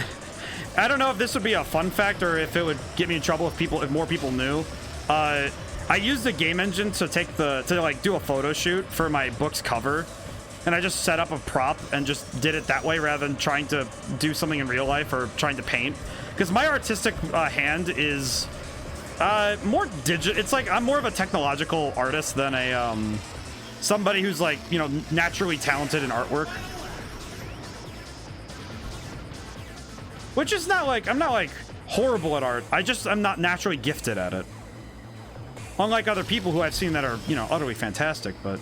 I don't know if this would be a fun fact or if it would get me in trouble if more people knew. I used the game engine to do a photo shoot for my book's cover. And I just set up a prop and just did it that way rather than trying to do something in real life or trying to paint. Because my artistic hand is more digital. It's like I'm more of a technological artist than a somebody who's like, you know, naturally talented in artwork. Which is not like, I'm not like horrible at art. I'm not naturally gifted at it. Unlike other people who I've seen that are, you know, utterly fantastic, but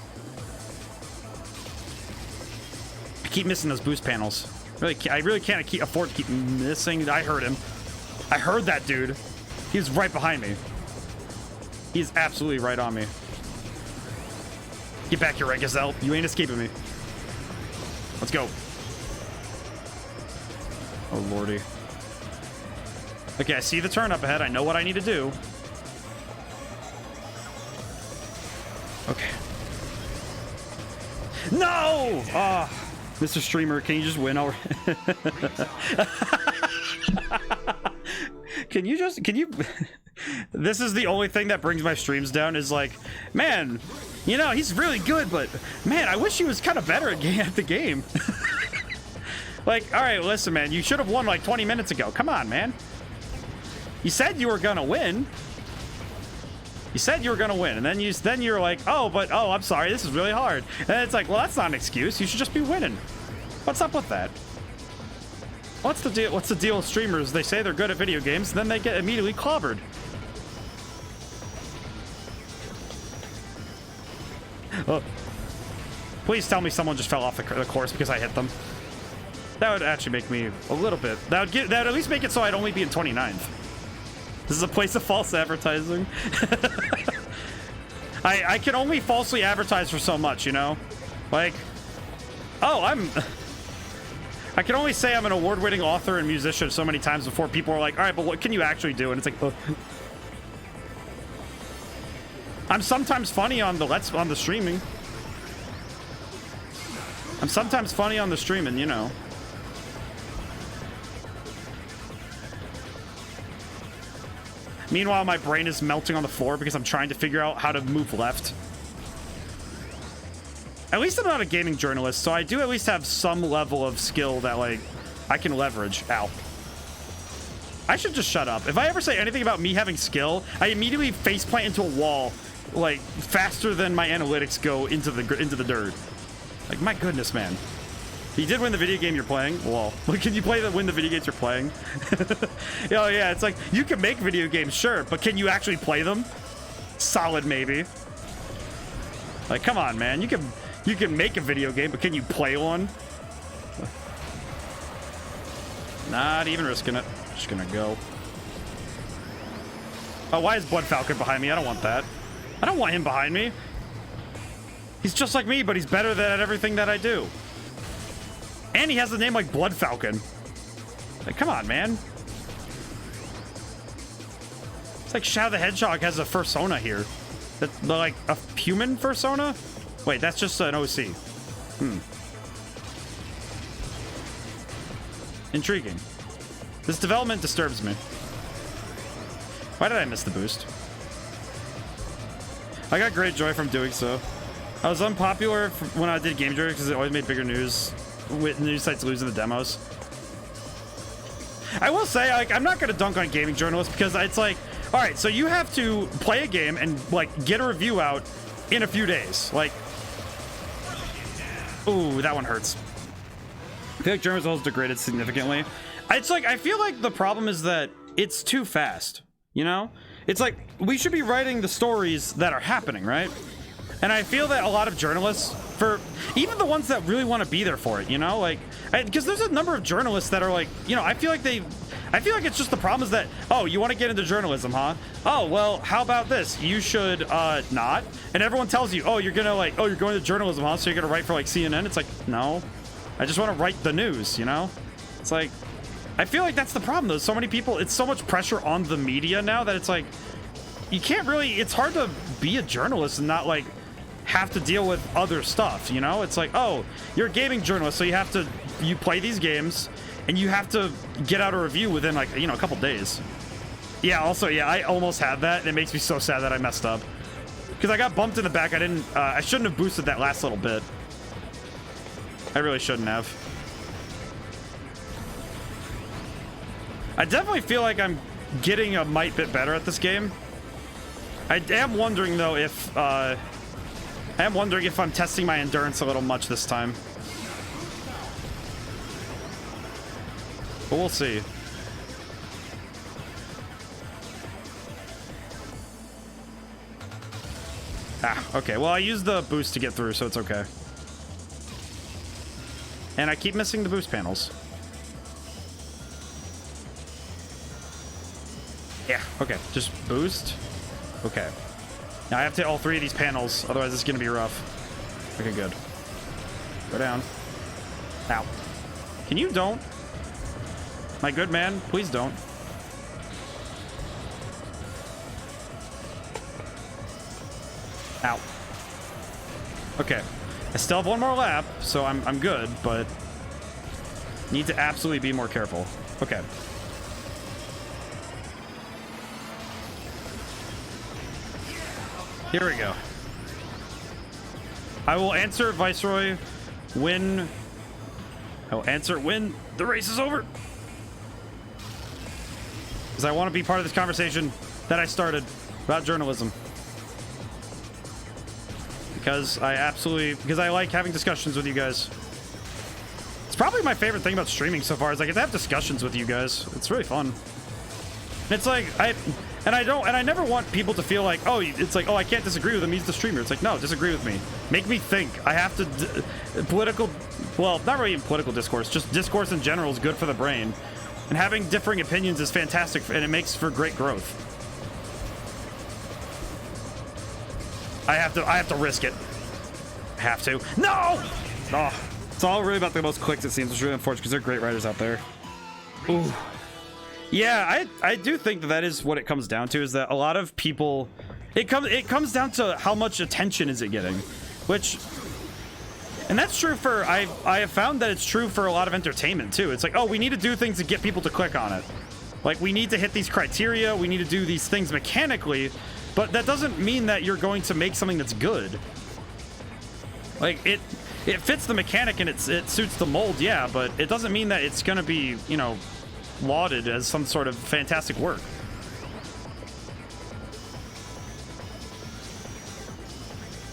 I keep missing those boost panels. I really can't afford to keep missing. I heard him. I heard that dude. He was right behind me. He's absolutely right on me. Get back here, Red Gazelle. You ain't escaping me. Let's go. Oh, lordy. Okay, I see the turn up ahead. I know what I need to do. Okay. No! Ah, Mr. Streamer, can you just win already? Can you... This is the only thing that brings my streams down is like, man, you know, he's really good, but man, I wish he was kind of better at the game. Like, all right, listen, man, you should have won like 20 minutes ago. Come on, man. You said you were gonna win. You said you were gonna win, and then you're like, oh, I'm sorry, this is really hard. And it's like, well, that's not an excuse. You should just be winning. What's up with that? What's the deal? What's the deal with streamers? They say they're good at video games, and then they get immediately clobbered. Oh. Please tell me someone just fell off the course because I hit them. That would actually make me a little bit. That would at least make it so I'd only be in 29th. This is a place of false advertising. I can only falsely advertise for so much, you know? Like, oh, I can only say I'm an award-winning author and musician so many times before people are like, all right, but what can you actually do? And it's like, oh. I'm sometimes funny on the streaming. I'm sometimes funny on the streaming, you know. Meanwhile, my brain is melting on the floor because I'm trying to figure out how to move left. At least I'm not a gaming journalist, so I do at least have some level of skill that, like, I can leverage. Ow. I should just shut up. If I ever say anything about me having skill, I immediately faceplant into a wall, like, faster than my analytics go into the dirt. Like, my goodness, man. You did win the video game you're playing? Well, can you win the video games you're playing? Oh, yeah, it's like, you can make video games, sure, but can you actually play them? Solid, maybe. Like, come on, man. You can make a video game, but can you play one? Not even risking it. Just gonna go. Oh, why is Blood Falcon behind me? I don't want that. I don't want him behind me. He's just like me, but he's better at everything that I do. And he has a name like Blood Falcon. Like, come on, man. It's like Shadow the Hedgehog has a fursona here. Like, a human fursona? Wait, that's just an OC. Intriguing. This development disturbs me. Why did I miss the boost? I got great joy from doing so. I was unpopular when I did Game Journey because it always made bigger news with news sites losing the demos. I will say, like, I'm not gonna dunk on gaming journalists because it's like, all right, so you have to play a game and like get a review out in a few days. Like, ooh, that one hurts. I feel like journalism has degraded significantly. It's like, I feel like the problem is that it's too fast, you know? It's like, we should be writing the stories that are happening, right? And I feel that a lot of journalists, for even the ones that really want to be there for it, you know, like, because there's a number of journalists that are like, you know, I feel like it's just the problem is that, oh, you want to get into journalism, huh? Oh, well, how about this? You should not. And everyone tells you, oh, you're gonna like, oh, you're going to journalism, huh? So you're gonna write for like CNN. It's like, no, I just want to write the news, you know? It's like, I feel like that's the problem though. So many people, it's so much pressure on the media now that it's like, you can't really, it's hard to be a journalist and not like have to deal with other stuff, you know? It's like, oh, you're a gaming journalist, so you play these games and you have to get out a review within like, you know, a couple days. Yeah, also, yeah, I almost had that and it makes me so sad that I messed up. Because I got bumped in the back. I shouldn't have boosted that last little bit. I really shouldn't have. I definitely feel like I'm getting a mite bit better at this game. I am wondering though if I'm testing my endurance a little much this time. But we'll see. Ah, okay. Well, I used the boost to get through, so it's okay. And I keep missing the boost panels. Yeah, okay. Just boost. Okay. Now I have to hit all three of these panels, otherwise it's gonna be rough. Okay, good. Go down. Ow. Can you don't? My good man, please don't. Ow. Okay. I still have one more lap, so I'm good, but need to absolutely be more careful. Okay. Here we go. I will answer Viceroy when... I will answer when the race is over. Because I want to be part of this conversation that I started about journalism. Because I like having discussions with you guys. It's probably my favorite thing about streaming so far is I get to have discussions with you guys. It's really fun. And it's like, I never want people to feel like, oh, it's like, oh, I can't disagree with him, he's the streamer. It's like, no, disagree with me. Make me think. I have to, political, well, not really in political discourse, just discourse in general is good for the brain. And having differing opinions is fantastic, and it makes for great growth. I have to risk it. I have to. No! Oh, it's all really about the most clicks, it seems. It's really unfortunate because there are great writers out there. Ooh. Yeah, I do think that is what it comes down to, is that a lot of people, it comes down to how much attention is it getting, which, and that's true for, I have found that it's true for a lot of entertainment too. It's like, oh, we need to do things to get people to click on it. Like, we need to hit these criteria, we need to do these things mechanically, but that doesn't mean that you're going to make something that's good. Like, it fits the mechanic and it suits the mold, yeah, but it doesn't mean that it's gonna be, you know, lauded as some sort of fantastic work.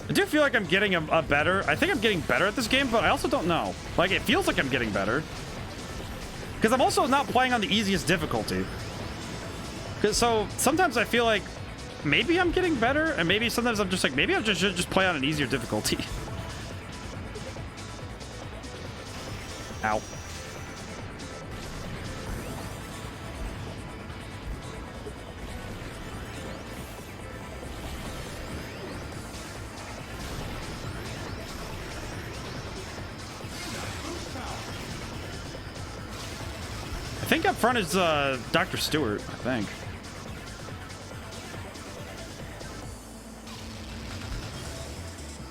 I do feel like I'm getting a better, I think I'm getting better at this game, but I also don't know. Like, it feels like I'm getting better. Because I'm also not playing on the easiest difficulty. So sometimes I feel like maybe I'm getting better, and maybe sometimes I'm just like, maybe I should just play on an easier difficulty. Ow. I think up front is Dr. Stewart, I think.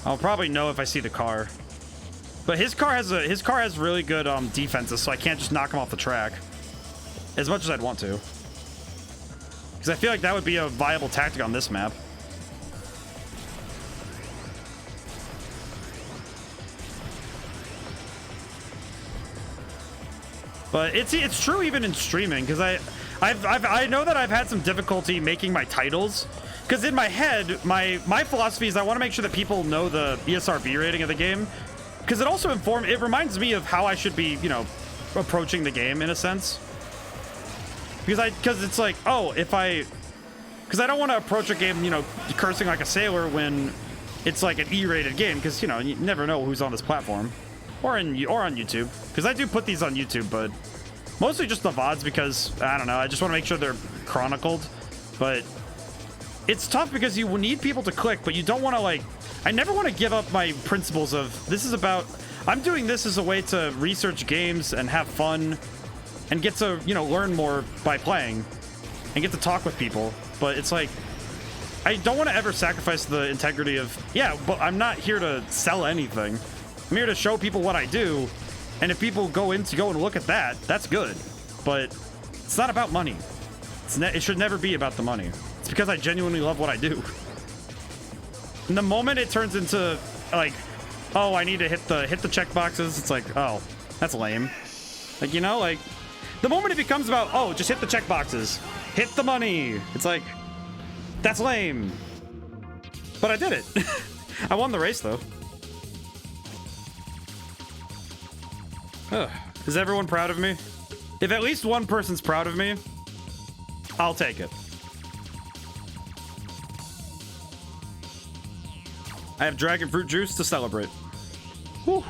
I'll probably know if I see the car. But his car has really good defenses, so I can't just knock him off the track. As much as I'd want to. Because I feel like that would be a viable tactic on this map. But it's true even in streaming, because I know that I've had some difficulty making my titles, because in my head my philosophy is I want to make sure that people know the ESRB rating of the game, because it reminds me of how I should be, you know, approaching the game in a sense. Because it's like, oh, because I don't want to approach a game, you know, cursing like a sailor when it's like an E-rated game, because, you know, you never know who's on this platform or on YouTube, because I do put these on YouTube, but mostly just the VODs, because I don't know, I just want to make sure they're chronicled. But it's tough because you need people to click, but you don't want to, like, I never want to give up my principles of I'm doing this as a way to research games and have fun and get to, you know, learn more by playing and get to talk with people. But it's like, I don't want to ever sacrifice the integrity of, yeah, but I'm not here to sell anything. I'm here to show people what I do. And if people go and look at that, that's good. But it's not about money. It should never be about the money. It's because I genuinely love what I do. And the moment it turns into like, oh, I need to hit the check boxes, it's like, oh, that's lame. Like, you know, like the moment it becomes about, oh, just hit the check boxes, hit the money, it's like, that's lame. But I did it. I won the race though. Is everyone proud of me? If at least one person's proud of me, I'll take it. I have dragon fruit juice to celebrate. Whew.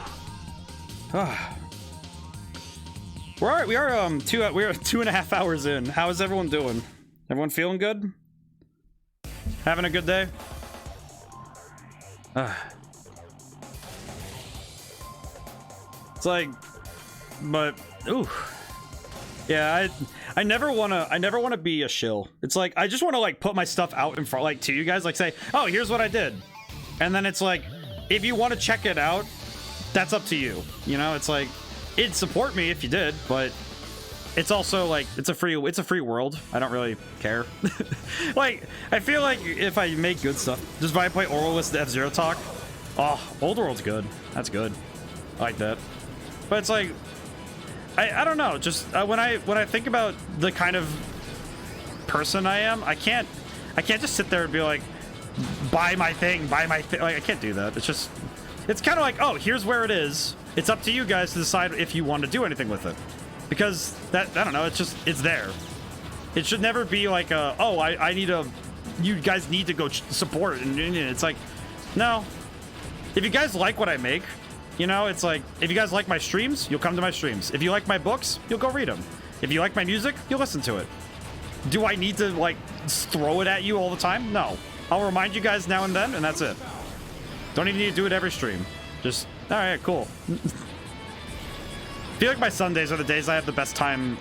We are 2.5 hours in. How is everyone doing? Everyone feeling good? Having a good day? It's like, but ooh, yeah. I never wanna be a shill. It's like I just want to like put my stuff out in front, like to you guys, like say, oh, here's what I did, and then it's like, if you want to check it out, that's up to you. You know, it's like, it'd support me if you did, but it's also like it's a free world. I don't really care. Like, I feel like if I make good stuff, just if I play Oralist F-Zero Talk, oh, Old World's good. That's good. I like that. But it's like, I don't know. Just when I think about the kind of person I am, I can't just sit there and be like, buy my thing. Like, I can't do that. It's kind of like, oh, here's where it is. It's up to you guys to decide if you want to do anything with it. Because I don't know, it's there. It should never be like, oh, you guys need to go support it. And it's like, no. If you guys like what I make, you know, it's like, if you guys like my streams, you'll come to my streams. If you like my books, you'll go read them. If you like my music, you'll listen to it. Do I need to, like, throw it at you all the time? No. I'll remind you guys now and then, and that's it. Don't even need to do it every stream. Just, all right, cool. I feel like my Sundays are the days I have the best time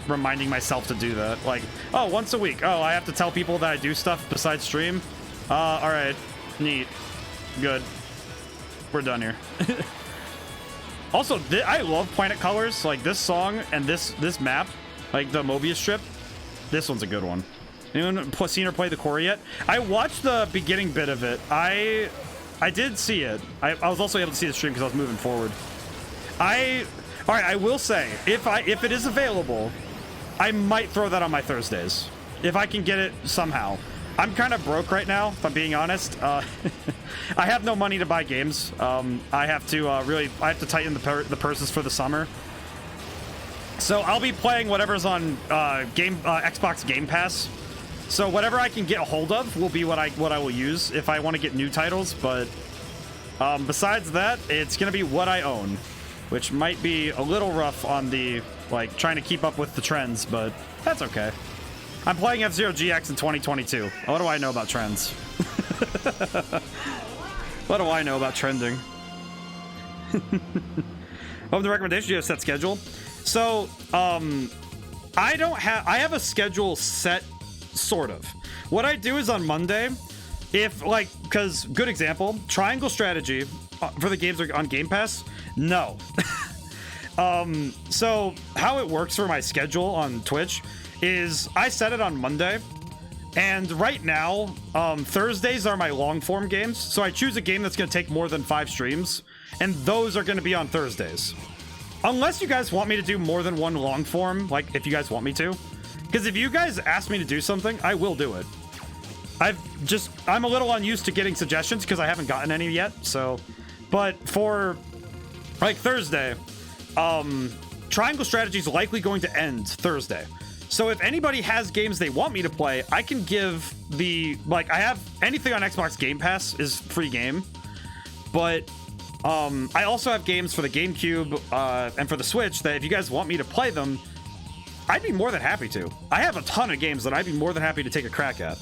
reminding myself to do that. Like, oh, once a week. Oh, I have to tell people that I do stuff besides stream? All right. Neat. Good. We're done here. Also, I love Planet Colors. Like, this song and this map, like the Mobius strip, this one's a good one. Anyone seen or play the core yet? I watched the beginning bit of it. I did see it. I was also able to see the stream because I was moving forward. All right, I will say, if it is available, I might throw that on my Thursdays. If I can get it somehow. I'm kind of broke right now, if I'm being honest. I have no money to buy games. I have to tighten the purses for the summer. So I'll be playing whatever's on Xbox Game Pass. So whatever I can get a hold of will be what I will use if I want to get new titles. But besides that, it's gonna be what I own, which might be a little rough on the, like, trying to keep up with the trends, but that's okay. I'm playing F-Zero GX in 2022. What do I know about trends? What do I know about trending? Of the recommendations, you have a set schedule. So, I have a schedule set, sort of. What I do is on Monday, because, good example, Triangle Strategy for the games on Game Pass, no. So how it works for my schedule on Twitch is I set it on Monday, and right now, Thursdays are my long form games. So I choose a game that's going to take more than 5 streams, and those are going to be on Thursdays. unless you guys want me to do more than one long form, like if you guys want me to, because if you guys ask me to do something, I will do it. I'm a little unused to getting suggestions because I haven't gotten any yet. So, but for like Thursday, Triangle Strategy is likely going to end Thursday. So if anybody has games they want me to play, I can give I have anything on Xbox Game Pass is free game, but I also have games for the GameCube and for the Switch that if you guys want me to play them, I'd be more than happy to. I have a ton of games that I'd be more than happy to take a crack at.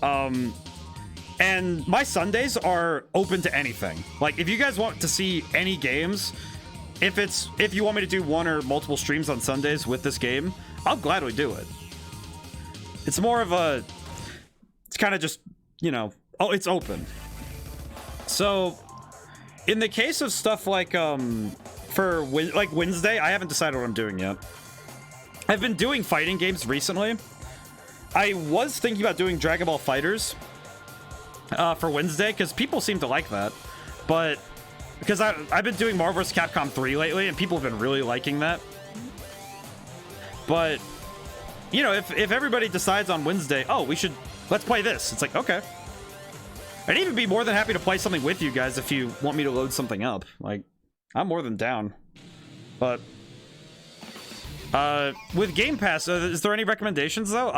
And my Sundays are open to anything. Like, if you guys want to see any games, if you want me to do one or multiple streams on Sundays with this game, I'll gladly do it. It's more of it's kind of just, you know, it's open. So, in the case of stuff like, for Wednesday, I haven't decided what I'm doing yet. I've been doing fighting games recently. I was thinking about doing Dragon Ball FighterZ for Wednesday because people seem to like that, but because I've been doing Marvel vs. Capcom 3 lately and people have been really liking that. But you know, if everybody decides on Wednesday, oh, let's play this, it's like, okay. I'd even be more than happy to play something with you guys if you want me to load something up. Like, I'm more than down. But with Game Pass, is there any recommendations though?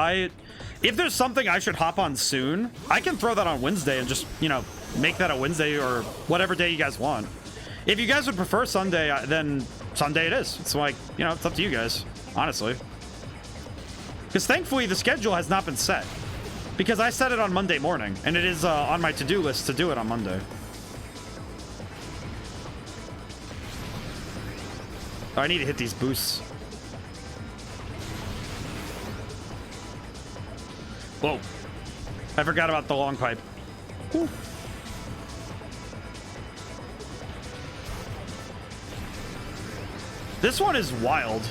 If there's something I should hop on soon, I can throw that on Wednesday and just, you know, make that a Wednesday or whatever day you guys want. If you guys would prefer Sunday, then Sunday it is. It's like, you know, it's up to you guys, honestly. Because thankfully the schedule has not been set. Because I set it on Monday morning, and it is on my to-do list to do it on Monday. Oh, I need to hit these boosts. Whoa. I forgot about the long pipe. Whew. This one is wild.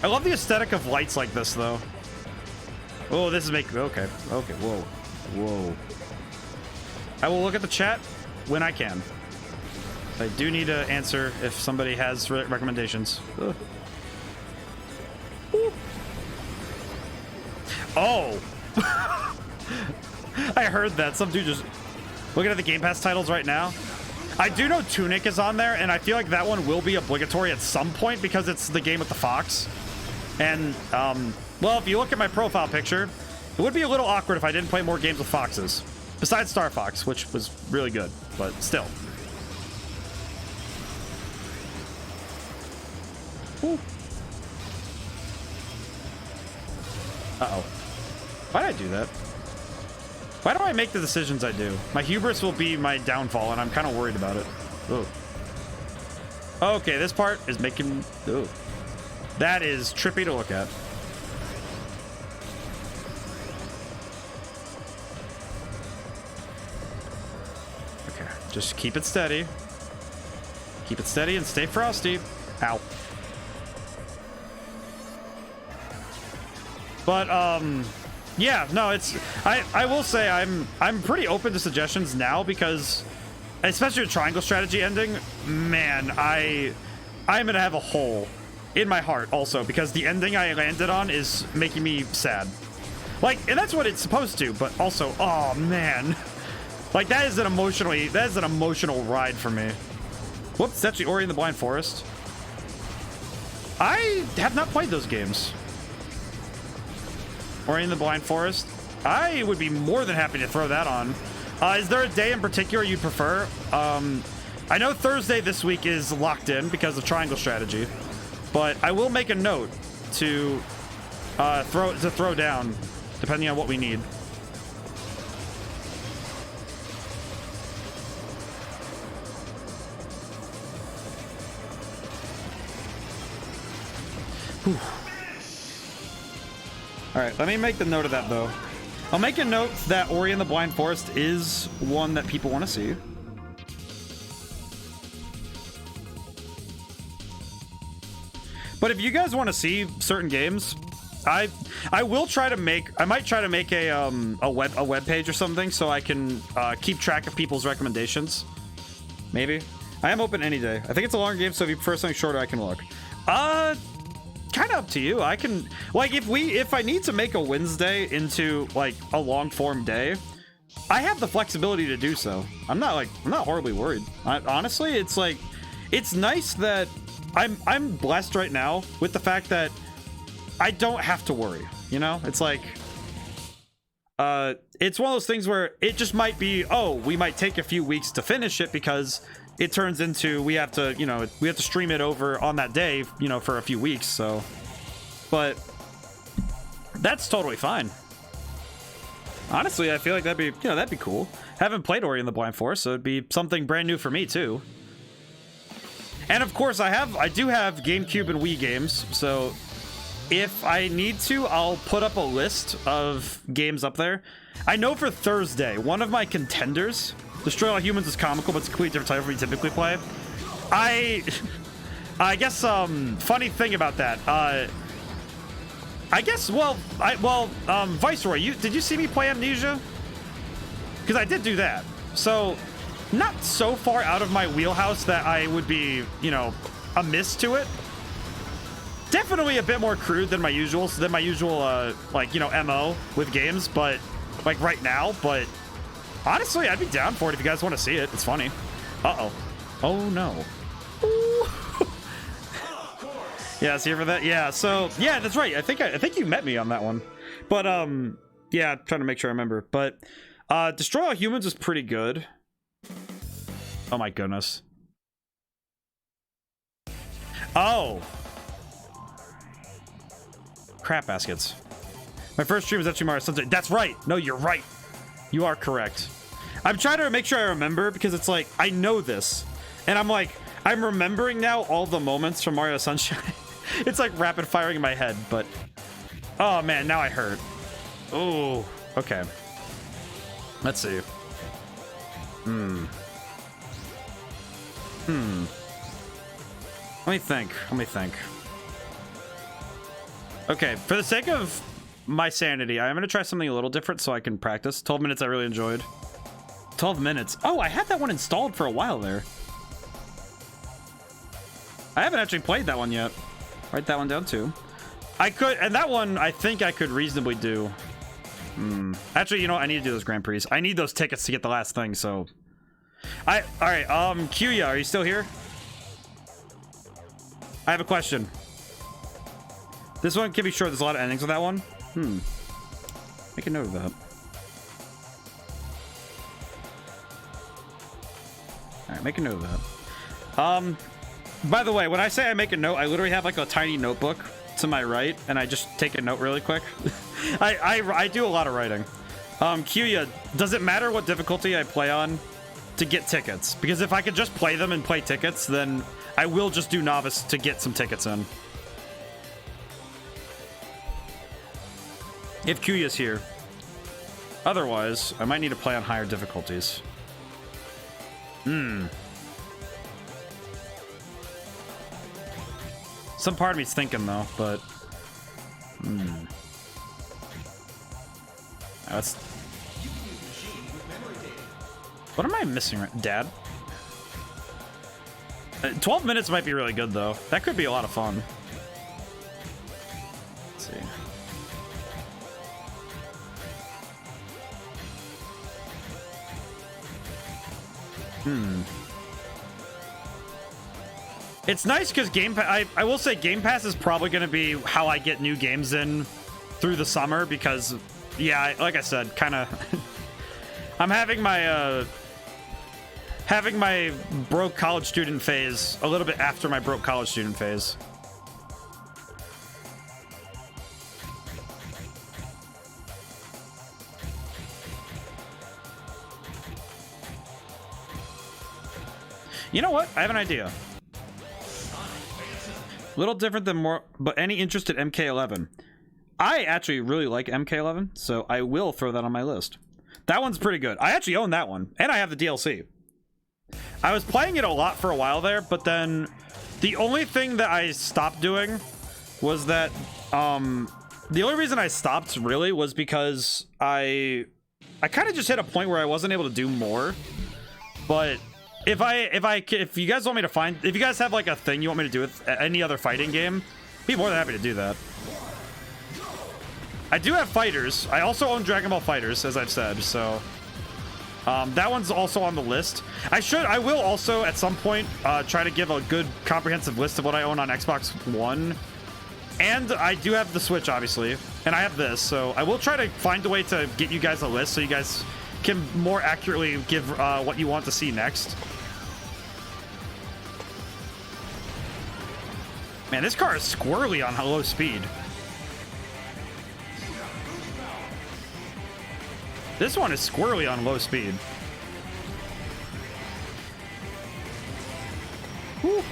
I love the aesthetic of lights like this, though. Oh, this is making... Okay. Okay, whoa. Whoa. I will look at the chat when I can. I do need to answer if somebody has recommendations. Ugh. Oh! I heard that. Some dude just... Looking at the Game Pass titles right now. I do know Tunic is on there, and I feel like that one will be obligatory at some point because it's the game with the fox. And, well, if you look at my profile picture, it would be a little awkward if I didn't play more games with foxes. Besides Star Fox, which was really good, but still. Ooh. Uh-oh. Why did I do that? Why do I make the decisions I do? My hubris will be my downfall, and I'm kind of worried about it. Ooh. Okay, this part is making... Ooh. That is trippy to look at. Okay, just keep it steady. Keep it steady and stay frosty. Ow. But, yeah, no, it's... I will say I'm pretty open to suggestions now because, especially with Triangle Strategy ending, man, I'm gonna have a hole in my heart also because the ending I landed on is making me sad. Like, and that's what it's supposed to, but also, oh man. Like, that is an emotional ride for me. Whoops, it's actually Ori and the Blind Forest. I have not played those games. Ori and the Blind Forest. I would be more than happy to throw that on. Is there a day in particular you prefer? I know Thursday this week is locked in because of Triangle Strategy. But I will make a note to throw down, depending on what we need. Whew. All right, let me make the note of that, though. I'll make a note that Ori and the Blind Forest is one that people want to see. But if you guys want to see certain games, I will try to make... I might try to make a web page or something so I can keep track of people's recommendations. Maybe. I am open any day. I think it's a longer game, so if you prefer something shorter, I can look. Kind of up to you. I can, like, if I need to make a Wednesday into like a long form day, I have the flexibility to do so. I'm not horribly worried. Honestly, it's like, it's nice that I'm blessed right now with the fact that I don't have to worry. You know, it's like, it's one of those things where it just might be, oh, we might take a few weeks to finish it because it turns into we have to stream it over on that day, you know, for a few weeks. So, but that's totally fine. Honestly, I feel like that'd be cool. Haven't played Ori and the Blind Forest, so it'd be something brand new for me too. And of course, I do have GameCube and Wii games, so if I need to, I'll put up a list of games up there. I know for Thursday, one of my contenders, Destroy All Humans, is comical, but it's a completely different type of we typically play. I guess funny thing about that. I guess Viceroy, did you see me play Amnesia? Because I did do that. So not so far out of my wheelhouse that I would be, you know, amiss to it. Definitely a bit more crude than my usual, like, you know, MO with games, but like right now. But honestly, I'd be down for it if you guys want to see it. It's funny. Uh-oh. Oh no. Yeah, see for that? Yeah, so yeah, that's right. I think you met me on that one. But yeah, trying to make sure I remember. But Destroy All Humans is pretty good. Oh my goodness. Oh. Crap baskets. My first stream was actually Mario Sunset. That's right. No, you're right. You are correct. I'm trying to make sure I remember because it's like, I know this. And I'm like, I'm remembering now all the moments from Mario Sunshine. It's like rapid firing in my head, but oh man, now I hurt. Oh, okay. Let's see. Let me think. Okay, for the sake of my sanity, I'm gonna try something a little different so I can practice. 12 minutes I really enjoyed. 12 minutes. Oh, I had that one installed for a while there. I haven't actually played that one yet. Write that one down too. I could, and that one I think I could reasonably do. Actually, you know, I need to do those Grand Prix. I need those tickets to get the last thing, so. All right, Kyuya, are you still here? I have a question. This one can be short. There's a lot of endings with that one. Make a note of that. All right, make a note of that. By the way, when I say I make a note, I literally have like a tiny notebook to my right, and I just take a note really quick. I do a lot of writing. Kyuya, does it matter what difficulty I play on to get tickets? Because if I could just play them and play tickets, then I will just do novice to get some tickets in. If Kyuya's here. Otherwise, I might need to play on higher difficulties. Some part of me's thinking though, but that's. What am I missing, Dad? 12 minutes might be really good though. That could be a lot of fun. Let's see. It's nice because Game Pass, I will say Game Pass is probably going to be how I get new games in through the summer because, yeah, like I said, kind of, I'm having my broke college student phase a little bit after my broke college student phase. You know what? I have an idea. Little different than more, but any interest in MK11? I actually really like MK11, so I will throw that on my list. That one's pretty good. I actually own that one, and I have the DLC. I was playing it a lot for a while there, but then the only thing that I stopped doing was that, the only reason I stopped really was because I kind of just hit a point where I wasn't able to do more, but if you guys want me to find, if you guys have like a thing you want me to do with any other fighting game, I'd be more than happy to do that. I do have fighters. I also own Dragon Ball Fighters, as I've said, so that one's also on the list. I will also at some point try to give a good comprehensive list of what I own on Xbox One. And I do have the Switch, obviously, and I have this, so I will try to find a way to get you guys a list so you guys can more accurately give what you want to see next. Man, this car is squirrely on low speed. This one is squirrely on low speed. Whew.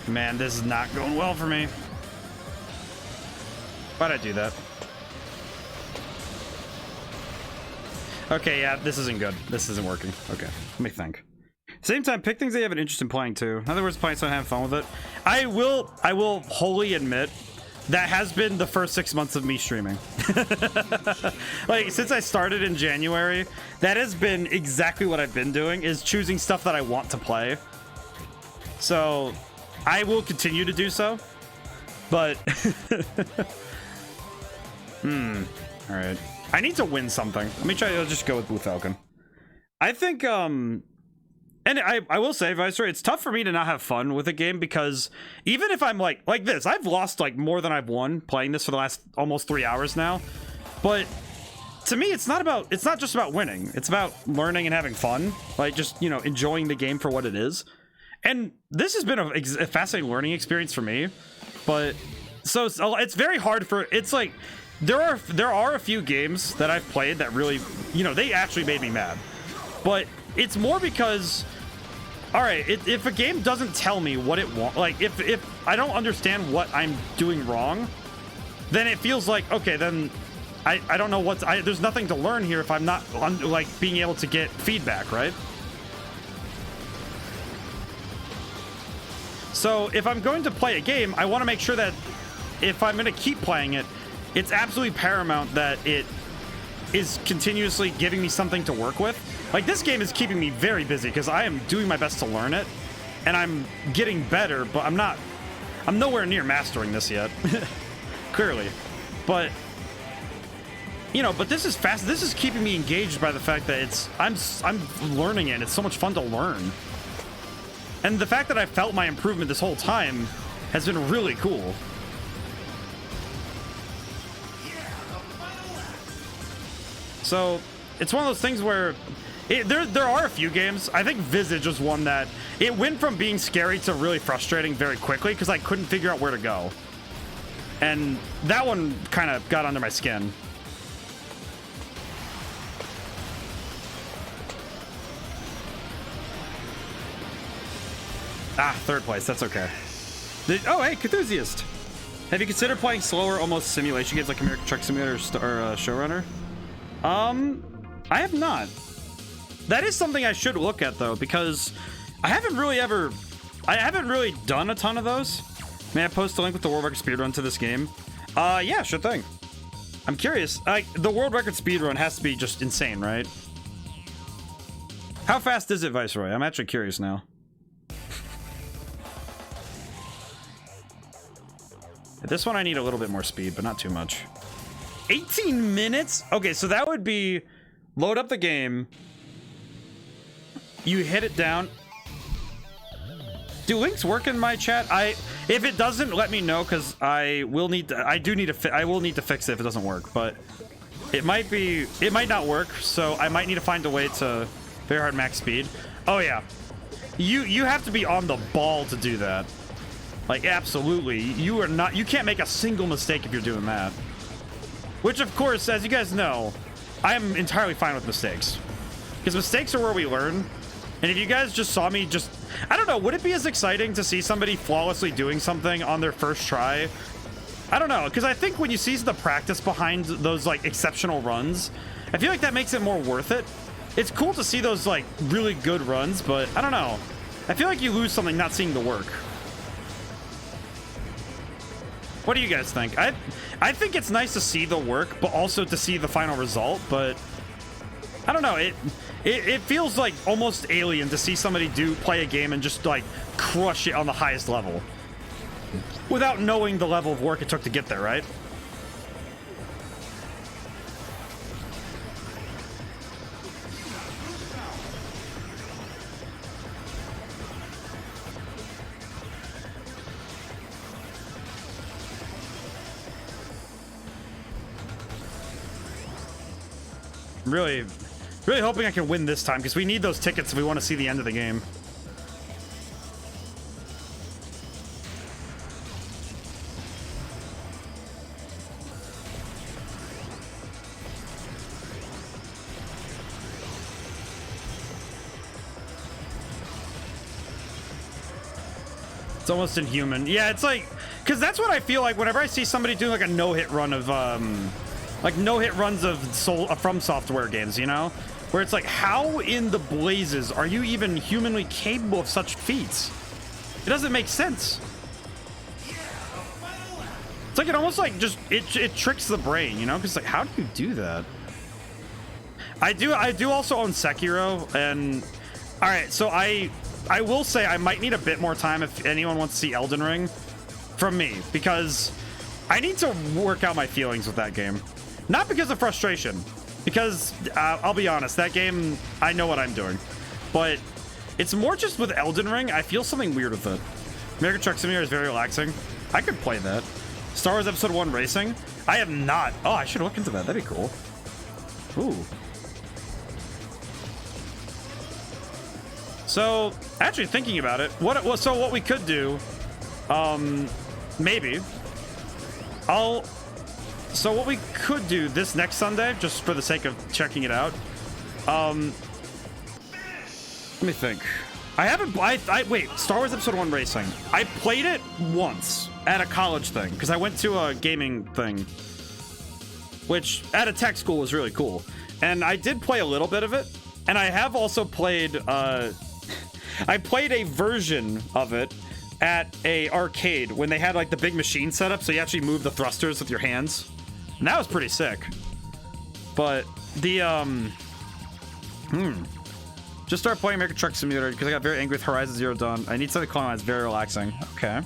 Man, this is not going well for me. Why'd I do that? Okay, yeah, this isn't good. This isn't working. Okay, let me think. Same time, pick things that you have an interest in playing too. In other words, playing something, having fun with it. I will wholly admit that has been the first 6 months of me streaming. Like, since I started in January, that has been exactly what I've been doing, is choosing stuff that I want to play. So, I will continue to do so, but... All right. I need to win something. Let me try. I'll just go with Blue Falcon. I think, and I will say, Viceroy, it's tough for me to not have fun with a game because even if I'm like this, I've lost like more than I've won playing this for the last almost 3 hours now. But to me, it's not just about winning. It's about learning and having fun. Like just, you know, enjoying the game for what it is. And this has been a fascinating learning experience for me. But so it's very hard for, it's like, there are a few games that I've played that really, you know, they actually made me mad. But it's more because, all right, if a game doesn't tell me what it wants, like if I don't understand what I'm doing wrong, then it feels like, okay, then I don't know there's nothing to learn here if I'm not like being able to get feedback, right? So if I'm going to play a game, I want to make sure that if I'm going to keep playing it, it's absolutely paramount that it is continuously giving me something to work with. Like, this game is keeping me very busy because I am doing my best to learn it, and I'm getting better, but I'm nowhere near mastering this yet. Clearly. But, you know, but this is fast. This is keeping me engaged by the fact that I'm learning it. It's so much fun to learn. And the fact that I felt my improvement this whole time has been really cool. So it's one of those things where there are a few games. I think Visage was one that it went from being scary to really frustrating very quickly because I couldn't figure out where to go. And that one kind of got under my skin. Ah, third place. That's okay. Oh, hey, Enthusiast. Have you considered playing slower, almost simulation games like American Truck Simulator or Showrunner? I have not. That is something I should look at though, because I haven't really done a ton of those. May I post a link with the world record speedrun to this game? Yeah, sure thing. I'm curious. The world record speedrun has to be just insane, right? How fast is it, Viceroy? I'm actually curious now. This one I need a little bit more speed, but not too much. 18 minutes? Okay, so that would be load up the game. You hit it down. Do links work in my chat? If it doesn't, let me know, because I will need to fix it if it doesn't work, but it might not work, so I might need to find a way to very hard max speed. Oh yeah. You have to be on the ball to do that. Like, absolutely. You can't make a single mistake if you're doing that. Which, of course, as you guys know, I'm entirely fine with mistakes. Because mistakes are where we learn. And if you guys just saw me I don't know, would it be as exciting to see somebody flawlessly doing something on their first try I don't know, because I think when you see the practice behind those like exceptional runs, I feel like that makes it more worth it. It's cool to see those like really good runs, but I don't know. I feel like you lose something not seeing the work. What do you guys think? I think it's nice to see the work, but also to see the final result. But I don't know. It feels like almost alien to see somebody play a game and just like crush it on the highest level without knowing the level of work it took to get there, right? Really hoping I can win this time, because we need those tickets if we want to see the end of the game. It's almost inhuman. Yeah, it's like, because that's what I feel like whenever I see somebody do like a no-hit run of like no-hit runs of From Software games, you know, where it's like, how in the blazes are you even humanly capable of such feats? It doesn't make sense. It's like, it almost like just it tricks the brain, you know, because like, how do you do that? I do also own Sekiro, and all right, so I will say I might need a bit more time if anyone wants to see Elden Ring from me, because I need to work out my feelings with that game. Not because of frustration, because I'll be honest, that game, I know what I'm doing. But it's more just with Elden Ring, I feel something weird with it. American Truck Simulator is very relaxing. I could play that. Star Wars Episode 1 Racing, I have not. Oh, I should look into that. That'd be cool. Ooh. So, actually thinking about it, what we could do, maybe, so what we could do this next Sunday, just for the sake of checking it out, let me think. Wait, Star Wars Episode 1 Racing. I played it once at a college thing, because I went to a gaming thing, which at a tech school was really cool. And I did play a little bit of it, and I have also played, I played a version of it at a arcade when they had like the big machine setup, so you actually move the thrusters with your hands. And that was pretty sick. But the just started playing American Truck Simulator because I got very angry with Horizon Zero Dawn. I need something calling on. It's very relaxing. Okay.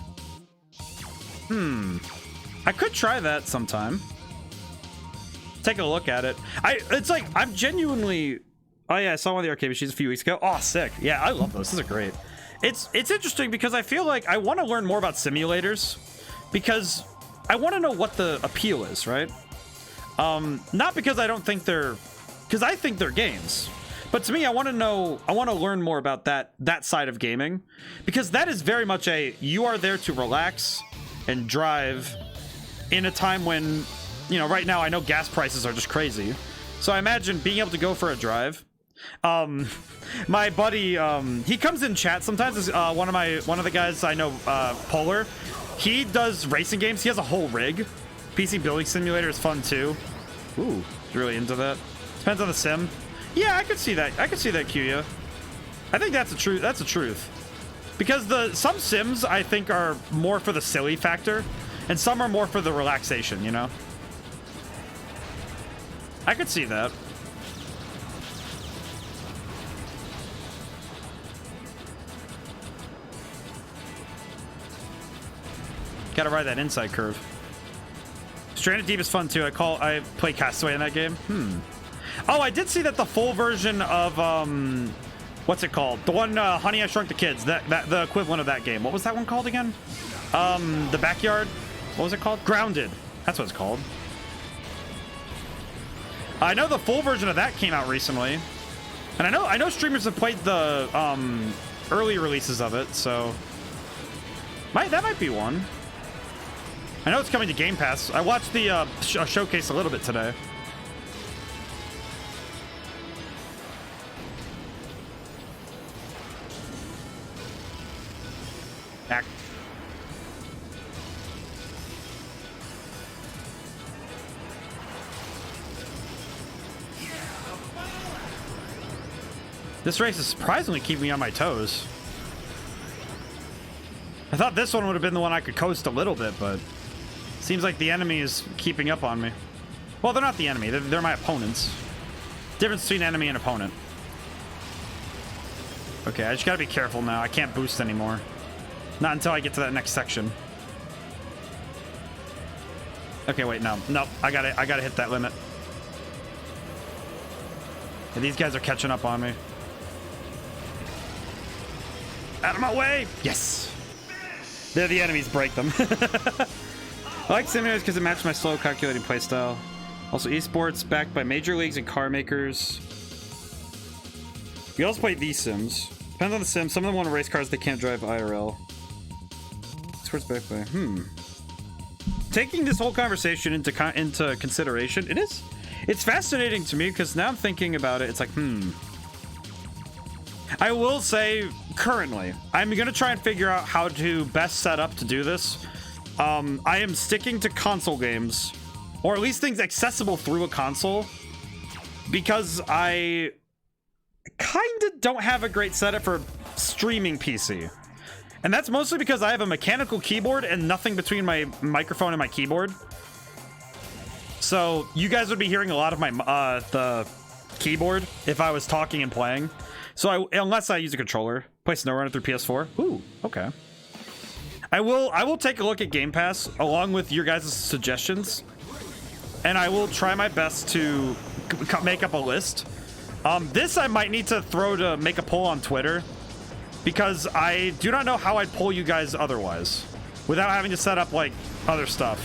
I could try that sometime. Take a look at it. It's like, I'm genuinely... Oh yeah, I saw one of the arcade machines a few weeks ago. Oh, sick. Yeah, I love those. Those are great. It's interesting because I feel like I want to learn more about simulators, because I want to know what the appeal is, right? Not because I don't think they're... Because I think they're games. But to me, I want to learn more about that side of gaming, because that is very much you are there to relax and drive in a time when, you know, right now I know gas prices are just crazy. So I imagine being able to go for a drive. My buddy, he comes in chat sometimes. Is one of the guys I know, Polar. He does racing games. He has a whole rig. PC Building Simulator is fun too. Ooh, really into that. Depends on the sim. Yeah, I could see that. I could see that, Kuya. I think that's the truth. That's the truth. Because some sims I think are more for the silly factor, and some are more for the relaxation. You know. I could see that. Gotta ride that inside curve. Stranded Deep is fun too. I play Castaway in that game. Oh, I did see that the full version of what's it called? The one Honey I Shrunk the Kids. That the equivalent of that game. What was that one called again? The Backyard. What was it called? Grounded. That's what it's called. I know the full version of that came out recently, and I know streamers have played the early releases of it, so that might be one. I know it's coming to Game Pass. I watched the showcase a little bit today. This race is surprisingly keeping me on my toes. I thought this one would have been the one I could coast a little bit, but seems like the enemy is keeping up on me. Well, they're not the enemy. They're my opponents. Difference between enemy and opponent. Okay, I just gotta be careful now. I can't boost anymore. Not until I get to that next section. Okay, wait, no. Nope, I gotta hit that limit. Yeah, these guys are catching up on me. Out of my way! Yes! They're the enemies, break them. I like simulators because it matches my slow calculating playstyle. Also, esports backed by major leagues and car makers. We also play these sims. Depends on the sim. Some of them want to race cars they can't drive IRL. Esports backed by... Taking this whole conversation into consideration, it's fascinating to me because now I'm thinking about it. It's like, I will say, currently, I'm gonna try and figure out how to best set up to do this. I am sticking to console games, or at least things accessible through a console, because I kind of don't have a great setup for streaming PC. And that's mostly because I have a mechanical keyboard and nothing between my microphone and my keyboard. So you guys would be hearing a lot of my the keyboard if I was talking and playing. So unless I use a controller, play SnowRunner through PS4. Ooh, okay. I will take a look at Game Pass along with your guys' suggestions, and I will try my best to make up a list. This I might need to make a poll on Twitter, because I do not know how I'd poll you guys otherwise without having to set up like other stuff,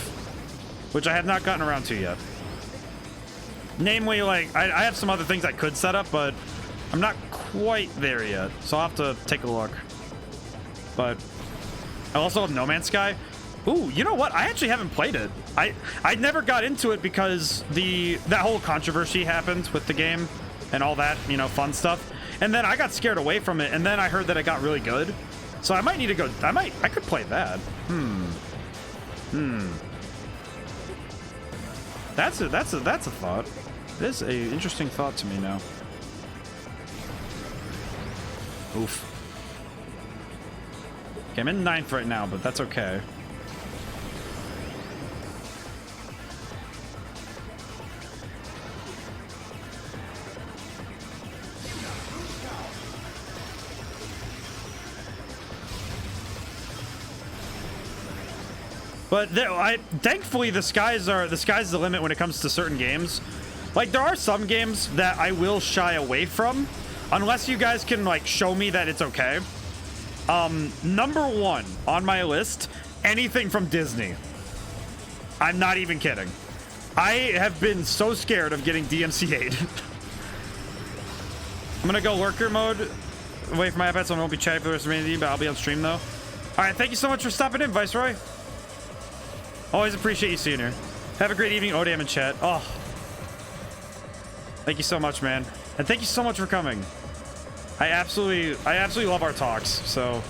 which I have not gotten around to yet. Namely, like I have some other things I could set up, but I'm not quite there yet, so I'll have to take a look. But I also have No Man's Sky. Ooh, you know what? I actually haven't played it. I never got into it because that whole controversy happened with the game and all that, you know, fun stuff. And then I got scared away from it, and then I heard that it got really good. So I might need to go. I could play that. That's a thought. It is a interesting thought to me now. Oof. Okay, I'm in 9th right now, but that's okay. But thankfully the sky's the limit when it comes to certain games. Like, there are some games that I will shy away from unless you guys can like show me that it's okay. Number 1 on my list, anything from Disney. I'm not even kidding. I have been so scared of getting DMCA'd. I'm gonna go lurker mode away from my iPad, so I won't be chatting for the rest of the evening, but I'll be on stream though. All right, thank you so much for stopping in, Viceroy. Always appreciate you seeing her. Have a great evening, ODaM in chat. Oh, thank you so much, man, and thank you so much for coming. I absolutely love our talks. So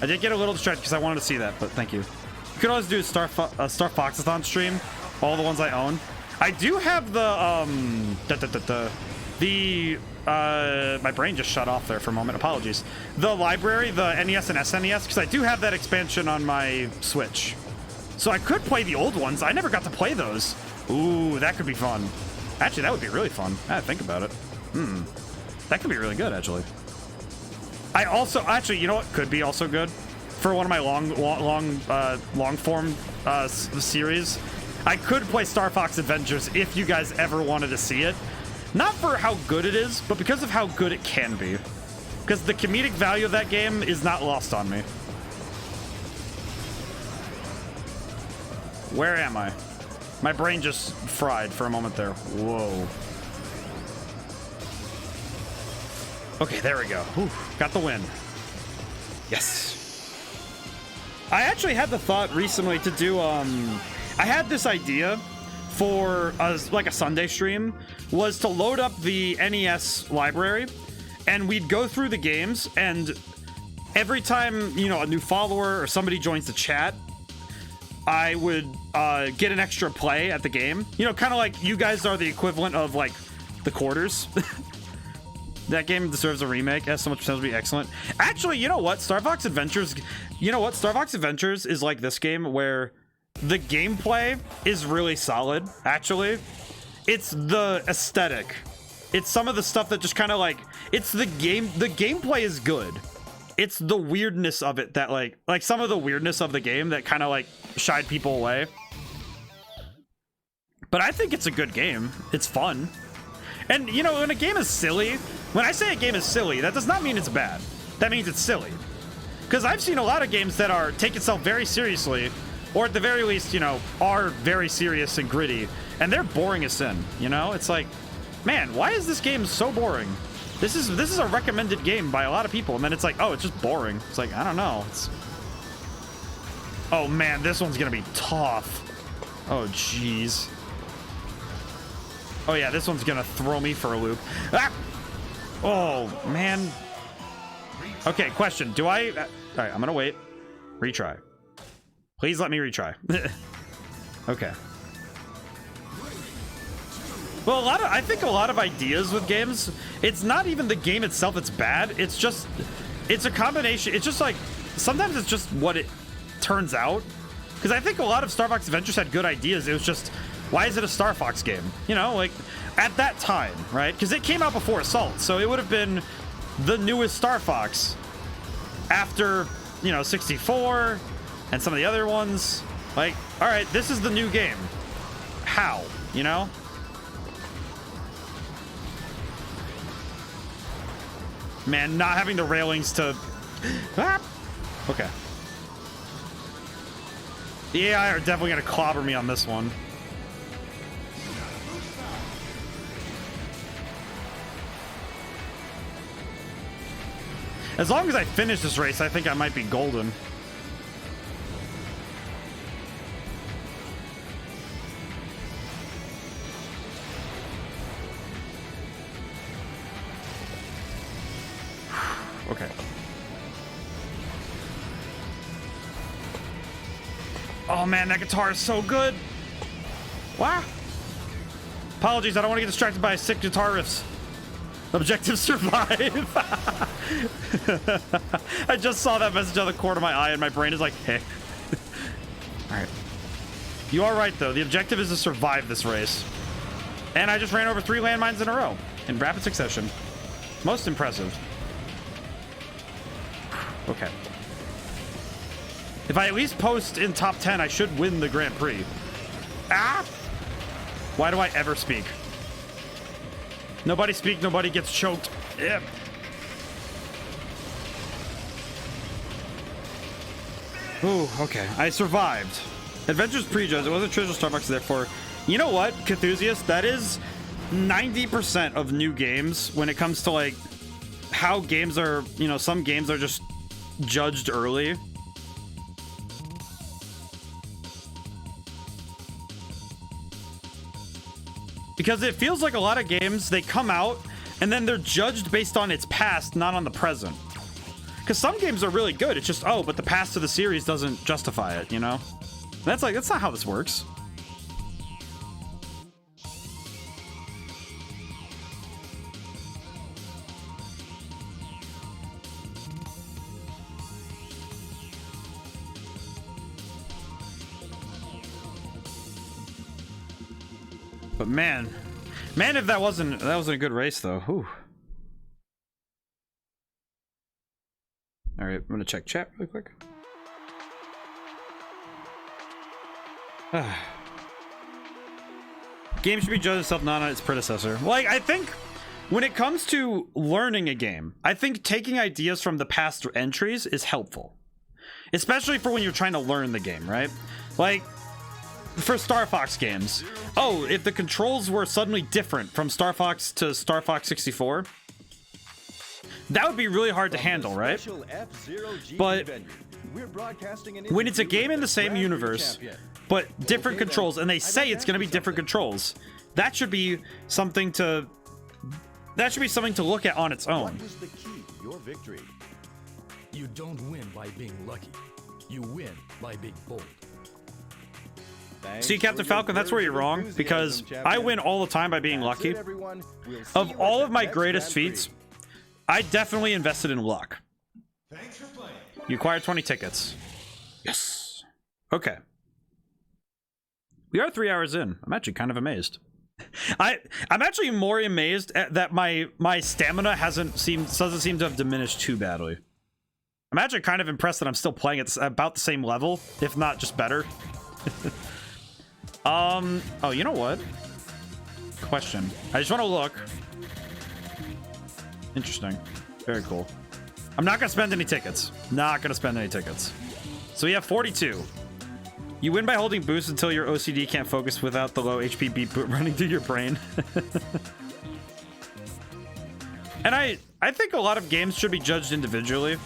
I did get a little distracted because I wanted to see that, but thank you. You could always do a Star Foxathon stream, all the ones I own. I do have the my brain just shut off there for a moment. Apologies. The library, the NES and SNES, because I do have that expansion on my Switch. So I could play the old ones. I never got to play those. Ooh, that could be fun. Actually, that would be really fun. I think about it. That could be really good, actually. I also, actually, you know what could be also good? For one of my long form series, I could play Star Fox Adventures if you guys ever wanted to see it. Not for how good it is, but because of how good it can be. Because the comedic value of that game is not lost on me. Where am I? My brain just fried for a moment there. Whoa. Okay, there we go. Whew, got the win. Yes. I actually had the thought recently to do, I had this idea for like a Sunday stream, was to load up the NES library, and we'd go through the games, and every time, you know, a new follower or somebody joins the chat, I would get an extra play at the game. You know, kind of like you guys are the equivalent of like the quarters. That game deserves a remake. It has so much potential to be excellent. Actually, you know what? Star Fox Adventures. You know what? Star Fox Adventures is like this game where the gameplay is really solid. Actually, it's the aesthetic. It's some of the stuff that just kind of like. It's the game. The gameplay is good. It's the weirdness of it that like some of the weirdness of the game that kind of like shied people away. But I think it's a good game. It's fun. And, you know, when a game is silly, when I say a game is silly, that does not mean it's bad. That means it's silly. Because I've seen a lot of games that are take itself very seriously, or at the very least, you know, are very serious and gritty, and they're boring as sin, you know? It's like, man, why is this game so boring? This is a recommended game by a lot of people, and then it's like, oh, it's just boring. It's like, I don't know. It's... Oh, man, this one's gonna be tough. Oh, jeez. Oh yeah, this one's gonna throw me for a loop. Ah! Oh, man. Okay, question. Do I... all right, I'm gonna wait. Retry. Please let me retry. Okay. Well, I think a lot of ideas with games, it's not even the game itself that's bad. It's just... It's a combination. It's just like... Sometimes it's just what it turns out. Because I think a lot of Star Fox Adventures had good ideas. It was just... Why is it a Star Fox game? You know, like, at that time, right? Because it came out before Assault, so it would have been the newest Star Fox after, you know, 64 and some of the other ones. Like, all right, this is the new game. How? You know? Man, not having the railings to... Ah! Okay. The AI are definitely going to clobber me on this one. As long as I finish this race, I think I might be golden. Okay. Oh man, that guitar is so good. Wow. Apologies, I don't want to get distracted by sick guitar riffs. Objective survive. I just saw that message out of the corner of my eye and my brain is like, hey. All right. You are right, though. The objective is to survive this race. And I just ran over 3 landmines in a row in rapid succession. Most impressive. Okay. If I at least post in top 10, I should win the Grand Prix. Ah! Why do I ever speak? Nobody speak, nobody gets choked. Yeah. Ooh, okay. I survived. Adventures prejudged. It wasn't Treasure Starbucks, therefore. You know what, Cthusiast? That is 90% of new games when it comes to, like, how games are, you know, some games are just judged early. Because it feels like a lot of games, they come out and then they're judged based on its past, not on the present. Because some games are really good. It's just, oh, but the past of the series doesn't justify it, you know? That's not how this works. But man, if that wasn't a good race though. Whew. All right, I'm gonna check chat really quick. Game should be judged itself, not on its predecessor. Like, I think when it comes to learning a game, I think taking ideas from the past entries is helpful, especially for when you're trying to learn the game, right? Like, for Star Fox games, oh, if the controls were suddenly different from Star Fox to Star Fox 64, that would be really hard to handle, right? But when it's a game in the same universe, but different controls, and they say it's going to be different controls, that should be something to look at on its own. What is the key to your victory? You don't win by being lucky. You win by being bold. Thanks See, Captain for your Falcon, that's where words you're of wrong, enthusiasm, because champion. I win all the time by being That's lucky. it, everyone. We'll see Of you all at of the my next greatest Grand Prix. feats, I definitely invested in luck. Thanks for playing. You acquired 20 tickets. Yes. Okay. We are 3 hours in. I'm actually kind of amazed. I'm actually more amazed at that my stamina doesn't seem to have diminished too badly. I'm actually kind of impressed that I'm still playing at about the same level, if not just better. Oh, you know what? Question. I just want to look. Interesting. Very cool. I'm not gonna spend any tickets. Not gonna spend any tickets. So we have 42. You win by holding boost until your OCD can't focus without the low HP beat running through your brain. And I think a lot of games should be judged individually.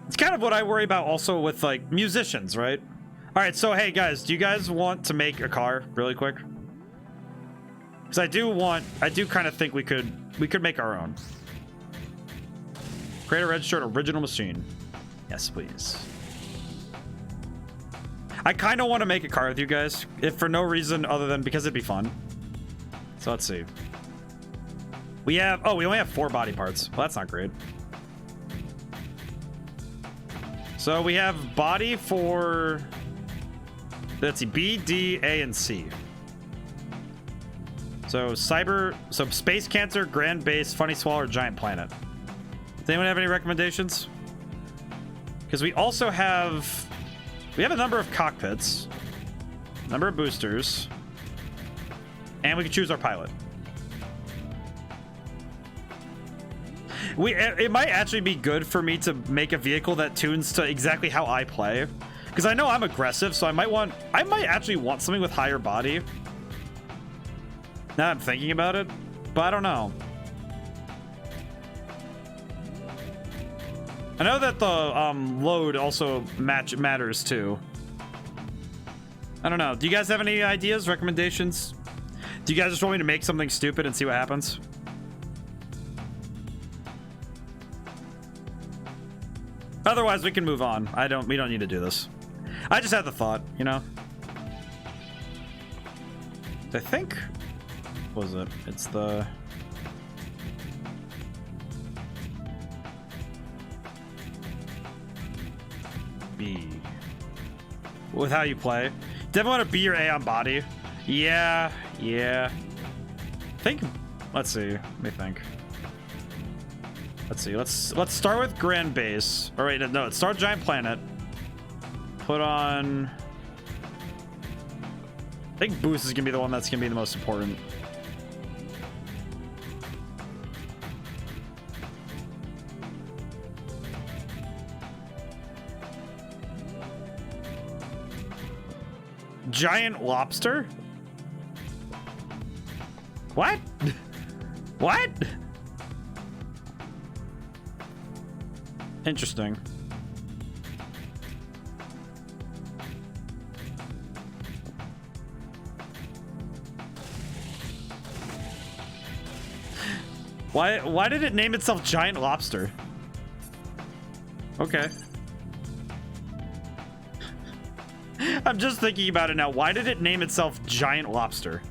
It's kind of what I worry about also with like musicians, right? All right, so hey guys, do you guys want to make a car really quick? Because I do kind of think we could make our own. Create a registered original machine. Yes, please. I kind of want to make a car with you guys, if for no reason other than because it'd be fun. So let's see. We only have 4 body parts. Well, that's not great. So we have body for, let's see, B, D, A, and C. So Space Cancer, Grand Base, Funny Swallow, Giant Planet. Does anyone have any recommendations? Because we also have a number of cockpits, number of boosters, and we can choose our pilot. It might actually be good for me to make a vehicle that tunes to exactly how I play, because I know I'm aggressive, so I might actually want something with higher body. Now I'm thinking about it, but I don't know. I know that the load also matters too. I don't know. Do you guys have any ideas, recommendations? Do you guys just want me to make something stupid and see what happens? Otherwise, we can move on. We don't need to do this. I just had the thought, you know? I think... What was it? It's the... B. With how you play. Definitely want to B or A on body. Yeah. Let's see. Let me think. Let's see. Let's start with Grand Base. All right, no, let's start Giant Planet. Put on... I think Boost is gonna be the one that's gonna be the most important. Giant lobster? What? What? Interesting. Why did it name itself Giant Lobster? Okay. I'm just thinking about it now. Why did it name itself Giant Lobster?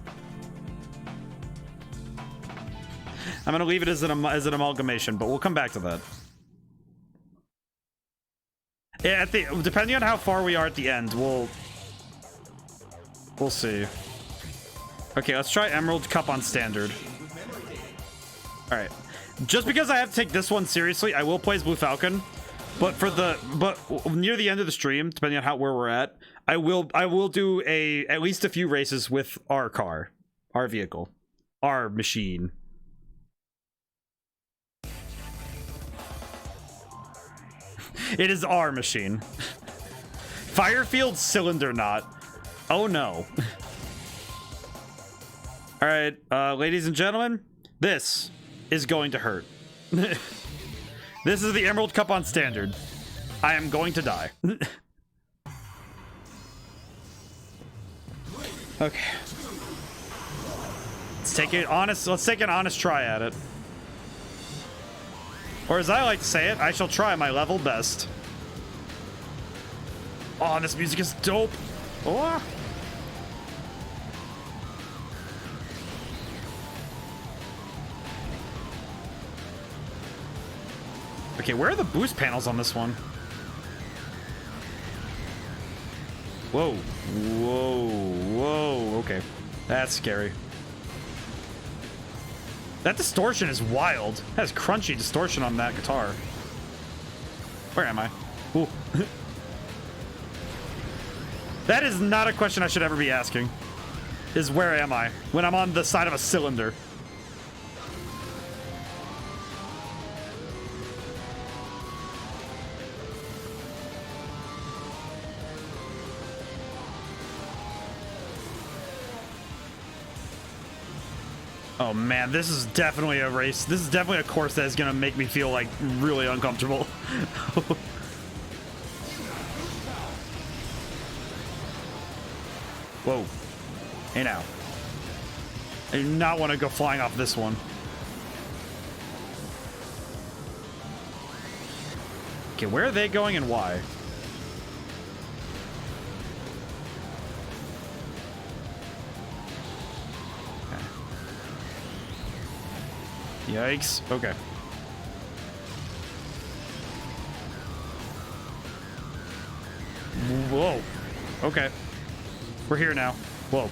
I'm gonna leave it as an amalgamation, but we'll come back to that. Yeah, depending on how far we are at the end, we'll see. Okay, let's try Emerald Cup on standard. All right. Just because I have to take this one seriously, I will play as Blue Falcon. But near the end of the stream, depending on where we're at, I will do at least a few races with our car, our vehicle, our machine. It is our machine. Firefield cylinder knot. Oh no. All right, ladies and gentlemen, this is going to hurt. This is the Emerald Cup on standard. I am going to die. Okay. Let's take an honest try at it. Or as I like to say it, I shall try my level best. Oh, this music is dope. Oh. Okay, where are the boost panels on this one? Whoa. Whoa. Whoa. Okay. That's scary. That distortion is wild. That has crunchy distortion on that guitar. Where am I? Ooh. That is not a question I should ever be asking. Is where am I? When I'm on the side of a cylinder. Oh man, this is definitely a race. This is definitely a course that is gonna make me feel like really uncomfortable. Whoa. Hey now. I do not want to go flying off this one. Okay, where are they going and why? Yikes. Okay. Whoa. Okay. We're here now. Whoa.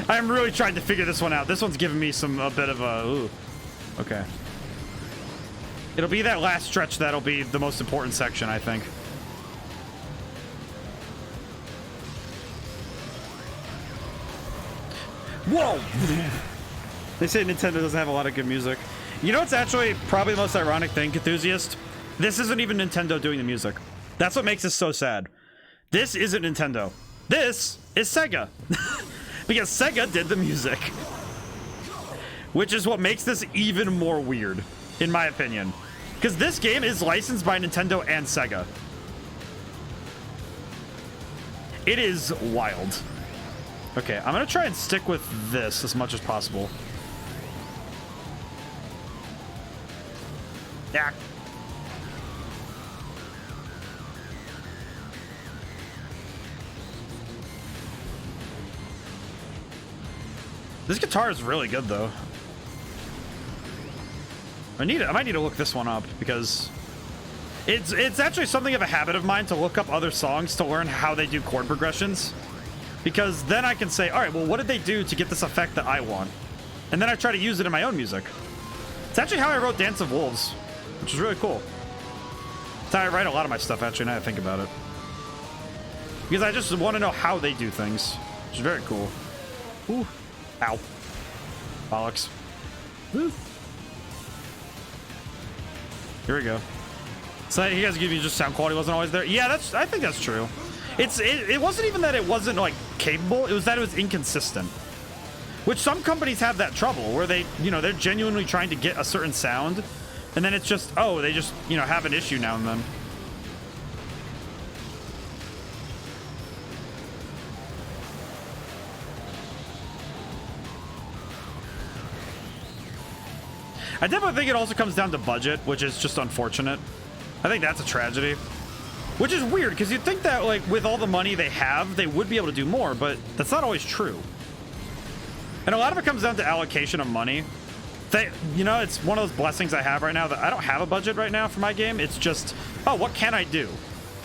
I'm really trying to figure this one out. This one's giving me a bit of a... Ooh. Okay. It'll be that last stretch that'll be the most important section, I think. Whoa! They say Nintendo doesn't have a lot of good music. You know what's actually probably the most ironic thing, Enthusiast? This isn't even Nintendo doing the music. That's what makes this so sad. This isn't Nintendo. This is Sega. Because Sega did the music. Which is what makes this even more weird, in my opinion. Because this game is licensed by Nintendo and Sega. It is wild. Okay, I'm gonna try and stick with this as much as possible. Yeah. This guitar is really good, though. I might need to look this one up because it's actually something of a habit of mine to look up other songs to learn how they do chord progressions, because then I can say, all right, well, what did they do to get this effect that I want? And then I try to use it in my own music. It's actually how I wrote Dance of Wolves, which is really cool. It's how I write a lot of my stuff, actually, now I think about it. Because I just want to know how they do things, which is very cool. Ooh. Ow. Bollocks. Woo. Here we go. So you guys give you just sound quality wasn't always there? Yeah, I think that's true. It wasn't even that it wasn't like capable, it was that it was inconsistent. Which some companies have that trouble where they, they're genuinely trying to get a certain sound and then it's just, oh, they just, have an issue now and then. I definitely think it also comes down to budget, which is just unfortunate. I think that's a tragedy. Which is weird, because you'd think that, like, with all the money they have, they would be able to do more, but that's not always true. And a lot of it comes down to allocation of money. It's one of those blessings I have right now that I don't have a budget right now for my game. It's just, oh, what can I do?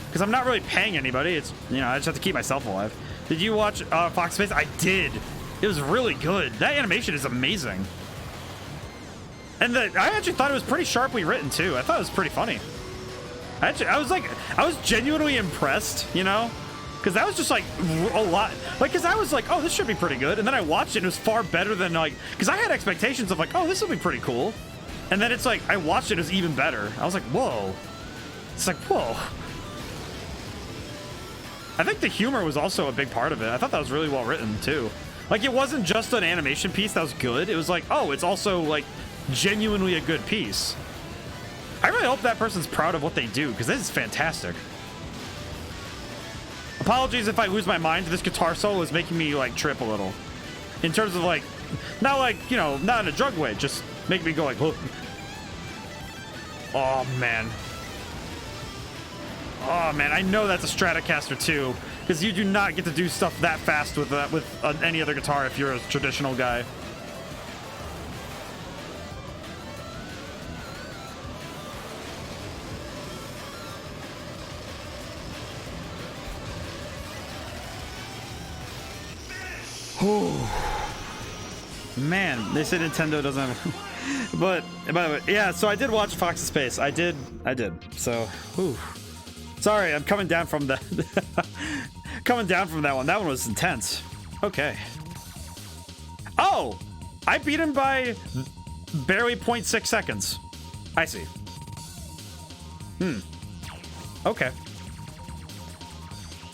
Because I'm not really paying anybody. It's, I just have to keep myself alive. Did you watch Fox Space? I did. It was really good. That animation is amazing. And I actually thought it was pretty sharply written, too. I thought it was pretty funny. I was genuinely impressed, because that was just like a lot. Like, because I was like, oh, this should be pretty good. And then I watched it and it was far better than because I had expectations of like, oh, this will be pretty cool. And then it's like, I watched it, it was even better. I was like, whoa. It's like, whoa. I think the humor was also a big part of it. I thought that was really well written, too. Like, it wasn't just an animation piece that was good. It was like, oh, it's also like genuinely a good piece. I really hope that person's proud of what they do, because this is fantastic. Apologies if I lose my mind. This guitar solo is making me like trip a little. In terms of like, not like, not in a drug way, just make me go like, whoa. Oh man. Oh man, I know that's a Stratocaster too. because you do not get to do stuff that fast with any other guitar if you're a traditional guy. Man, they say Nintendo doesn't have but by the way, yeah, so I did watch Fox in Space. I did. So, whew. Sorry, I'm coming down from the coming down from that one. That one was intense. Okay. Oh, I beat him by barely 0.6 seconds. I see. Okay.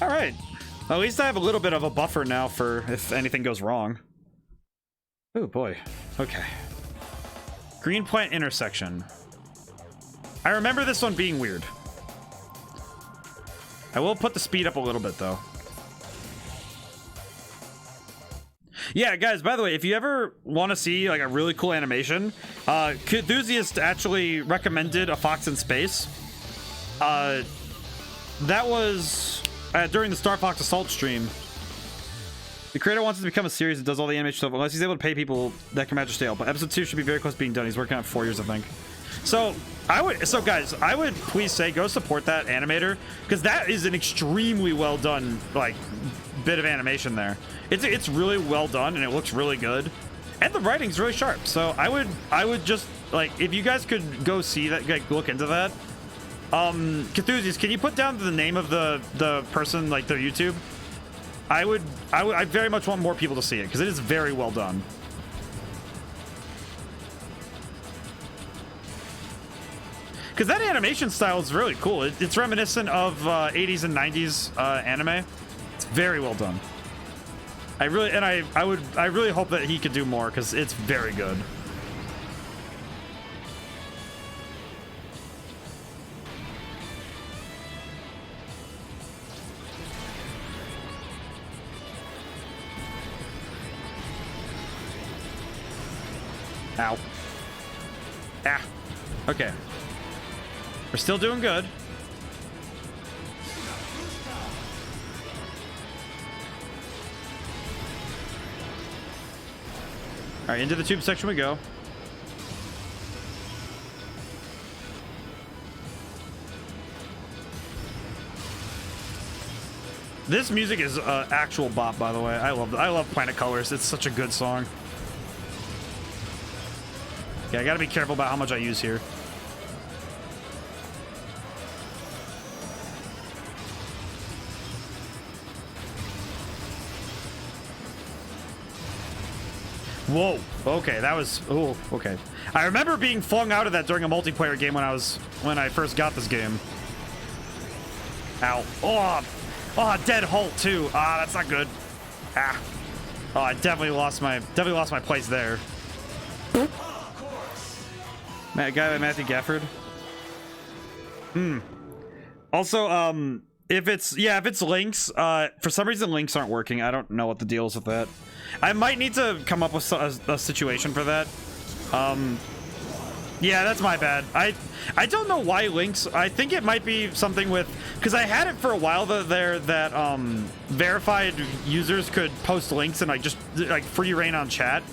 All right. At least I have a little bit of a buffer now for if anything goes wrong. Oh boy. Okay. Green plant intersection. I remember this one being weird. I will put the speed up a little bit though. Yeah, guys, by the way, if you ever want to see like a really cool animation, Enthusiast actually recommended a Fox in Space. That was during the Star Fox Assault stream. The creator wants it to become a series that does all the animation stuff, unless he's able to pay people that can match his scale. But episode 2 should be very close to being done. He's working on it 4 years, I think. So guys, I would please say go support that animator, because that is an extremely well done like bit of animation there. It's really well done and it looks really good, and the writing's really sharp. So I would just like, if you guys could go see that, like, look into that. Enthusiast, can you put down the name of the person, like their YouTube? I very much want more people to see it because it is very well done. Because that animation style is really cool. It's reminiscent of 80s and 90s anime. It's very well done. I really hope that he could do more because it's very good. Ow. Ah. Okay. We're still doing good. All right, into the tube section we go. This music is actual bop, by the way. I love Planet Colors. It's such a good song. Yeah, I gotta be careful about how much I use here. Whoa. Okay, that was... Oh, okay. I remember being flung out of that during a multiplayer game when I first got this game. Ow. Oh, dead Holt too. Ah, that's not good. Ah. Oh, I definitely lost my place there. Guy by Matthew Gafford. Also, if it's links, for some reason links aren't working. I don't know what the deal is with that. I might need to come up with a situation for that. Yeah, that's my bad. I don't know why links. I think it might be something with, because I had it for a while that verified users could post links and like just like free reign on chat.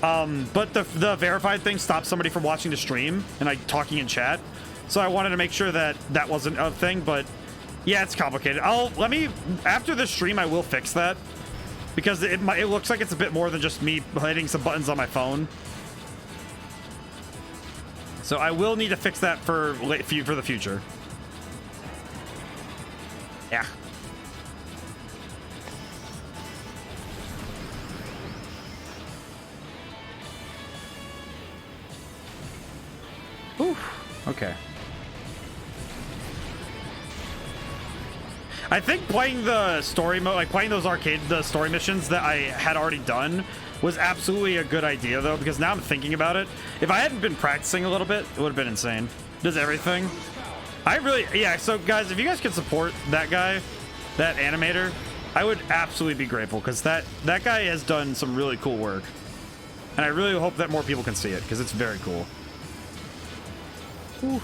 But the verified thing stopped somebody from watching the stream and like talking in chat. So I wanted to make sure that that wasn't a thing, but yeah, it's complicated. After this stream, I will fix that because it looks like it's a bit more than just me hitting some buttons on my phone. So I will need to fix that for the future. Yeah. Whew. Okay. I think playing the story mode, like playing the story missions that I had already done, was absolutely a good idea though, because now I'm thinking about it. If I hadn't been practicing a little bit, it would have been insane. Does everything. Yeah, so guys, if you guys could support that guy, that animator, I would absolutely be grateful, because that guy has done some really cool work. And I really hope that more people can see it, because it's very cool. Whew.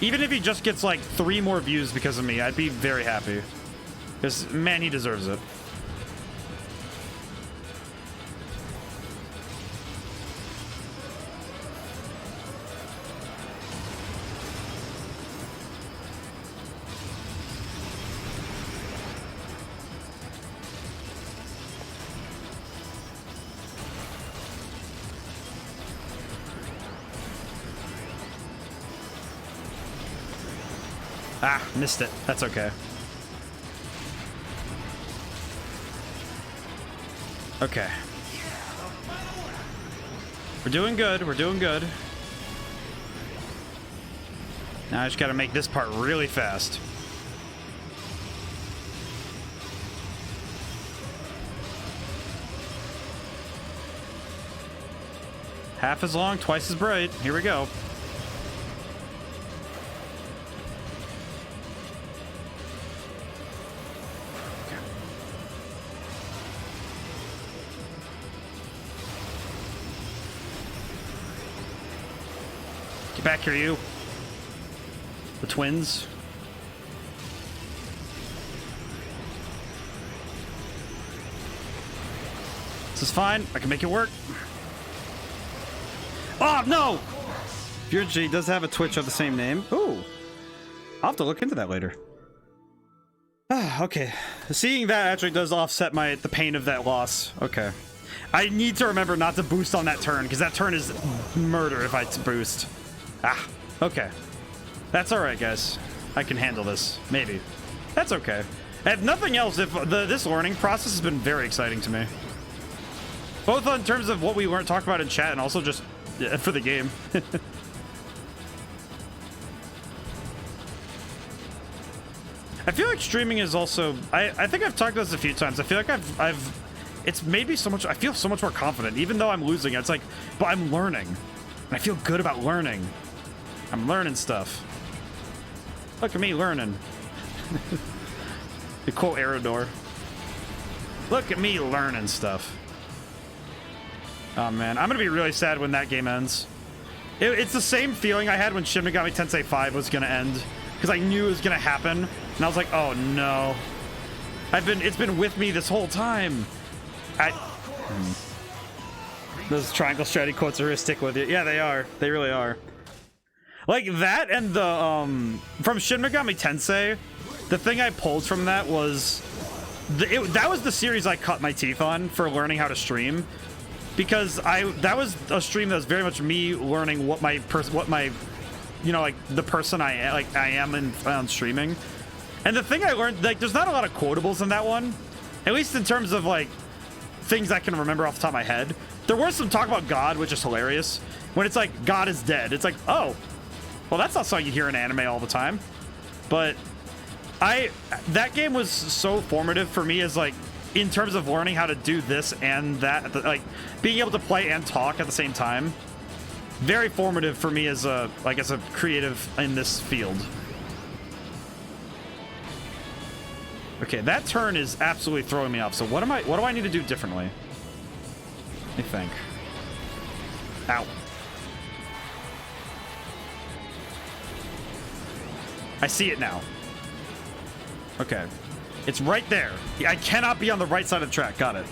Even if he just gets like 3 more views because of me, I'd be very happy. Because, man, he deserves it. Ah, missed it. That's okay. Okay. We're doing good. We're doing good. Now I just gotta make this part really fast. Half as long, twice as bright. Here we go. Get back here, you. The twins. This is fine. I can make it work. Oh, no! Fury does have a Twitch of the same name. Ooh. I'll have to look into that later. Okay. Seeing that actually does offset the pain of that loss. Okay. I need to remember not to boost on that turn, because that turn is murder if I boost. Ah, okay. That's alright, guys. I can handle this. Maybe. That's okay. If nothing else, this learning process has been very exciting to me. Both in terms of what we talked about in chat and also just for the game. I feel like streaming is also... I think I've talked about this a few times. I feel like it's made me so much... I feel so much more confident, even though I'm losing. It's like, but I'm learning. And I feel good about learning. I'm learning stuff. Look at me learning. The quote Aerodor. Look at me learning stuff. Oh man, I'm gonna be really sad when that game ends. It's the same feeling I had when Shin Megami Tensei 5 was gonna end, because I knew it was gonna happen, and I was like, oh no. It's been with me this whole time. Those triangle strategy quotes are gonna stick with you. Yeah, they are. They really are. Like that and the from Shin Megami Tensei, the thing I pulled from that was that was the series I cut my teeth on for learning how to stream, because that was a stream that was very much me learning what my you know, like the person I am on streaming. And the thing I learned, like, there's not a lot of quotables in that one, at least in terms of like things I can remember off the top of my head. There was some talk about God, which is hilarious. When it's like God is dead, it's like, oh, well, that's not something you hear in anime all the time. But that game was so formative for me, as like in terms of learning how to do this and that, like being able to play and talk at the same time. Very formative for me as a creative in this field. Okay, that turn is absolutely throwing me off. So what do I need to do differently? Let me think. Ow. I see it now. Okay. It's right there. I cannot be on the right side of the track. Got it.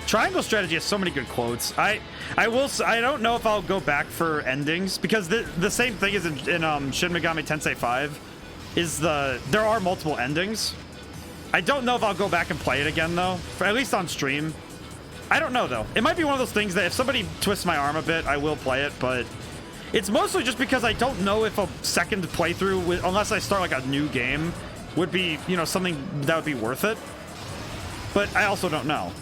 Triangle strategy has so many good quotes. I don't know if I'll go back for endings, because the same thing is in Shin Megami Tensei 5 is there are multiple endings. I don't know if I'll go back and play it again though, at least on stream. I don't know though. It might be one of those things that if somebody twists my arm a bit, I will play it, but it's mostly just because I don't know if a second playthrough, unless I start like a new game, would be, you know, something that would be worth it. But I also don't know.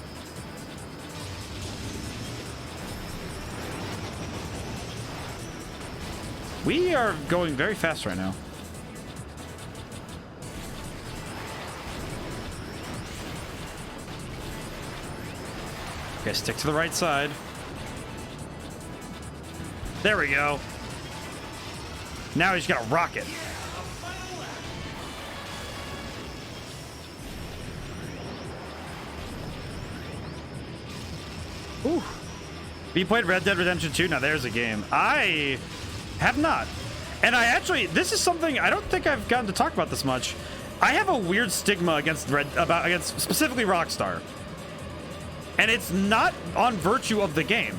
We are going very fast right now. Okay, stick to the right side. There we go. Now he's got a rocket. Ooh. Have you played Red Dead Redemption 2? Now there's a game. I have not. And I actually, this is something I don't think I've gotten to talk about this much. I have a weird stigma against against specifically Rockstar. And it's not on virtue of the game.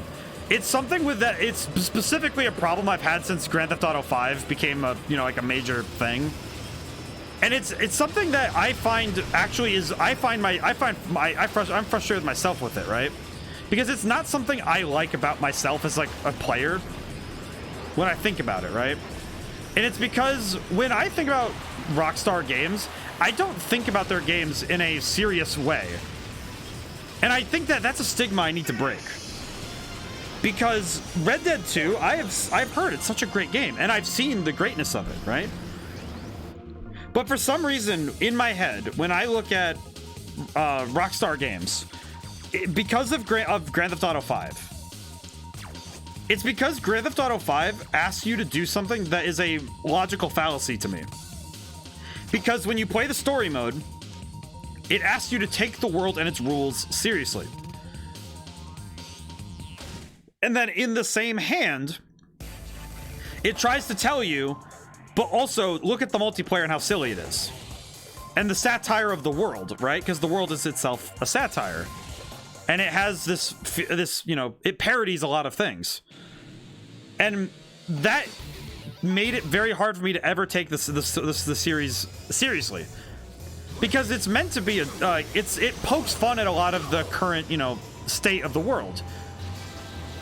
It's something with that. It's specifically a problem I've had since Grand Theft Auto 5 became a, you know, like a major thing. And it's something that I find actually is, I'm frustrated with myself with it, right? Because it's not something I like about myself as like a player when I think about it, right? And it's because when I think about Rockstar games, I don't think about their games in a serious way. And I think that that's a stigma I need to break. Because Red Dead 2, I've heard it's such a great game, and I've seen the greatness of it, right? But for some reason, in my head, when I look at Rockstar games, because of Grand Theft Auto 5, it's because Grand Theft Auto 5 asks you to do something that is a logical fallacy to me. Because when you play the story mode, it asks you to take the world and its rules seriously. And then in the same hand, it tries to tell you, but also look at the multiplayer and how silly it is. And the satire of the world, right? Because the world is itself a satire. And it has this, you know, it parodies a lot of things. And that made it very hard for me to ever take the series seriously. Because it's meant to be it pokes fun at a lot of the current, you know, state of the world.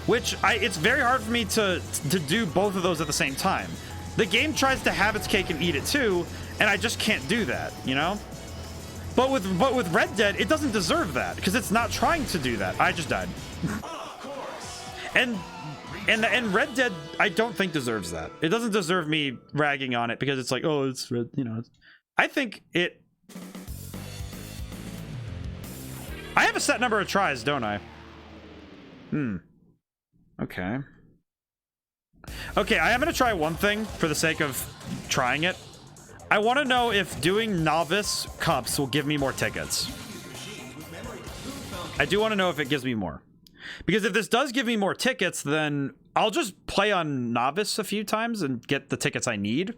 Which it's very hard for me to do both of those at the same time. The game tries to have its cake and eat it too, and I just can't do that, you know? But with Red Dead, it doesn't deserve that, because it's not trying to do that. I just died. and Red Dead, I don't think deserves that. It doesn't deserve me ragging on it because it's like, oh, it's Red, you know. I think it... I have a set number of tries, don't I? Okay. Okay, I am going to try one thing for the sake of trying it. I want to know if doing novice cups will give me more tickets. I do want to know if it gives me more. Because if this does give me more tickets, then I'll just play on novice a few times and get the tickets I need.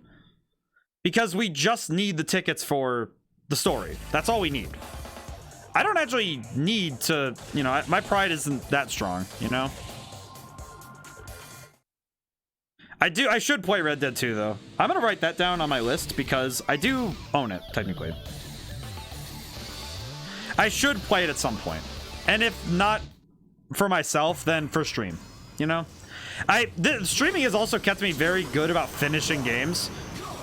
Because we just need the tickets for the story. That's all we need. I don't actually need to, you know, my pride isn't that strong, you know? I should play Red Dead 2, though. I'm going to write that down on my list because I do own it, technically. I should play it at some point. And if not for myself, then for stream, you know? Streaming has also kept me very good about finishing games.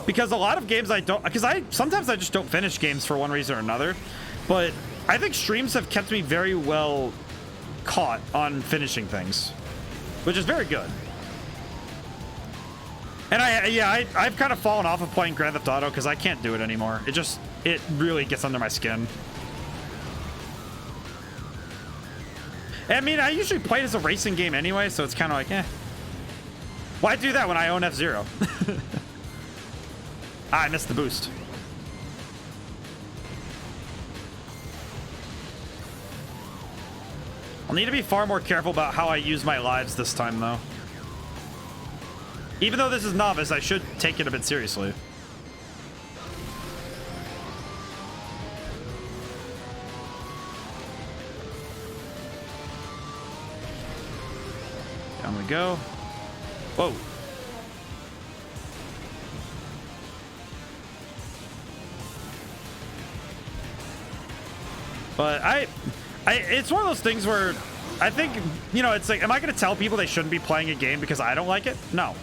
Because a lot of games I don't... Because sometimes I just don't finish games for one reason or another. But I think streams have kept me very well caught on finishing things. Which is very good. And I've kind of fallen off of playing Grand Theft Auto because I can't do it anymore. It really gets under my skin. I mean, I usually play it as a racing game anyway, so it's kind of like, eh. Why do that when I own F-Zero? I missed the boost. I'll need to be far more careful about how I use my lives this time, though. Even though this is novice, I should take it a bit seriously. Down we go. Whoa. But it's one of those things where I think, you know, it's like, am I going to tell people they shouldn't be playing a game because I don't like it? No.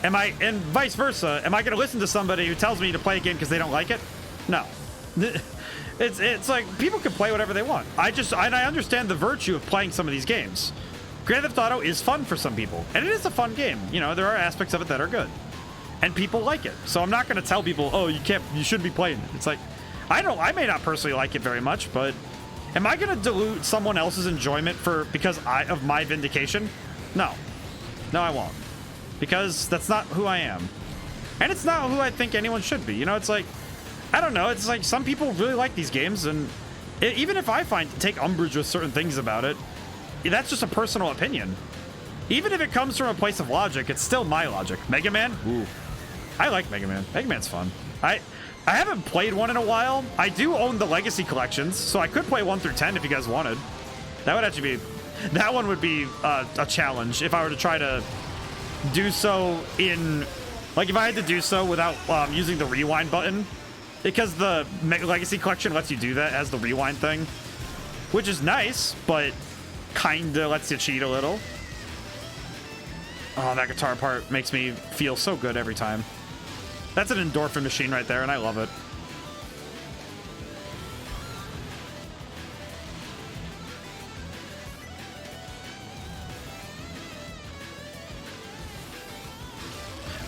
And vice versa, am I going to listen to somebody who tells me to play a game because they don't like it? No. It's like, people can play whatever they want. I understand the virtue of playing some of these games. Grand Theft Auto is fun for some people, and it is a fun game. You know, there are aspects of it that are good. And people like it. So I'm not going to tell people, oh, you shouldn't be playing it. It's like, I may not personally like it very much, but am I going to dilute someone else's enjoyment because of my vindication? No. No, I won't. Because that's not who I am. And it's not who I think anyone should be. You know, it's like, I don't know. It's like some people really like these games. And even if I take umbrage with certain things about it, that's just a personal opinion. Even if it comes from a place of logic, it's still my logic. Mega Man? Ooh. I like Mega Man. Mega Man's fun. I haven't played one in a while. I do own the Legacy collections, so I could play 1 through 10 if you guys wanted. That would actually be... That one would be a challenge if I were to try to do so in... Like, if I had to do so without using the rewind button, because the Legacy collection lets you do that as the rewind thing, which is nice, but kinda lets you cheat a little. Oh, that guitar part makes me feel so good every time. That's an endorphin machine right there, and I love it.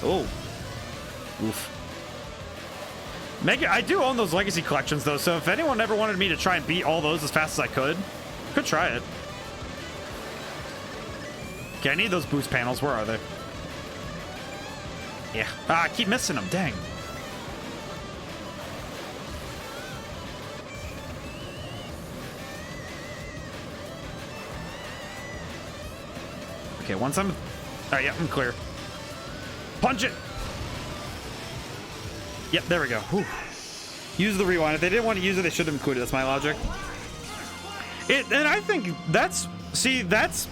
Oh. Oof. I do own those Legacy collections, though, so if anyone ever wanted me to try and beat all those as fast as I could try it. Okay, I need those boost panels. Where are they? Yeah. Ah, I keep missing them. Dang. Okay, once I'm... All right, yeah, I'm clear. Punch it! Yep, there we go. Whew. Use the rewind. If they didn't want to use it, they should have included it. That's my logic. And I think that's... See, that's...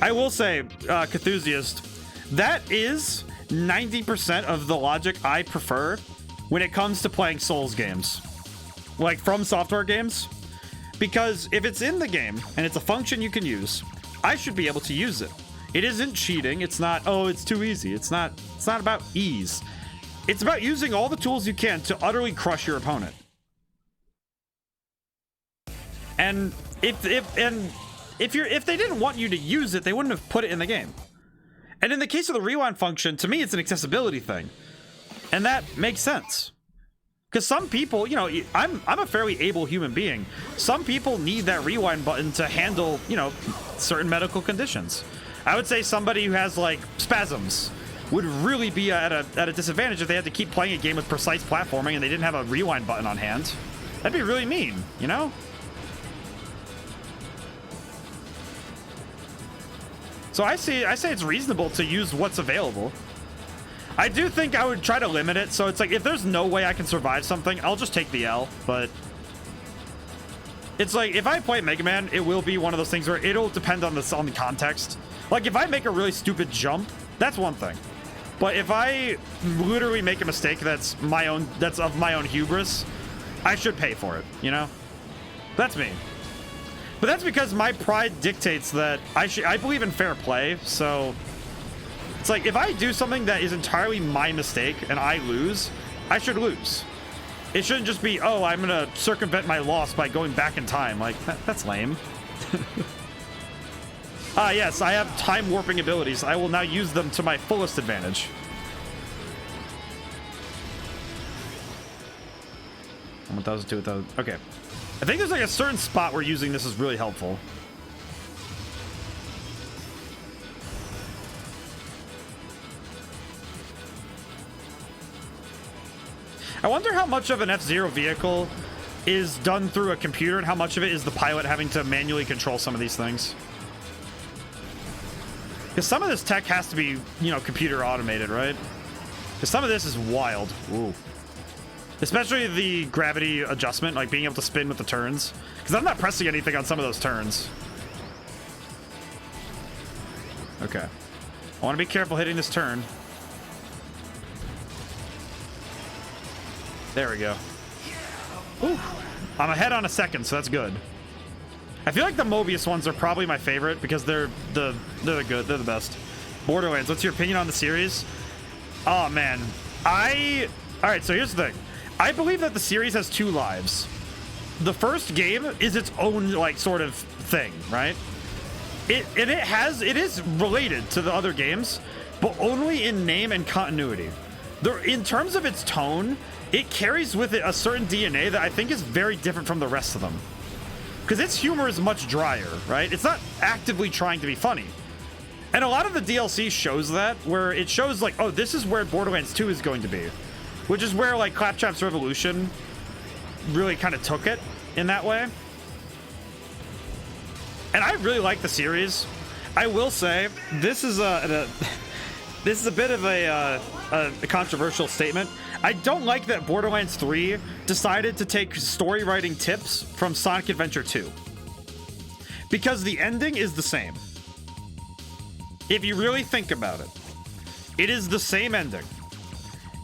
I will say, Cthusiast, that is 90% of the logic I prefer when it comes to playing Souls games. Like, from software games. Because if it's in the game, and it's a function you can use, I should be able to use it. It isn't cheating. It's not, oh, it's too easy. It's not about ease. It's about using all the tools you can to utterly crush your opponent. And if they didn't want you to use it, they wouldn't have put it in the game. And in the case of the rewind function, to me, it's an accessibility thing. And that makes sense. Because some people, you know, I'm a fairly able human being. Some people need that rewind button to handle, you know, certain medical conditions. I would say somebody who has, like, spasms would really be at a disadvantage if they had to keep playing a game with precise platforming and they didn't have a rewind button on hand. That'd be really mean, you know? So I say it's reasonable to use what's available. I do think I would try to limit it, so it's like, if there's no way I can survive something, I'll just take the L, but... It's like, if I play Mega Man, it will be one of those things where it'll depend on the context. Like, if I make a really stupid jump, that's one thing. But if I literally make a mistake that's of my own hubris, I should pay for it, you know? That's me. But that's because my pride dictates that I believe in fair play, so... It's like, if I do something that is entirely my mistake and I lose, I should lose. It shouldn't just be, oh, I'm gonna circumvent my loss by going back in time. Like, that's lame. Ah, yes, I have time warping abilities. I will now use them to my fullest advantage. And 1,000, 2,000. Okay. I think there's like a certain spot where using this is really helpful. I wonder how much of an F-Zero vehicle is done through a computer and how much of it is the pilot having to manually control some of these things. Because some of this tech has to be, you know, computer automated, right? Because some of this is wild. Ooh. Especially the gravity adjustment, like being able to spin with the turns. Because I'm not pressing anything on some of those turns. Okay. I want to be careful hitting this turn. There we go. Ooh. I'm ahead on a second, so that's good. I feel like the Mobius ones are probably my favorite because they're good. They're the best. Borderlands, what's your opinion on the series? Oh, man. Alright, so here's the thing. I believe that the series has 2 lives. The first game is its own, like, sort of thing, right? It is related to the other games, but only in name and continuity. In terms of its tone, it carries with it a certain DNA that I think is very different from the rest of them. Because its humor is much drier, right? It's not actively trying to be funny. And a lot of the DLC shows that, where it shows like, oh, this is where Borderlands 2 is going to be. Which is where like Claptrap's Revolution really kind of took it in that way. And I really like the series. I will say, this is this is a bit of a controversial statement. I don't like that Borderlands 3 decided to take story writing tips from Sonic Adventure 2. Because the ending is the same. If you really think about it, it is the same ending.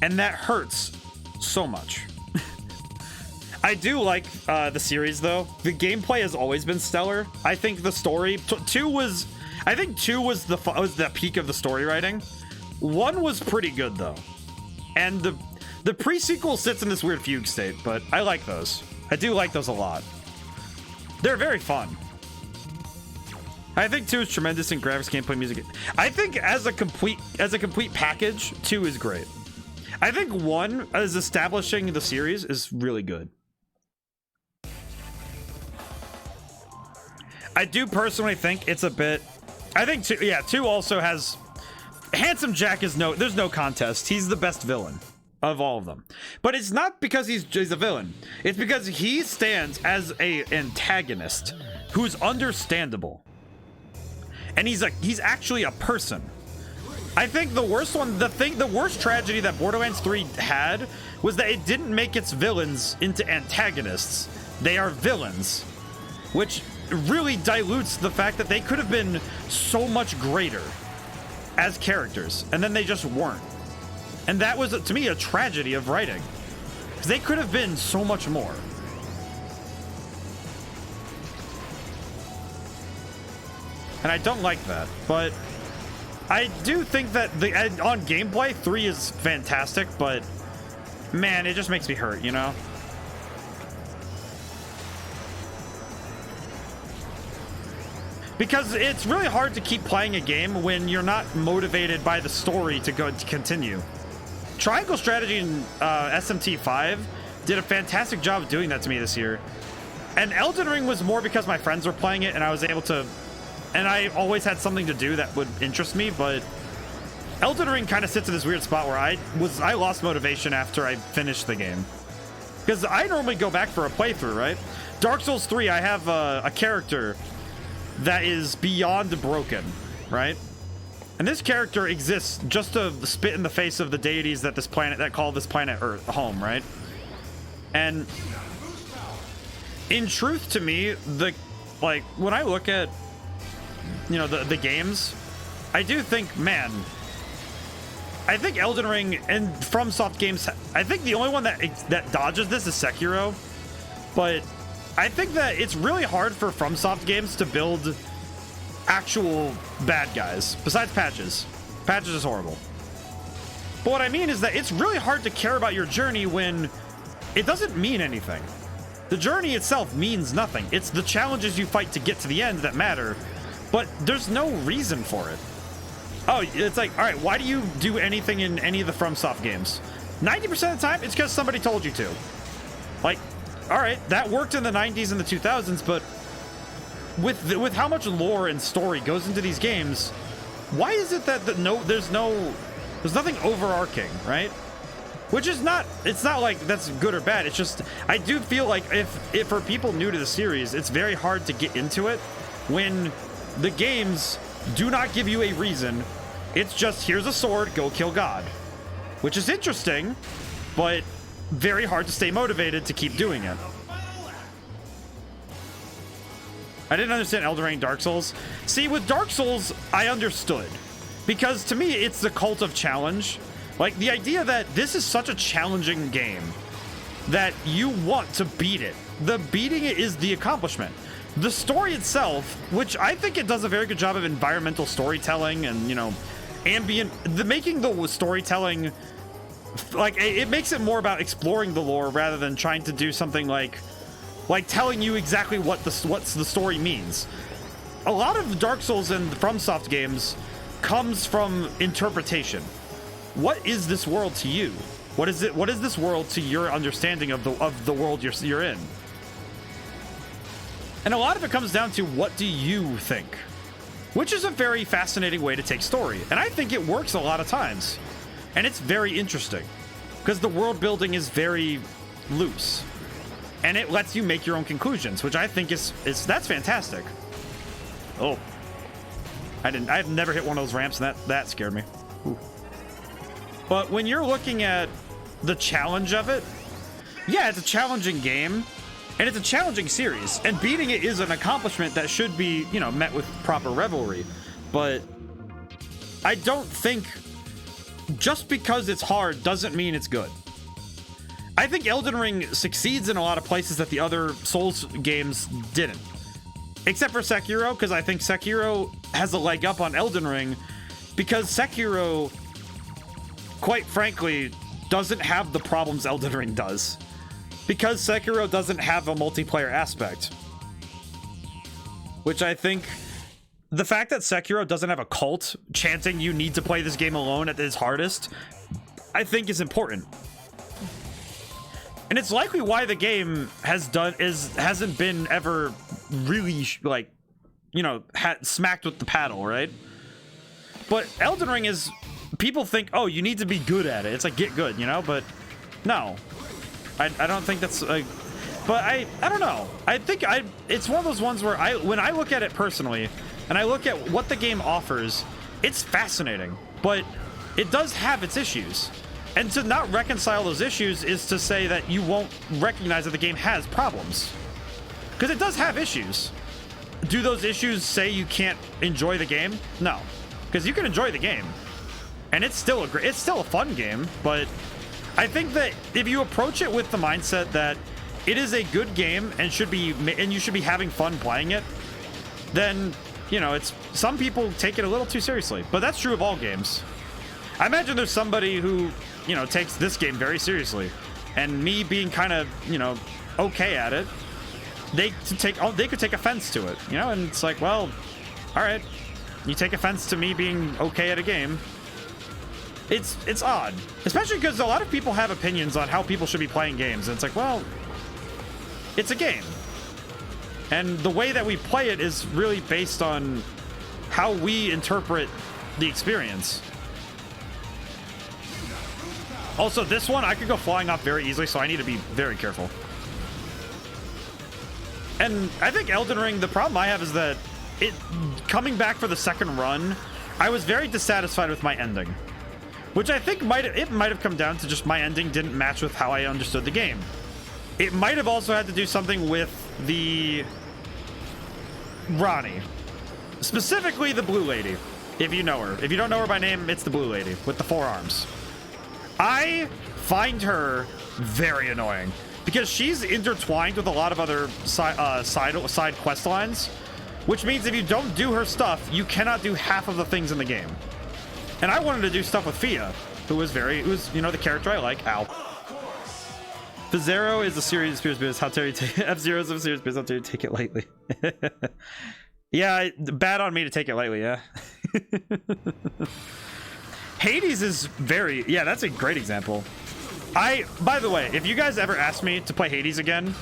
And that hurts so much. I do like the series though. The gameplay has always been stellar. I think the story two was the peak of the story writing. 1 was pretty good though. And the pre-sequel sits in this weird fugue state, but I like those. I do like those a lot. They're very fun. I think 2 is tremendous in graphics, gameplay, music. I think as a complete package, 2 is great. I think 1 as establishing the series is really good. I do personally think it's a bit. I think 2 also has. Handsome Jack is there's no contest. He's the best villain of all of them. But it's not because he's a villain. It's because he stands as an antagonist who's understandable. And he's actually a person. I think the worst tragedy that Borderlands 3 had was that it didn't make its villains into antagonists. They are villains, which really dilutes the fact that they could have been so much greater as characters, and then they just weren't. And that was, to me, a tragedy of writing, because they could have been so much more. And I don't like that, but I do think that on gameplay, 3 is fantastic, but man, it just makes me hurt, you know? Because it's really hard to keep playing a game when you're not motivated by the story to continue. Triangle Strategy in SMT5 did a fantastic job of doing that to me this year. And Elden Ring was more because my friends were playing it and I was able to... And I always had something to do that would interest me, but Elden Ring kind of sits in this weird spot where I lost motivation after I finished the game. Because I normally go back for a playthrough, right? Dark Souls 3, I have a character that is beyond broken, right? And this character exists just to spit in the face of the deities that call this planet Earth home, right? And in truth, to me, when I look at, you know, the games, I do think, man, I think Elden Ring and FromSoft games, I think the only one that dodges this is Sekiro, but I think that it's really hard for FromSoft games to build actual bad guys, besides Patches. Patches is horrible. But what I mean is that it's really hard to care about your journey when it doesn't mean anything. The journey itself means nothing. It's the challenges you fight to get to the end that matter, but there's no reason for it. Oh, it's like, all right, why do you do anything in any of the FromSoft games? 90% of the time, it's because somebody told you to. Like, all right, that worked in the 90s and the 2000s, but with how much lore and story goes into these games, why is it that there's nothing overarching, right? Which is not, it's not like that's good or bad. It's just, I do feel like if for people new to the series, it's very hard to get into it when the games do not give you a reason. It's just, here's a sword, go kill God. Which is interesting, but very hard to stay motivated to keep doing it. I didn't understand Elden Ring, Dark Souls. See, with Dark Souls, I understood. Because to me, it's the cult of challenge. Like, the idea that this is such a challenging game that you want to beat it. The beating it is the accomplishment. The story itself, which I think it does a very good job of environmental storytelling and, you know, making the storytelling, like, it makes it more about exploring the lore rather than trying to do something like telling you exactly what the story means. A lot of Dark Souls and FromSoft games comes from interpretation. What is this world to you? What is this world to your understanding of the world you're in? And a lot of it comes down to, what do you think? Which is a very fascinating way to take story. And I think it works a lot of times. And it's very interesting. Because the world building is very loose. And it lets you make your own conclusions, which I think that's fantastic. Oh. I've never hit one of those ramps, and that scared me. But when you're looking at the challenge of it, yeah, it's a challenging game, and it's a challenging series, and beating it is an accomplishment that should be, you know, met with proper revelry. But I don't think just because it's hard doesn't mean it's good. I think Elden Ring succeeds in a lot of places that the other Souls games didn't. Except for Sekiro, because I think Sekiro has a leg up on Elden Ring, because Sekiro, quite frankly, doesn't have the problems Elden Ring does. Because Sekiro doesn't have a multiplayer aspect. Which I think, the fact that Sekiro doesn't have a cult chanting you need to play this game alone at its hardest, I think is important. And it's likely why the game hasn't been ever really, like, you know, smacked with the paddle, right? But Elden Ring is, people think, oh, you need to be good at it. It's like, get good, you know? But no, I don't think that's like, but I don't know. I think it's one of those ones where when I look at it personally and I look at what the game offers, it's fascinating, but it does have its issues. And to not reconcile those issues is to say that you won't recognize that the game has problems. Because it does have issues. Do those issues say you can't enjoy the game? No. Because you can enjoy the game. And it's still a fun game, but I think that if you approach it with the mindset that it is a good game and you should be having fun playing it, then, you know, some people take it a little too seriously. But that's true of all games. I imagine there's somebody who, you know, takes this game very seriously, and me being kind of, you know, okay at it, they could take offense to it, you know, and it's like, well, all right, you take offense to me being okay at a game. It's odd, especially because a lot of people have opinions on how people should be playing games, and it's like, well, it's a game, and the way that we play it is really based on how we interpret the experience. Also, this one, I could go flying off very easily, so I need to be very careful. And I think Elden Ring, the problem I have is that coming back for the second run, I was very dissatisfied with my ending. Which I think might have come down to just my ending didn't match with how I understood the game. It might have also had to do something with the Ronnie. Specifically the blue lady, if you know her. If you don't know her by name, it's the blue lady with the 4 arms. I find her very annoying because she's intertwined with a lot of other side quest lines, which means if you don't do her stuff, you cannot do half of the things in the game. And I wanted to do stuff with Fia, who was, you know, the character I like. Ow. F-Zero is a serious business. How dare you take F-Zero is a serious business. How dare you take it lightly? Yeah, bad on me to take it lightly. Yeah. Hades is yeah, that's a great example. By the way, if you guys ever ask me to play Hades again,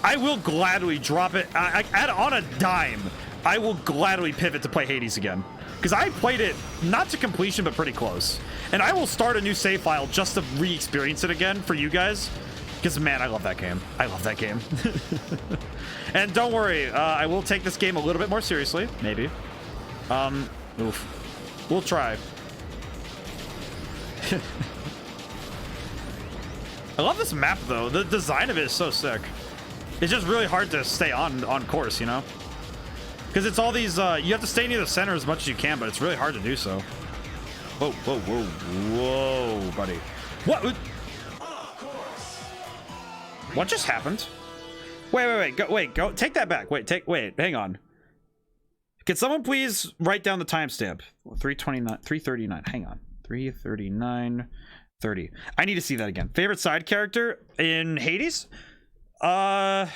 I will gladly drop it on a dime. I will gladly pivot to play Hades again, because I played it not to completion, but pretty close. And I will start a new save file just to re-experience it again for you guys, because man, I love that game. I love that game. And don't worry, I will take this game a little bit more seriously, maybe. We'll try. I love this map though. The design of it is so sick. It's just really hard to stay on course, you know, because it's all these you have to stay near the center as much as you can, but it's really hard to do so. Whoa, whoa, whoa, whoa, buddy. What just happened? Wait, go take that back. Wait, hang on. Can someone please write down the timestamp? 339 hang on. 339:30. I need to see that again. Favorite side character in Hades? Dusa.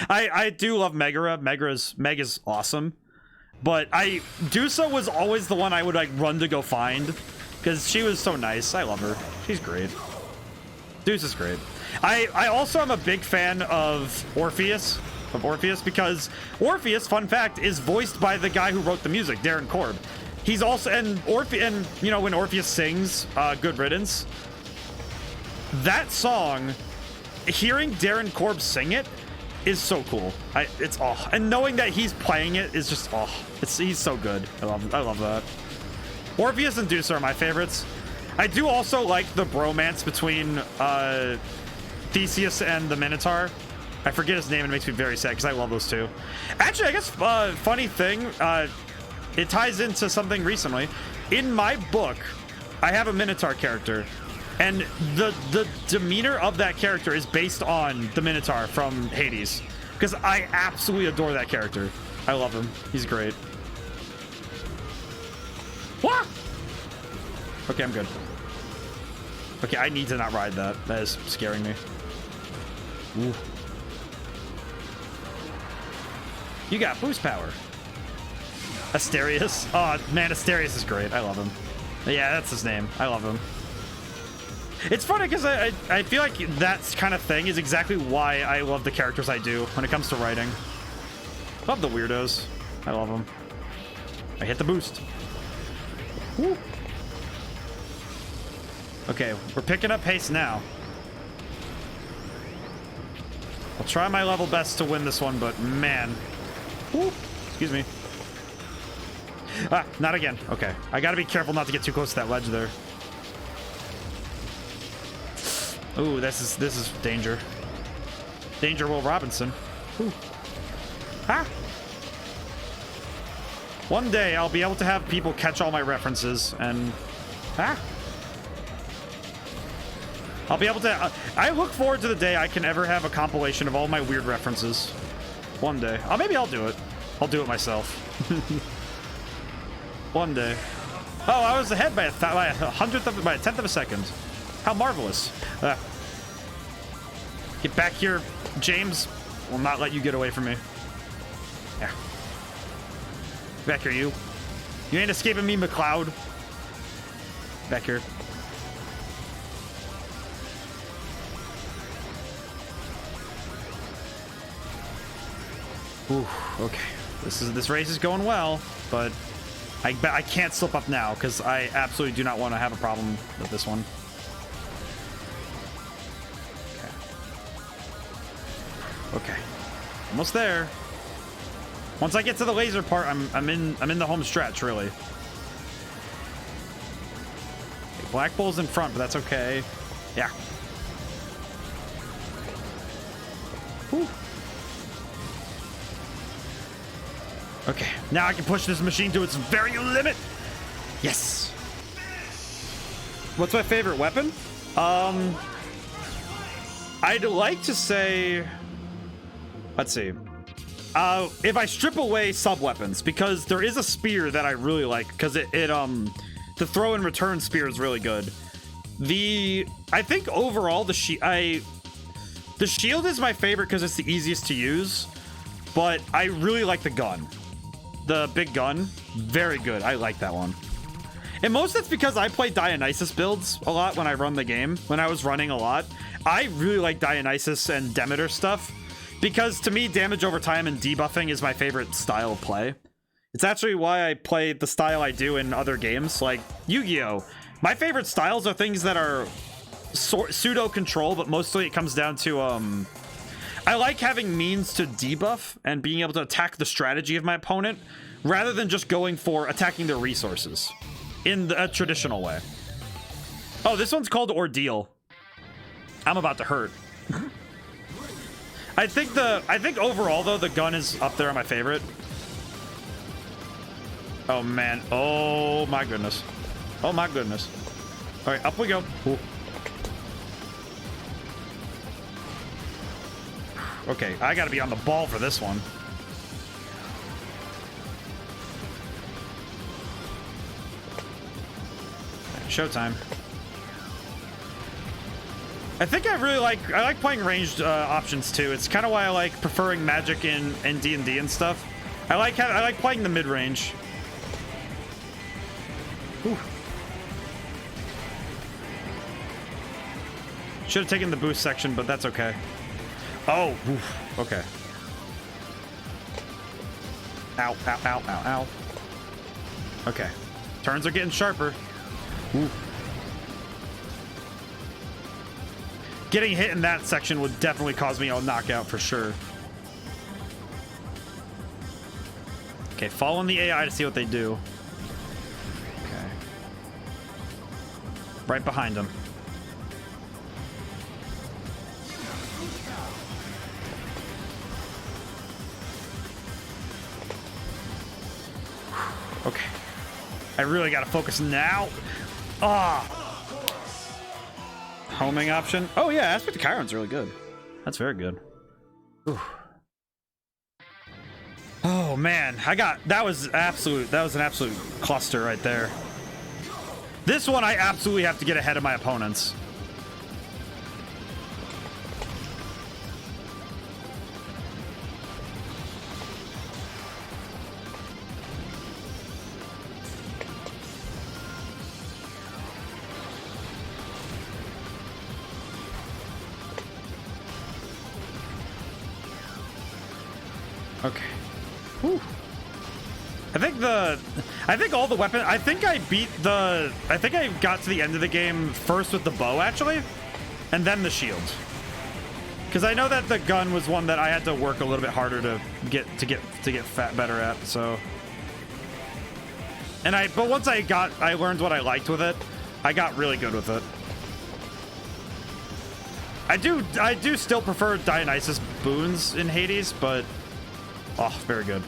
I do love Megara. Meg is awesome. But Dusa was always the one I would like run to go find, because she was so nice. I love her. She's great. Dusa's great. I also am a big fan of Orpheus. Because Orpheus, fun fact, is voiced by the guy who wrote the music, Darren Korb. He's also, and you know, when Orpheus sings Good Riddance, that song, hearing Darren Korb sing it is so cool. It's and knowing that he's playing it is just he's so good. I love that. Orpheus and Deuce are my favorites. I do also like the bromance between Theseus and the Minotaur. I forget his name and it makes me very sad because I love those two. Actually, I guess funny thing, it ties into something recently. In my book, I have a Minotaur character, and the demeanor of that character is based on the Minotaur from Hades, because I absolutely adore that character. I love him. He's great. What? Okay, I'm good. Okay, I need to not ride that. That is scaring me. Ooh. You got boost power. Asterius. Oh, man, Asterius is great. I love him. Yeah, that's his name. I love him. It's funny because I feel like that kind of thing is exactly why I love the characters I do when it comes to writing. Love the weirdos. I love them. I hit the boost. Woo. Okay, we're picking up pace now. I'll try my level best to win this one, but man. Woo. Excuse me. Ah, not again. Okay. I gotta be careful not to get too close to that ledge there. Ooh, this is danger. Danger, Will Robinson. Ooh. Ah. One day I'll be able to have people catch all my references and I'll be able to. I look forward to the day I can ever have a compilation of all my weird references. One day. Oh, maybe I'll do it. I'll do it myself. One day. Oh, I was ahead by a tenth of a second. How marvelous. Get back here, James. Will not let you get away from me. Yeah. Get back here, you. You ain't escaping me, McCloud. Back here. Ooh, okay. This race is going well, but I can't slip up now because I absolutely do not want to have a problem with this one. Okay. Almost there. Once I get to the laser part, I'm in the home stretch, really. Okay, Black Bull's in front, but that's okay. Yeah. Whew. Okay, now I can push this machine to its very limit. Yes. What's my favorite weapon? I'd like to say, let's see. If I strip away sub-weapons, because there is a spear that I really like, because the throw and return spear is really good. I think overall the shield is my favorite because it's the easiest to use, but I really like the gun. The big gun, very good. I like that one. And most that's because I play Dionysus builds a lot when I run the game. When I was running a lot, I really like Dionysus and Demeter stuff, because to me, damage over time and debuffing is my favorite style of play. It's actually why I play the style I do in other games, like Yu-Gi-Oh! My favorite styles are things that are pseudo control, but mostly it comes down to I like having means to debuff and being able to attack the strategy of my opponent rather than just going for attacking their resources in a traditional way. Oh, this one's called Ordeal. I'm about to hurt. I think overall though the gun is up there on my favorite. Oh man. Oh my goodness. Oh my goodness. All right, up we go. Ooh. Okay, I gotta be on the ball for this one. Showtime. I think I like playing ranged options too. It's kind of why I like preferring magic in D&D and stuff. I like playing the mid range. Should have taken the boost section, but that's okay. Oh, oof. Okay. Ow, ow, ow, ow, ow. Okay. Turns are getting sharper. Ooh. Getting hit in that section would definitely cause me a knockout for sure. Okay, follow the AI to see what they do. Okay. Right behind them. Okay. I really gotta focus now. Ah. Homing option. Oh yeah, Aspect of Chiron's really good. That's very good. Whew. Oh man, that was an absolute cluster right there. This one I absolutely have to get ahead of my opponents. Okay. Whew. I think all the weapons. I think I got to the end of the game first with the bow actually, and then the shield. Because I know that the gun was one that I had to work a little bit harder to get better at. So, but once I learned what I liked with it, I got really good with it. I do still prefer Dionysus boons in Hades, but oh, very good.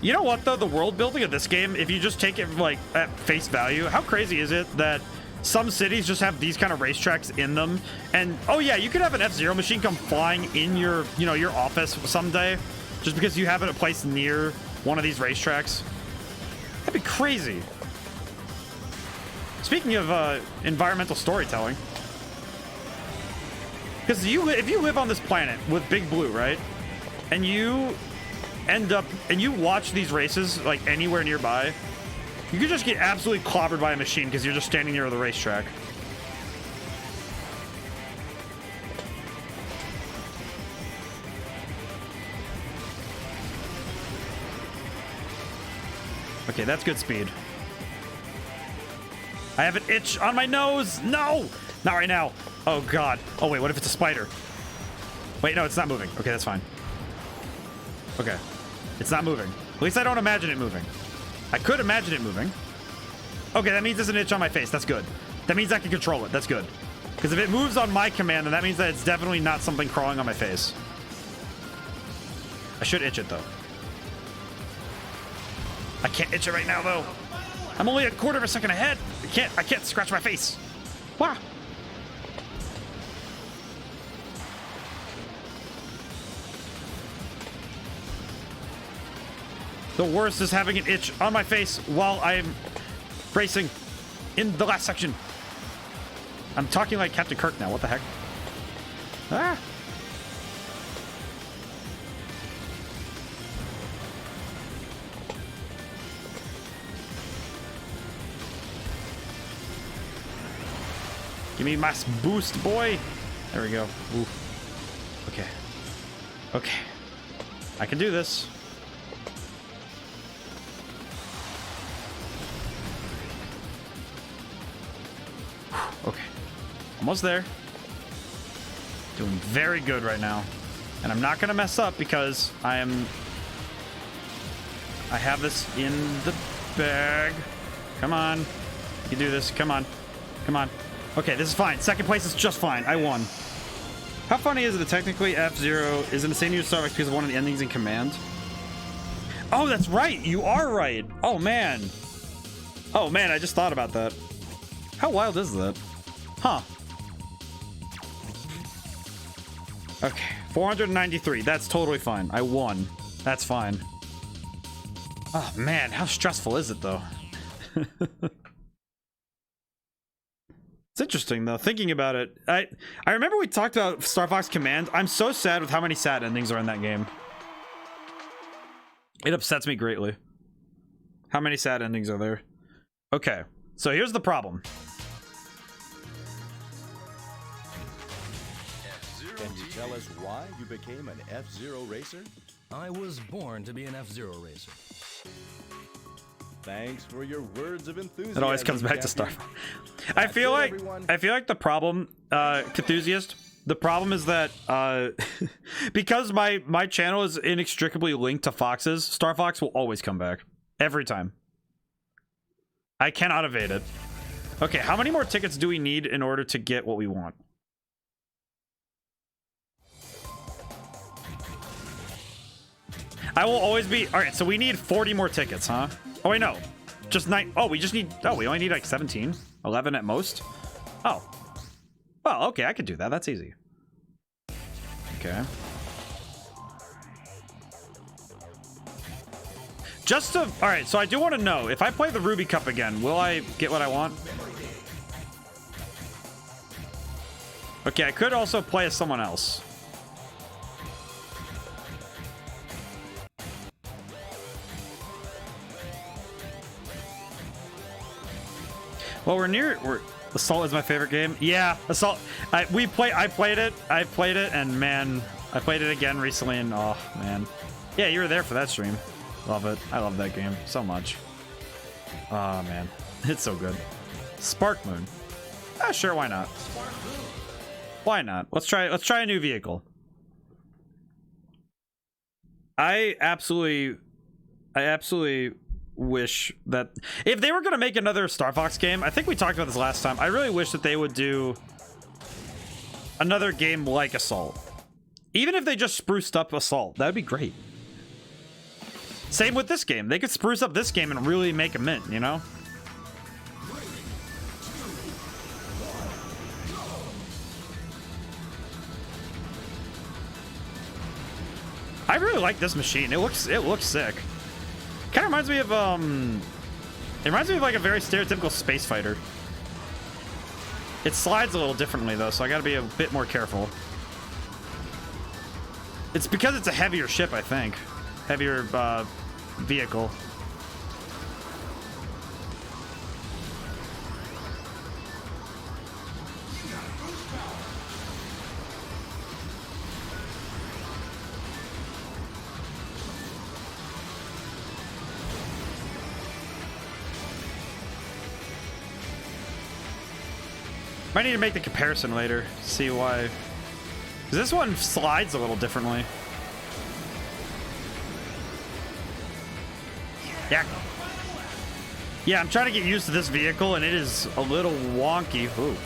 You know what though, the world building of this game, if you just take it like at face value, how crazy is it that some cities just have these kind of racetracks in them? And oh yeah, you could have an F-Zero machine come flying in your, you know, your office someday just because you have it placed near one of these racetracks. That'd be crazy. Speaking of environmental storytelling, because if you live on this planet with Big Blue, right, and you end up and you watch these races like anywhere nearby, you could just get absolutely clobbered by a machine because you're just standing near the racetrack. Okay, that's good speed. I have an itch on my nose. No, not right now. Oh god. Oh wait, what if it's a spider? Wait, no, it's not moving. Okay, that's fine. Okay, it's not moving. At least I don't imagine it moving. I could imagine it moving. Okay, that means there's an itch on my face. That's good. That means I can control it. That's good. Because if it moves on my command, then that means that it's definitely not something crawling on my face. I should itch it though. I can't itch it right now though. I'm only a quarter of a second ahead. I can't scratch my face. Wow. The worst is having an itch on my face while I'm racing in the last section. I'm talking like Captain Kirk now. What the heck? Ah. Give me my boost, boy. There we go. Ooh. Okay. Okay. I can do this. Okay. Almost there. Doing very good right now. And I'm not going to mess up because I have this in the bag. Come on. You can do this. Come on. Come on. Okay, this is fine. Second place is just fine. I won. How funny is it that technically F-Zero is in the same use Starbucks because of one of the endings in Command? Oh, that's right. You are right. Oh, man. Oh, man. I just thought about that. How wild is that? Huh. Okay. 493. That's totally fine. I won. That's fine. Oh, man. How stressful is it, though? It's interesting though, thinking about it. I remember we talked about Star Fox Command. I'm so sad with how many sad endings are in that game. It upsets me greatly. How many sad endings are there? Okay, so here's the problem. Can you tell us why you became an F-Zero racer? I was born to be an F-Zero racer. Thanks for your words of enthusiasm. It always comes back to Star Fox. I feel like the problem, Enthusiast, The problem is that because my channel is inextricably linked to Fox's, Star Fox will always come back every time. I cannot evade it. Okay, how many more tickets do we need in order to get what we want? I will always be... All right, so we need 40 more tickets, huh? Oh, wait, no. Just 9... Oh, we just need... Oh, we only need like 17? 11 at most? Oh. Well, okay, I could do that. That's easy. Okay. Just to... All right, so I do want to know, if I play the Ruby Cup again, will I get what I want? Okay, I could also play as someone else. Well, we're near... Assault is my favorite game. Yeah, Assault. I played it. And man, I played it again recently, and oh man, yeah, you were there for that stream. Love it. I love that game so much. Oh man, it's so good. Spark Moon. Ah, sure, why not? Why not? Let's try a new vehicle. I absolutely wish that if they were going to make another Star Fox game, I think we talked about this last time, I really wish that they would do another game like Assault. Even if they just spruced up Assault, that would be great. Same with this game. They could spruce up this game and really make a mint, you know? I really like this machine. It looks sick. Kind of reminds me of it reminds me of like a very stereotypical space fighter. It slides a little differently though, so I gotta be a bit more careful. It's because it's a heavier ship, I think. Heavier vehicle. Might need to make the comparison later, see why. 'Cause this one slides a little differently. Yeah. Yeah, I'm trying to get used to this vehicle, and it is a little wonky. Ooh.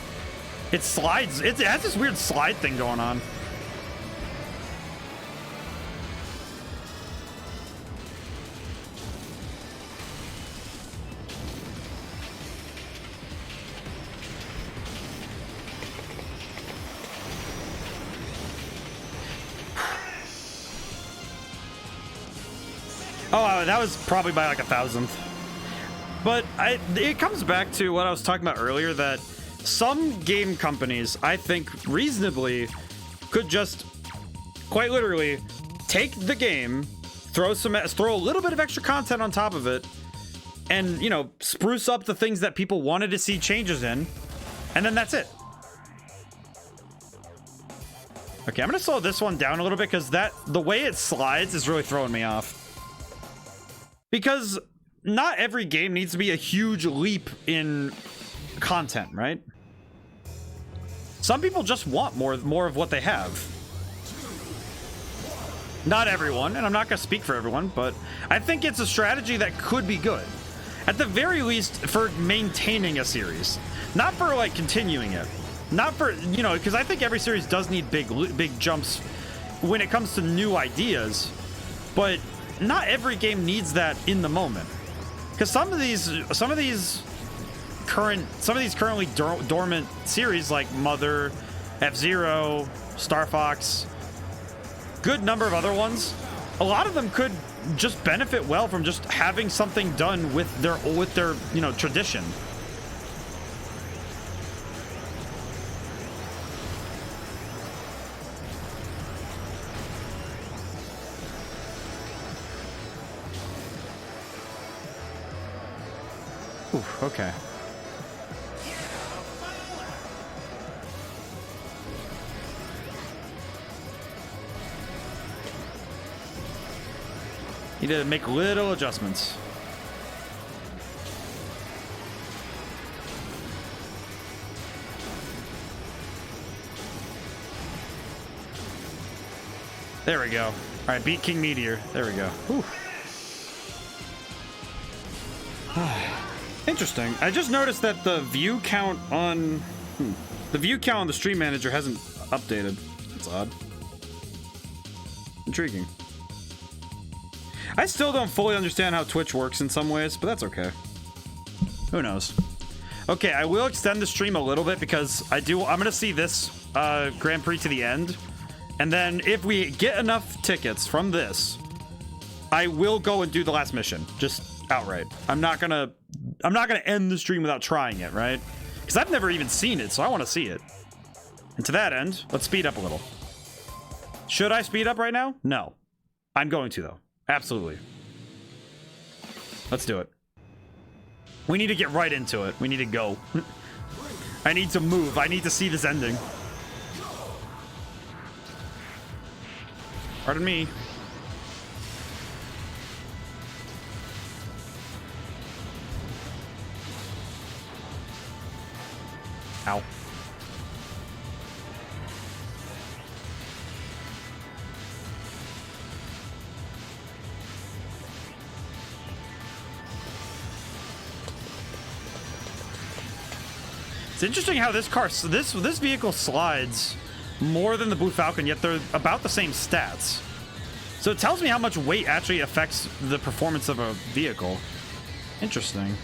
It slides. It has this weird slide thing going on. Oh, that was probably by like 1,000th. But it comes back to what I was talking about earlier, that some game companies, I think reasonably, could just quite literally take the game, throw a little bit of extra content on top of it, and, you know, spruce up the things that people wanted to see changes in, and then that's it. Okay, I'm gonna slow this one down a little bit because the way it slides is really throwing me off. Because not every game needs to be a huge leap in content, right? Some people just want more of what they have. Not everyone, and I'm not going to speak for everyone, but I think it's a strategy that could be good. At the very least, for maintaining a series. Not for, like, continuing it. Not for, you know, because I think every series does need big jumps when it comes to new ideas, but not every game needs that in the moment, because some of these currently dormant series like Mother, F-Zero, Star Fox, good number of other ones, a lot of them could just benefit well from just having something done with their you know, tradition. Oof, okay. Need to make little adjustments. There we go. All right, beat King Meteor. There we go. Whew. Interesting. I just noticed that the view count on the Stream Manager hasn't updated. That's odd. Intriguing. I still don't fully understand how Twitch works in some ways, but that's okay. Who knows? Okay, I will extend the stream a little bit because I'm gonna see this Grand Prix to the end, and then if we get enough tickets from this, I will go and do the last mission, just outright. I'm not gonna end the stream without trying it, right? Because I've never even seen it, so I want to see it. And to that end, let's speed up a little. Should I speed up right now? No. I'm going to, though. Absolutely. Let's do it. We need to get right into it. We need to go. I need to move. I need to see this ending. Pardon me. Ow. It's interesting how this vehicle slides more than the Blue Falcon, yet they're about the same stats. So it tells me how much weight actually affects the performance of a vehicle. Interesting.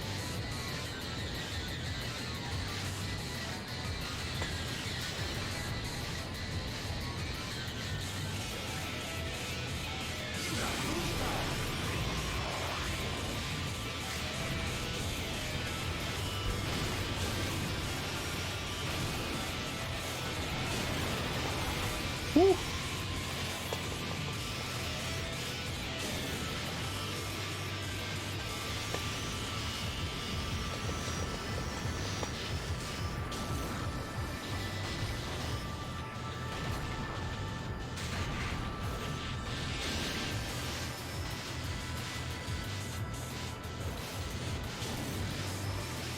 Woo.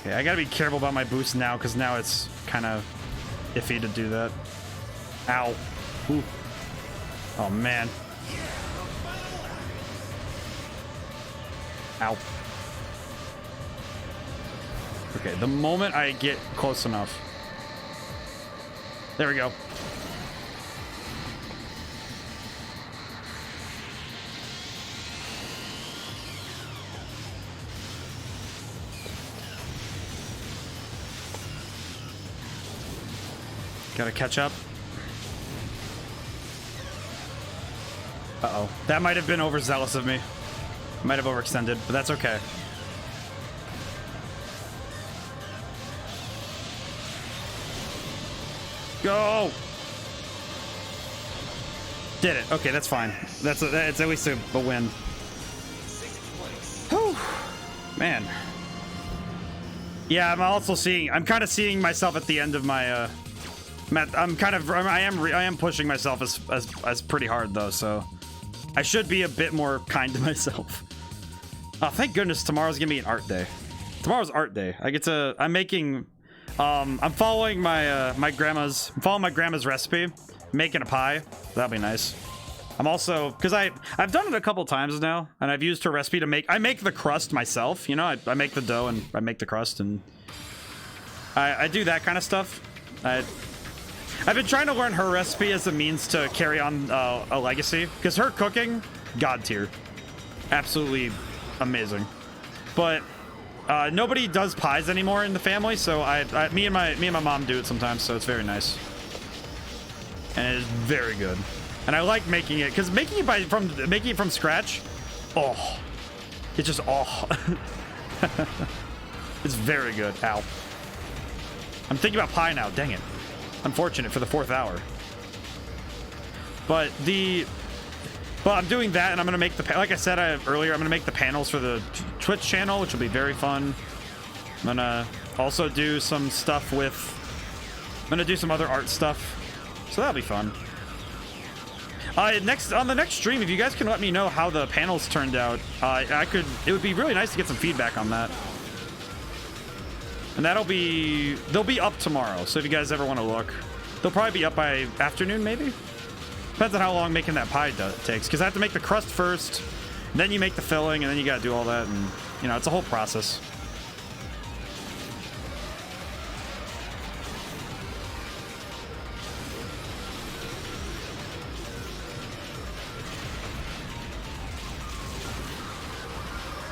Okay, I gotta be careful about my boost now, because now it's kind of iffy to do that. Ow. Ooh. Oh, man. Ow. Okay, the moment I get close enough. There we go. Gotta catch up. Uh-oh. That might have been overzealous of me. Might have overextended, but that's okay. Go! Did it. Okay, that's fine. It's at least a win. Whew. Man. Yeah, I'm kind of seeing myself at the end of my, I am pushing myself as pretty hard though, so I should be a bit more kind to myself. Oh, thank goodness tomorrow's gonna be an art day. Tomorrow's art day. I'm following my grandma's recipe, making a pie. That'll be nice. I'm also, because I've done it a couple times now, and I've used her recipe to I make the crust myself, you know, I make the dough and I make the crust, and I do that kind of stuff. I've been trying to learn her recipe as a means to carry on a legacy, because her cooking, god tier, absolutely amazing. But nobody does pies anymore in the family, so me and my mom do it sometimes, so it's very nice, and it is very good. And I like making it because making it from scratch, oh, it's just it's very good. Ow! I'm thinking about pie now. Dang it! Unfortunate for the 4th hour. But I'm doing that, and I'm gonna make like I said earlier, I'm gonna make the panels for the Twitch channel, which will be very fun. I'm gonna also do some stuff I'm gonna do some other art stuff, so that'll be fun. On the next stream, if you guys can let me know how the panels turned out, it would be really nice to get some feedback on that. And they'll be up tomorrow, so if you guys ever want to look, they'll probably be up by afternoon, maybe? Depends on how long making that pie takes, because I have to make the crust first, then you make the filling, and then you gotta do all that, and you know, it's a whole process.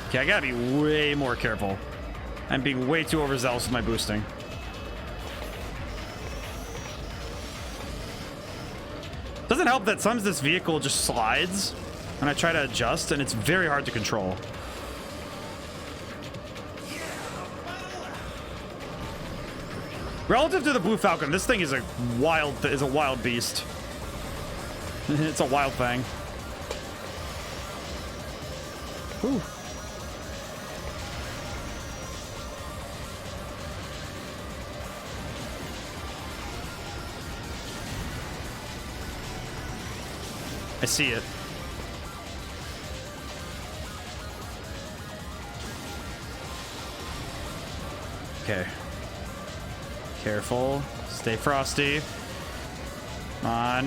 Okay, I gotta be way more careful. I'm being way too overzealous with my boosting. Doesn't help that sometimes this vehicle just slides when I try to adjust, and it's very hard to control. Relative to the Blue Falcon, this thing is a wild beast. It's a wild thing. Whew. I see it. Okay. Careful. Stay frosty. Come on.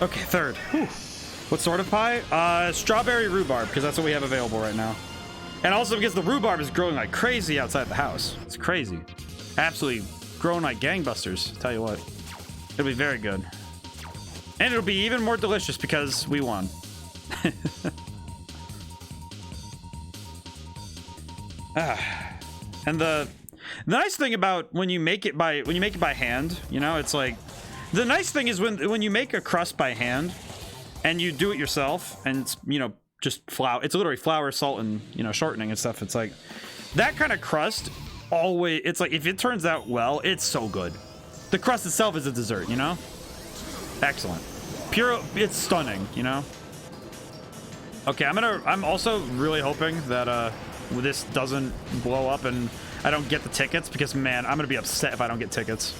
Okay, third. Whew. What sort of pie? Strawberry rhubarb, because that's what we have available right now. And also because the rhubarb is growing like crazy outside the house. It's crazy. Absolutely growing like gangbusters, tell you what. It'll be very good. And it'll be even more delicious because we won. And the nice thing about when you make it by hand, you know, it's like the nice thing is when you make a crust by hand and you do it yourself, and it's, you know, just flour. It's literally flour, salt, and, you know, shortening and stuff. It's like that kind of crust. Always, it's like if it turns out well, it's so good. The crust itself is a dessert, you know. Excellent, pure. It's stunning, you know. Okay, I'm also really hoping that this doesn't blow up and I don't get the tickets, because man, I'm gonna be upset if I don't get tickets.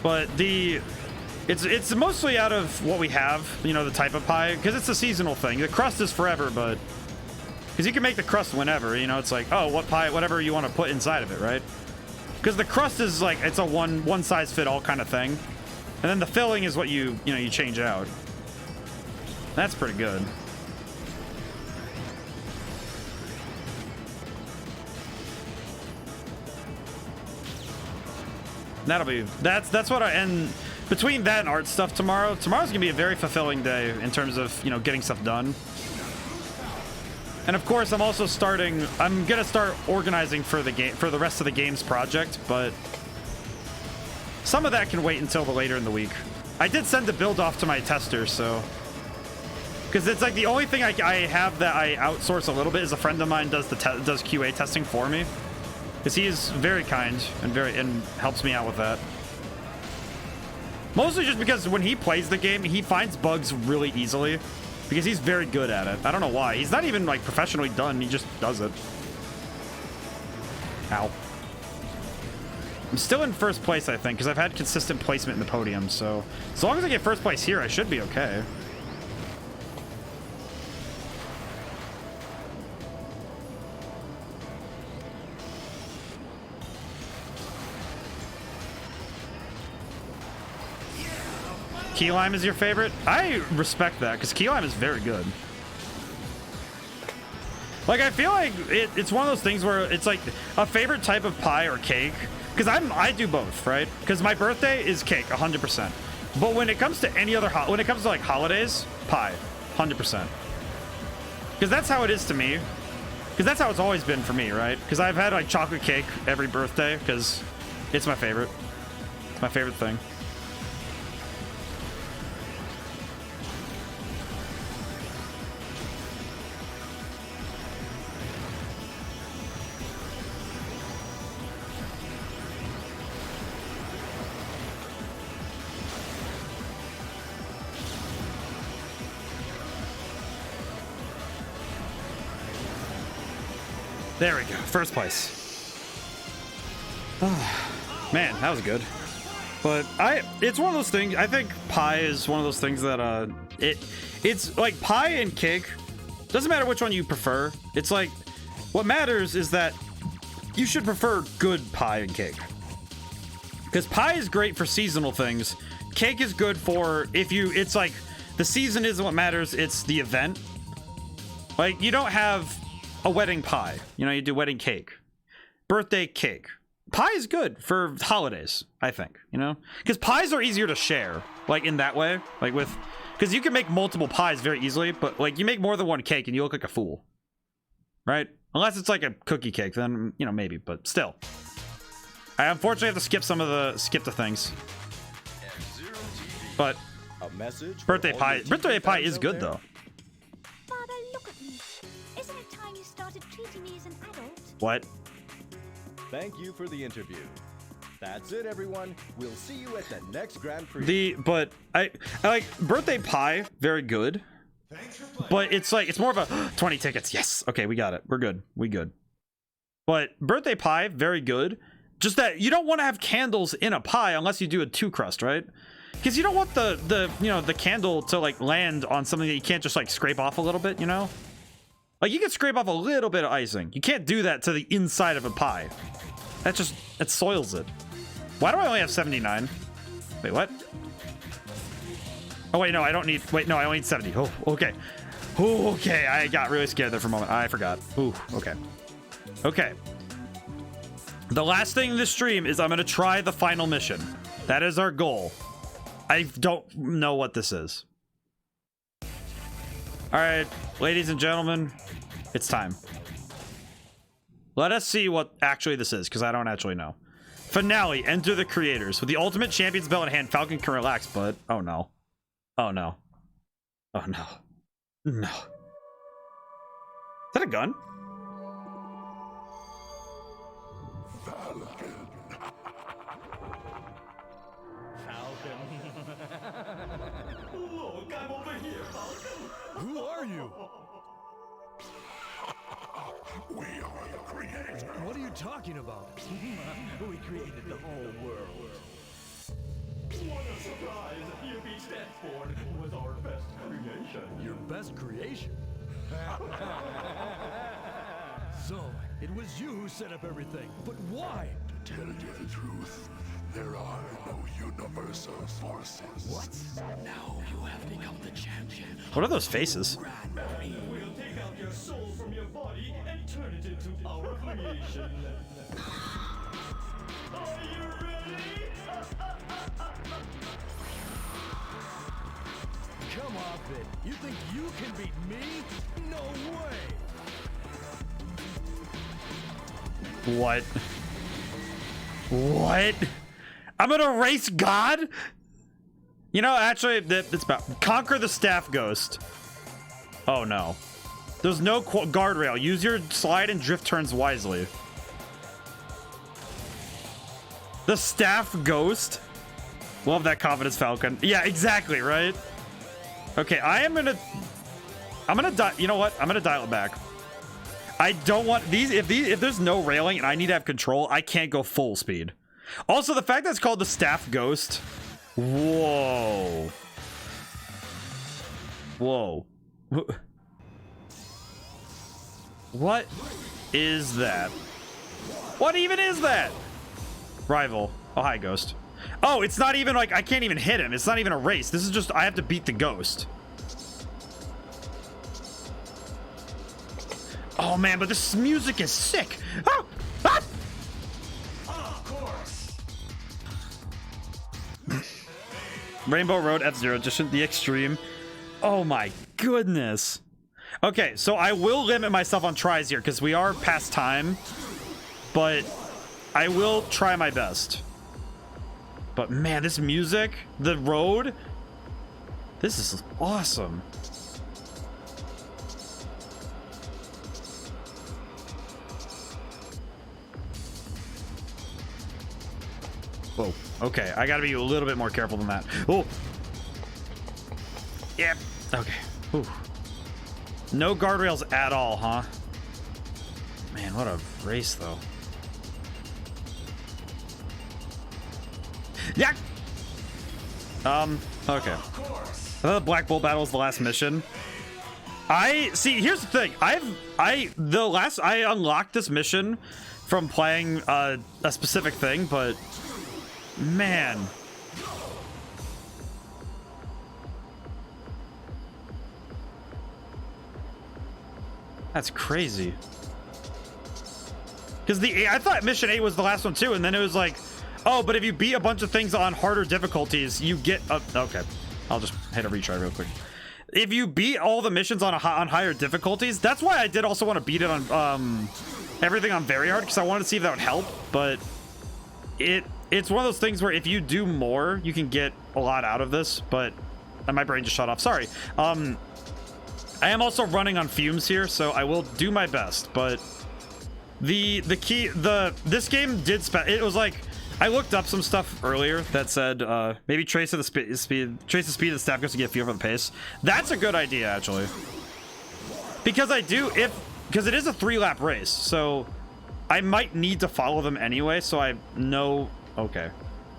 But it's mostly out of what we have, you know, the type of pie, because it's a seasonal thing. The crust is forever, but because you can make the crust whenever, you know, it's like, oh, what pie, whatever you want to put inside of it, right? Because the crust is like, it's a one size fit all kind of thing, and then the filling is what you change out. That's pretty good. That's what and between that and art stuff tomorrow's gonna be a very fulfilling day in terms of, you know, getting stuff done. And of course, I'm gonna start organizing for the rest of the game's project, but some of that can wait until later in the week. I did send the build off to my testers, so because it's like the only thing I have that I outsource a little bit is a friend of mine does QA testing for me. Because he is very kind and helps me out with that. Mostly just because when he plays the game, he finds bugs really easily. Because he's very good at it. I don't know why. He's not even like professionally done. He just does it. Ow. I'm still in first place, I think, because I've had consistent placement in the podium. So as long as I get first place here, I should be okay. Key lime is your favorite? I respect that, because key lime is very good. Like, I feel like it's one of those things where it's like a favorite type of pie or cake, because I do both, right? Because my birthday is cake 100%, but when it comes to any other when it comes to like holidays, pie 100%, because that's how it is to me, because that's how it's always been for me, right? Because I've had like chocolate cake every birthday because it's my favorite. It's my favorite thing. There we go. First place. Oh, man, that was good. But it's one of those things. I think pie is one of those things that it's like pie and cake. Doesn't matter which one you prefer. It's like what matters is that you should prefer good pie and cake. Because pie is great for seasonal things. Cake is good for it's like the season isn't what matters, it's the event. Like you don't have a wedding pie. You know, you do wedding cake. Birthday cake. Pie is good for holidays, I think, you know? Because pies are easier to share, like in that way. Like because you can make multiple pies very easily, but like you make more than one cake and you look like a fool. Right? Unless it's like a cookie cake, then, you know, maybe, but still. I unfortunately have to skip the things. But A message. birthday pie is good though. Father, look at me. Isn't it time you started treating me as an adult? What? Thank you for the interview. That's it, everyone. We'll see you at the next Grand Prix. But I like birthday pie, very good. But it's like it's more of a 20 tickets. Yes. Okay, we got it. We're good. We good. But birthday pie, very good. Just that you don't want to have candles in a pie unless you do a 2-crust, right? Because you don't want the you know the candle to like land on something that you can't just like scrape off a little bit, you know? Like you can scrape off a little bit of icing. You can't do that to the inside of a pie. It soils it. Why do I only have 79? Wait, what? Oh wait, no, I don't need. Wait, no, I only need 70. Oh, okay. Oh, okay. I got really scared there for a moment. I forgot. Ooh, okay. Okay. The last thing in this stream is I'm gonna try the final mission. That is our goal. I don't know what this is. All right, ladies and gentlemen, it's time. Let us see what actually this is, because I don't actually know. Finale, enter the creators. With the ultimate champion's belt in hand, Falcon can relax, but oh no. Oh no. Oh no. No. Is that a gun? Look, I'm over here, Falcon. Who are you? We are the creators. What are you talking about? We created the whole world. What a surprise! You beat Stanford was our best creation. Your best creation? So, it was you who set up everything. But why? To tell you the truth, there are no universal forces. What? Now you have become the champion. What are those faces? We'll take out your soul from your body and turn it into our creation. Are you ready? Come off it. You think you can beat me? No way! What? What? I'm gonna race God? You know, actually, it's about conquer the staff ghost. Oh no. There's no guardrail. Use your slide and drift turns wisely. The staff ghost? Love that confidence, Falcon. Yeah, exactly, right? Okay, I'm gonna you know what? I'm gonna dial it back. I don't want if there's no railing and I need to have control, I can't go full speed. Also, the fact that it's called the staff ghost. Whoa. Whoa. What is that? What even is that? Rival. Oh, hi, ghost. Oh, it's not even like I can't even hit him. It's not even a race. This is just I have to beat the ghost. Oh man, but this music is sick. Ah! Ah! Of course. Rainbow Road F-Zero, just the extreme. Oh my goodness. Okay, so I will limit myself on tries here because we are past time, but I will try my best. But man, this music, the road, this is awesome. Whoa. Okay, I gotta be a little bit more careful than that. Oh. Yep. Okay. Ooh. No guardrails at all, huh? Man, what a race, though. Yeah. Okay. I thought the Black Bull battle was the last mission. I see. Here's the thing. I unlocked this mission from playing a specific thing, but man, that's crazy. Because I thought mission 8 was the last one too, and then it was like, oh, but if you beat a bunch of things on harder difficulties, you get a, okay. I'll just hit a retry real quick. If you beat all the missions on higher difficulties, that's why I did also want to beat it on everything on very hard, because I wanted to see if that would help. But it's one of those things where if you do more, you can get a lot out of this. But my brain just shut off. Sorry. I am also running on fumes here, so I will do my best. But this game did it was like, I looked up some stuff earlier that said maybe trace the speed of the staff goes to get a feel for the pace. That's a good idea, actually, because because it is a 3-lap race, so I might need to follow them anyway. So I know. Okay,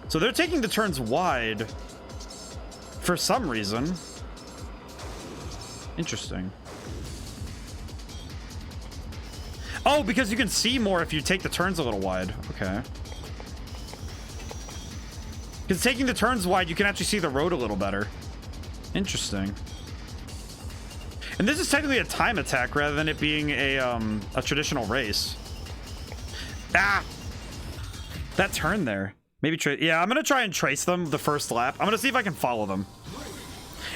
so they're taking the turns wide for some reason. Interesting. Oh, because you can see more if you take the turns a little wide. Okay. Because taking the turns wide, you can actually see the road a little better. Interesting. And this is technically a time attack rather than it being a traditional race. Ah! That turn there. Maybe yeah, I'm going to try and trace them the first lap. I'm going to see if I can follow them.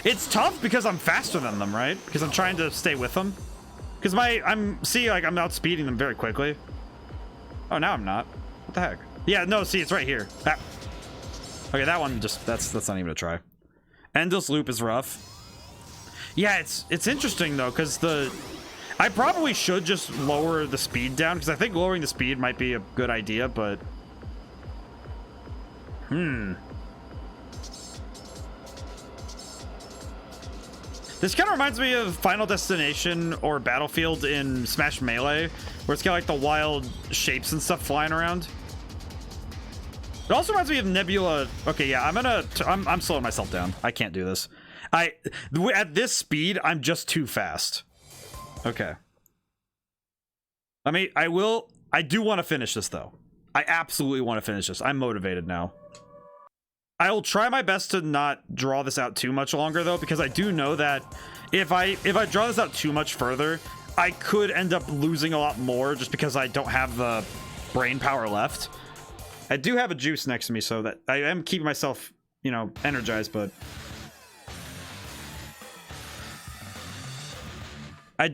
It's tough because I'm faster than them, right? Because I'm trying to stay with them. Because I'm outspeeding them very quickly. Oh, now I'm not. What the heck? Yeah, no, see, it's right here. Ah. Okay, that one just, that's not even a try. Endless loop is rough. Yeah, it's interesting though, because I probably should just lower the speed down, because I think lowering the speed might be a good idea, but this kind of reminds me of Final Destination or Battlefield in Smash Melee, where it's got like the wild shapes and stuff flying around. It also reminds me of Nebula. Okay, yeah, I'm slowing myself down. I can't do this. At this speed, I'm just too fast. Okay. I do want to finish this though. I absolutely want to finish this. I'm motivated now. I will try my best to not draw this out too much longer though, because I do know that if I draw this out too much further, I could end up losing a lot more just because I don't have the brain power left. I do have a juice next to me, so that I am keeping myself, energized, but I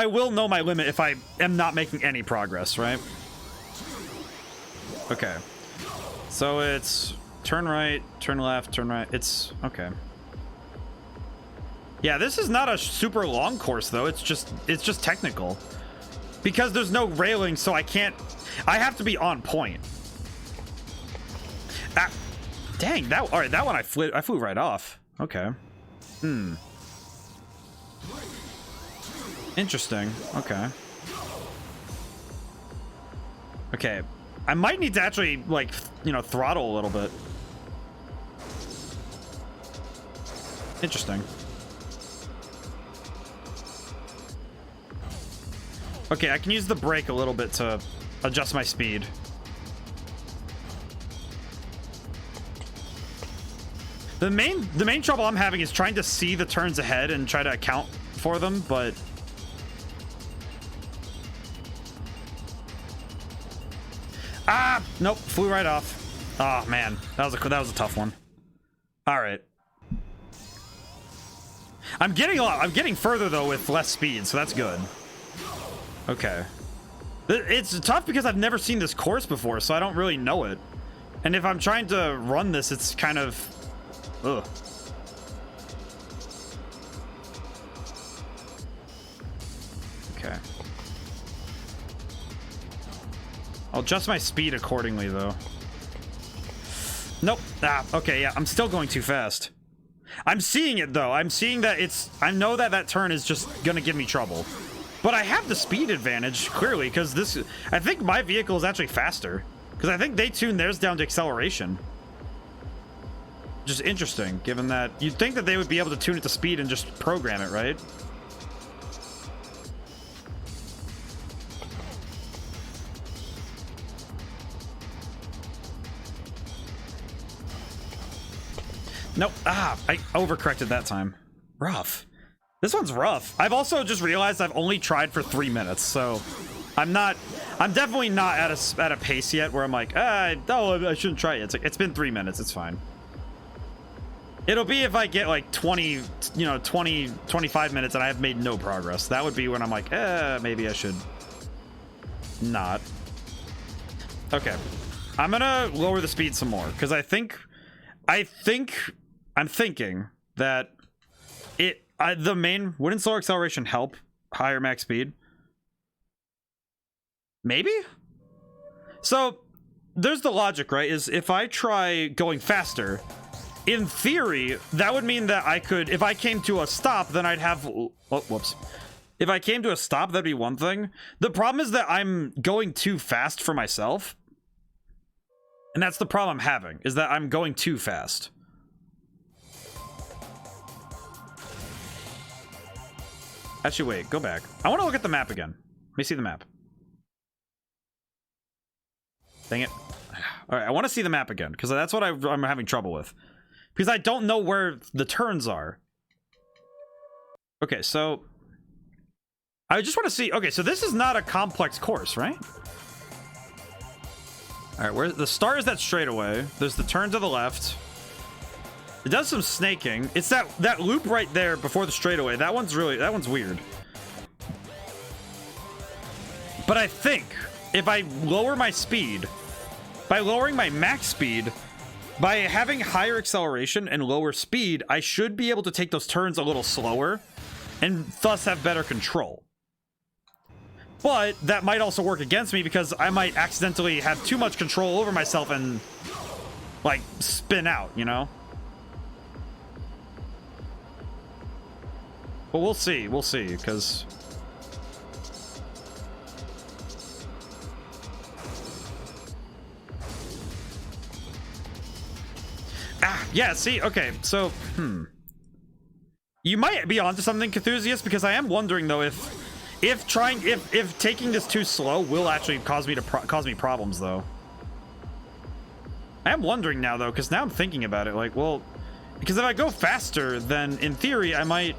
will know my limit if I am not making any progress, right? Okay. So it's turn right, turn left, turn right. It's okay. Yeah, this is not a super long course though. It's just technical. Because there's no railing, so I have to be on point. Ah, dang, all right, that one I flew right off. Okay. Interesting. Okay. Okay. I might need to actually, like, throttle a little bit. Interesting. Okay, I can use the brake a little bit to adjust my speed. The main trouble I'm having is trying to see the turns ahead and try to account for them, but nope, flew right off. Oh man, that was a tough one. All right. I'm getting further though with less speed, so that's good. Okay. It's tough because I've never seen this course before, so I don't really know it. And if I'm trying to run this, it's kind of ugh. Okay. I'll adjust my speed accordingly, though. Nope. Okay, yeah, I'm still going too fast. I'm seeing it, though. I'm seeing that I know that turn is just gonna give me trouble. But I have the speed advantage, clearly, because I think my vehicle is actually faster. Because I think they tuned theirs down to acceleration. just interesting, given that you'd think that they would be able to tune it to speed and just program it, right? Nope. Ah, I overcorrected that time. Rough. This one's rough. I've also just realized I've only tried for 3 minutes, so I'm definitely not at a pace yet where I'm like, oh, I shouldn't try it. It's like, it's been 3 minutes. It's fine. It'll be if I get like 20, 25 minutes and I have made no progress. That would be when I'm like, maybe I should not. Okay. I'm gonna lower the speed some more because I'm thinking that the main wouldn't slower acceleration help higher max speed? Maybe? So there's the logic, right? Is if I try going faster, in theory, that would mean that I could, if I came to a stop, then I'd have, oh, whoops. If I came to a stop, that'd be one thing. The problem is that I'm going too fast for myself. And that's the problem I'm having, is that I'm going too fast. Actually, wait, go back. I want to look at the map again. Let me see the map. Dang it. All right, I want to see the map again, because that's what I'm having trouble with. Because I don't know where the turns are. Okay, so I just want to see. Okay, so this is not a complex course, right? All right, where the start is that straightaway. There's the turn to the left. It does some snaking. It's that loop right there before the straightaway. That one's weird. But I think if I lower my speed, by lowering my max speed, by having higher acceleration and lower speed, I should be able to take those turns a little slower and thus have better control. But that might also work against me because I might accidentally have too much control over myself and like spin out, you know? But we'll see, because yeah, see, okay, so you might be onto something, Cthusiast, because I am wondering though if taking this too slow will actually cause me problems though. I am wondering now though, because now I'm thinking about it, like, well, because if I go faster, then in theory I might.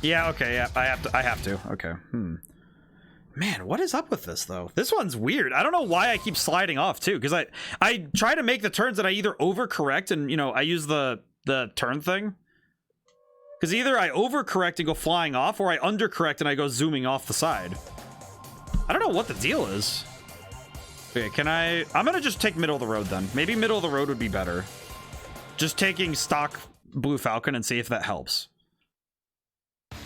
Yeah, okay, yeah, I have to. Okay. Man, what is up with this though? This one's weird. I don't know why I keep sliding off too, because I try to make the turns that I either overcorrect and, you know, I use the turn thing. Because either I overcorrect and go flying off, or I undercorrect and I go zooming off the side. I don't know what the deal is. Okay, I'm gonna just take middle of the road then. Maybe middle of the road would be better. Just taking stock Blue Falcon and see if that helps.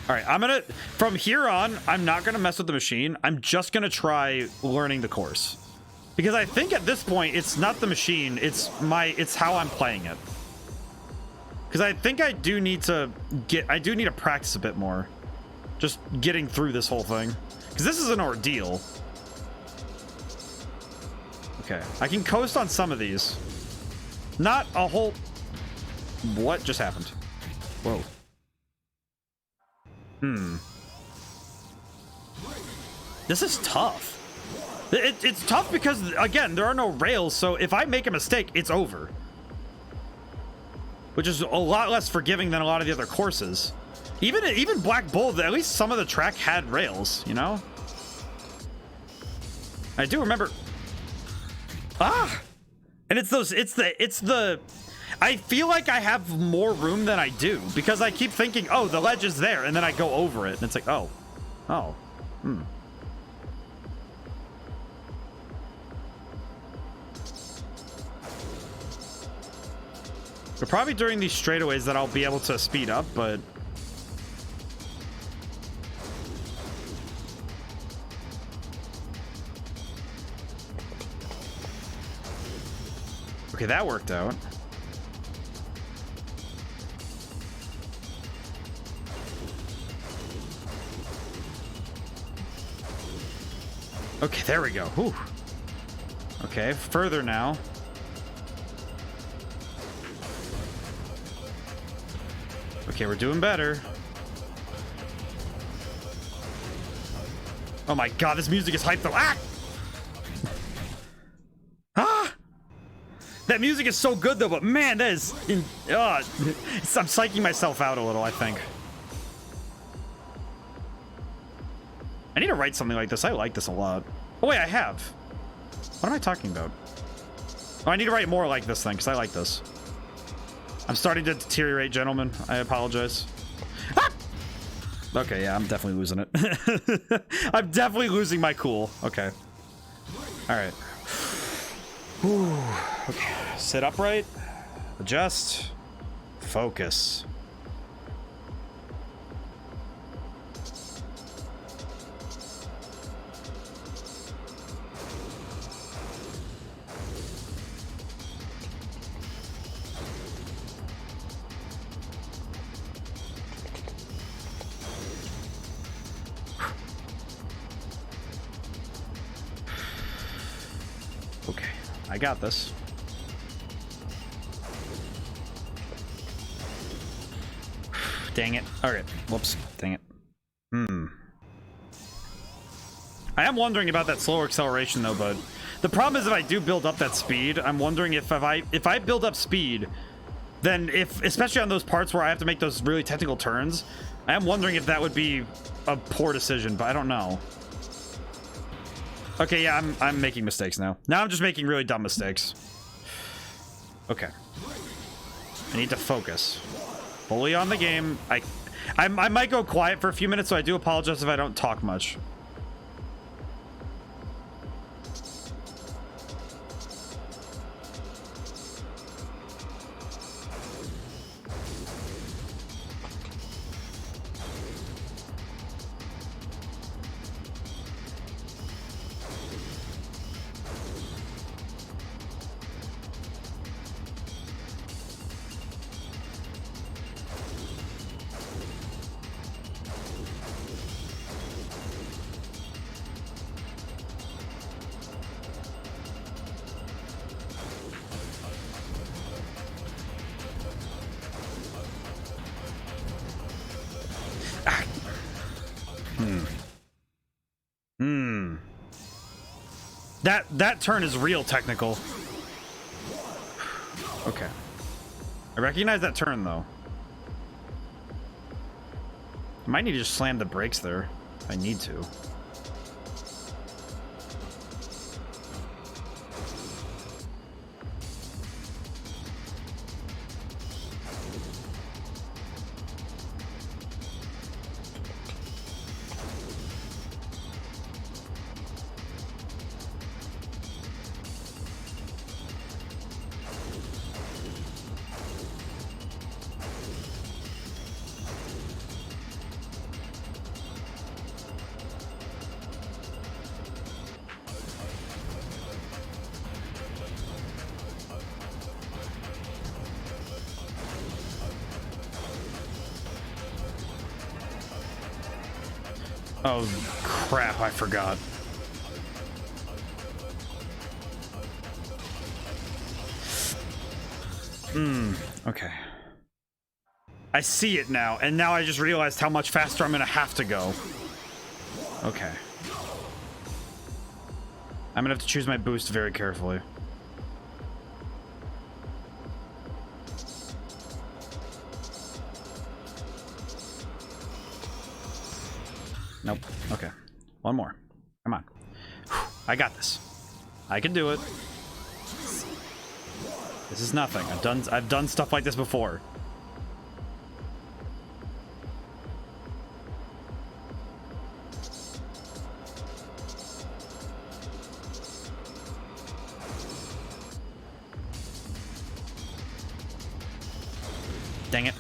All right, from here on, I'm not gonna mess with the machine. I'm just gonna try learning the course. Because I think at this point, it's not the machine, it's how I'm playing it. Because I think I do need to practice a bit more. Just getting through this whole thing. Because this is an ordeal. Okay, I can coast on some of these. Not a whole... What just happened? Whoa. This is tough. It's tough because, again, there are no rails, so if I make a mistake, it's over. Which is a lot less forgiving than a lot of the other courses. Even Black Bull, at least some of the track had rails, you know? I do remember... And it's the... I feel like I have more room than I do, because I keep thinking, oh, the ledge is there, and then I go over it, and it's like, oh. So probably during these straightaways that I'll be able to speed up, but... Okay, that worked out. Okay, there we go. Whew. Okay, further now. Okay, we're doing better. Oh my god, this music is hyped though. Ah! Ah! That music is so good though, but man, that is... I'm psyching myself out a little, I think. I need to write something like this. I like this a lot. Oh wait, I have. What am I talking about? Oh, I need to write more like this thing, because I like this. I'm starting to deteriorate, gentlemen. I apologize. Ah! Okay, yeah, I'm definitely losing it. I'm definitely losing my cool. Okay. Alright. Okay. Sit upright. Adjust. Focus. Okay, I got this. Dang it. Alright, whoops. Dang it. I am wondering about that slower acceleration though, but the problem is if I do build up that speed, I'm wondering if I build up speed, then especially on those parts where I have to make those really technical turns, I am wondering if that would be a poor decision, but I don't know. Okay, yeah, I'm making mistakes now. Now I'm just making really dumb mistakes. Okay. I need to focus. Fully on the game. I might go quiet for a few minutes, so I do apologize if I don't talk much. That turn is real technical. Okay. I recognize that turn though. I might need to just slam the brakes there if I need to. Oh, crap, I forgot. Okay. I see it now, and now I just realized how much faster I'm gonna have to go. Okay. I'm gonna have to choose my boost very carefully. Nope. Okay. One more. Come on. I got this. I can do it. This is nothing. I've done stuff like this before. Dang it.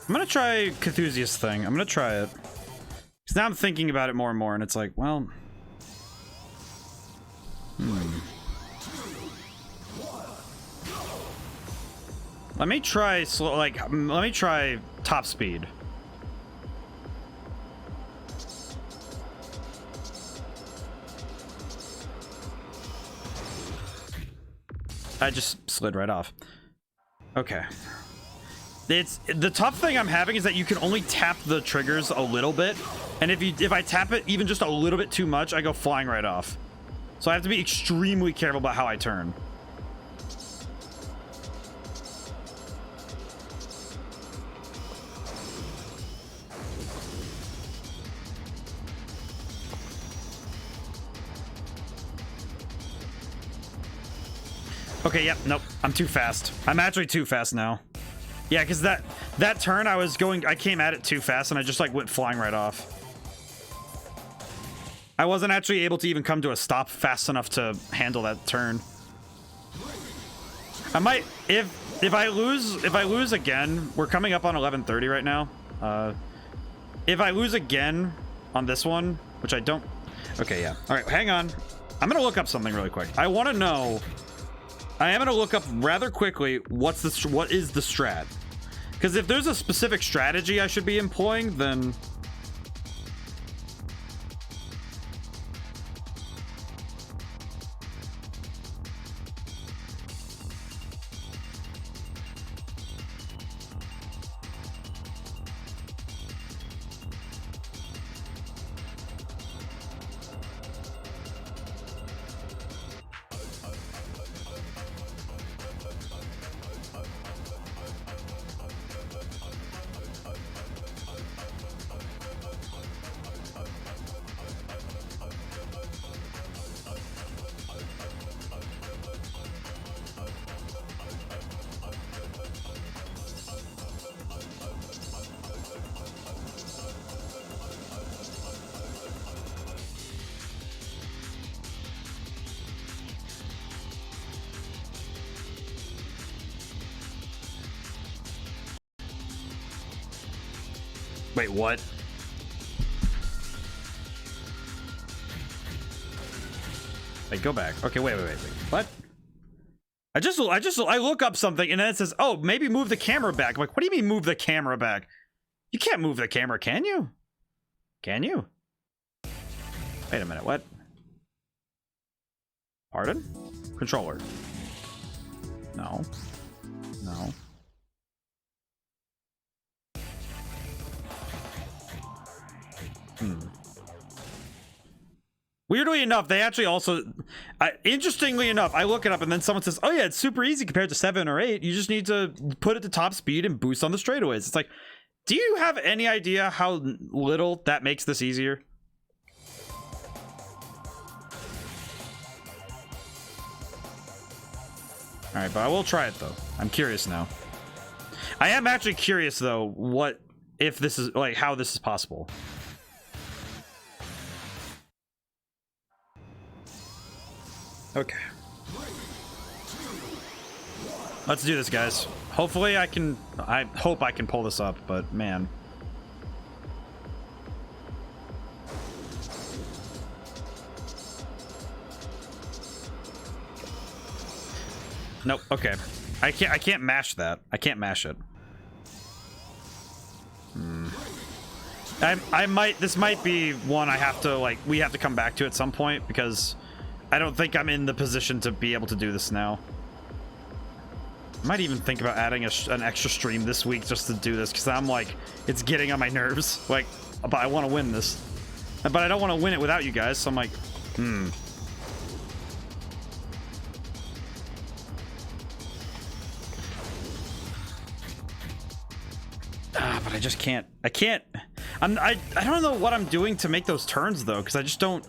I'm gonna try Cthusiast thing. I'm gonna try it. Because now I'm thinking about it more and more, and it's like, well... Let me try slow, like, let me try top speed. I just slid right off. Okay. It's the tough thing I'm having is that you can only tap the triggers a little bit, and if I tap it even just a little bit too much, I go flying right off. So I have to be extremely careful about how I turn. Okay, yep, nope. I'm too fast. I'm actually too fast now. Yeah, because that turn I came at it too fast and I just like went flying right off. I wasn't actually able to even come to a stop fast enough to handle that turn. I might if I lose again, we're coming up on 11:30 right now. If I lose again on this one, which I don't. Okay, yeah. All right, hang on. I'm gonna look up something really quick. I want to know. I am going to look up rather quickly what is the strat. Because if there's a specific strategy I should be employing, then... Wait, what? Wait, go back. Okay, wait. What? I look up something and then it says, oh, maybe move the camera back. I'm like, what do you mean move the camera back? You can't move the camera, can you? Can you? Wait a minute, what? Pardon? Controller. No. No. Weirdly enough, they actually also, interestingly enough, I look it up and then someone says, oh yeah, it's super easy compared to 7 or 8. You just need to put it to top speed and boost on the straightaways. It's like, do you have any idea how little that makes this easier? All right, but I will try it though. I'm curious now. I am actually curious though, what if this is like how this is possible. Okay. Let's do this, guys. Hopefully I hope I can pull this up, but man. Nope, okay. I can't mash that. I can't mash it. This might be one I have to, like, we have to come back to at some point, because I don't think I'm in the position to be able to do this now. I might even think about adding an extra stream this week just to do this, because I'm like, it's getting on my nerves. Like, but I want to win this. But I don't want to win it without you guys, so I'm like, but I just can't. I don't know what I'm doing to make those turns, though, because I just don't...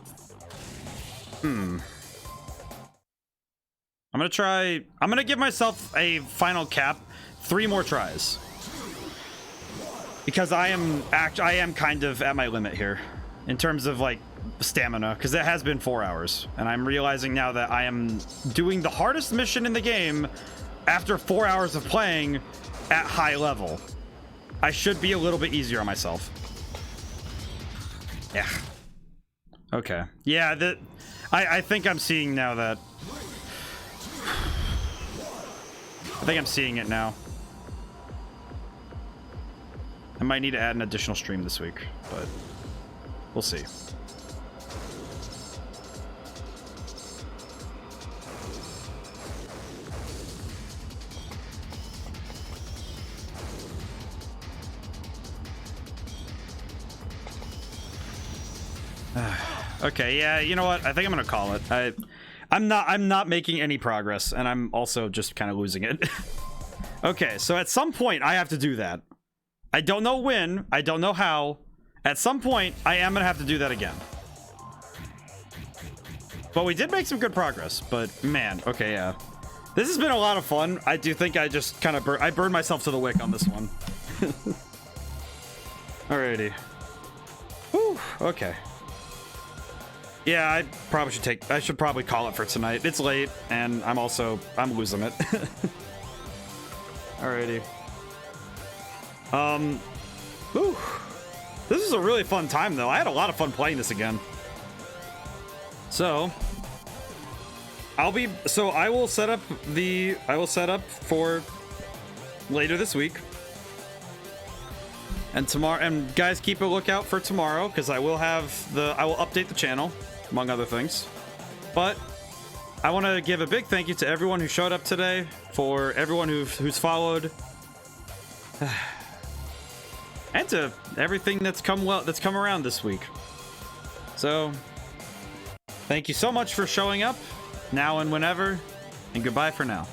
I'm gonna give myself a final cap, 3 more tries. Because I am kind of at my limit here in terms of like stamina, because it has been 4 hours and I'm realizing now that I am doing the hardest mission in the game after 4 hours of playing at high level. I should be a little bit easier on myself. Yeah. Okay. Yeah, I think I'm seeing now that... I think I'm seeing it now. I might need to add an additional stream this week, but we'll see. Okay, yeah, you know what? I think I'm gonna call it. I'm not making any progress, and I'm also just kind of losing it. Okay, so at some point I have to do that. I don't know when, I don't know how. At some point, I am gonna have to do that again. But we did make some good progress, but man, okay, yeah. This has been a lot of fun. I do think I just kind of I burned myself to the wick on this one. Alrighty. Whew, okay. Yeah, I should probably call it for tonight. It's late, and I'm losing it. Alrighty. Whew. This is a really fun time, though. I had a lot of fun playing this again. So, I will set up for later this week. And tomorrow, and guys, keep a lookout for tomorrow, because I will update the channel, among other things. But I want to give a big thank you to everyone who showed up today, for everyone who's followed, and to everything that's come around this week. So, thank you so much for showing up, now and whenever, and goodbye for now.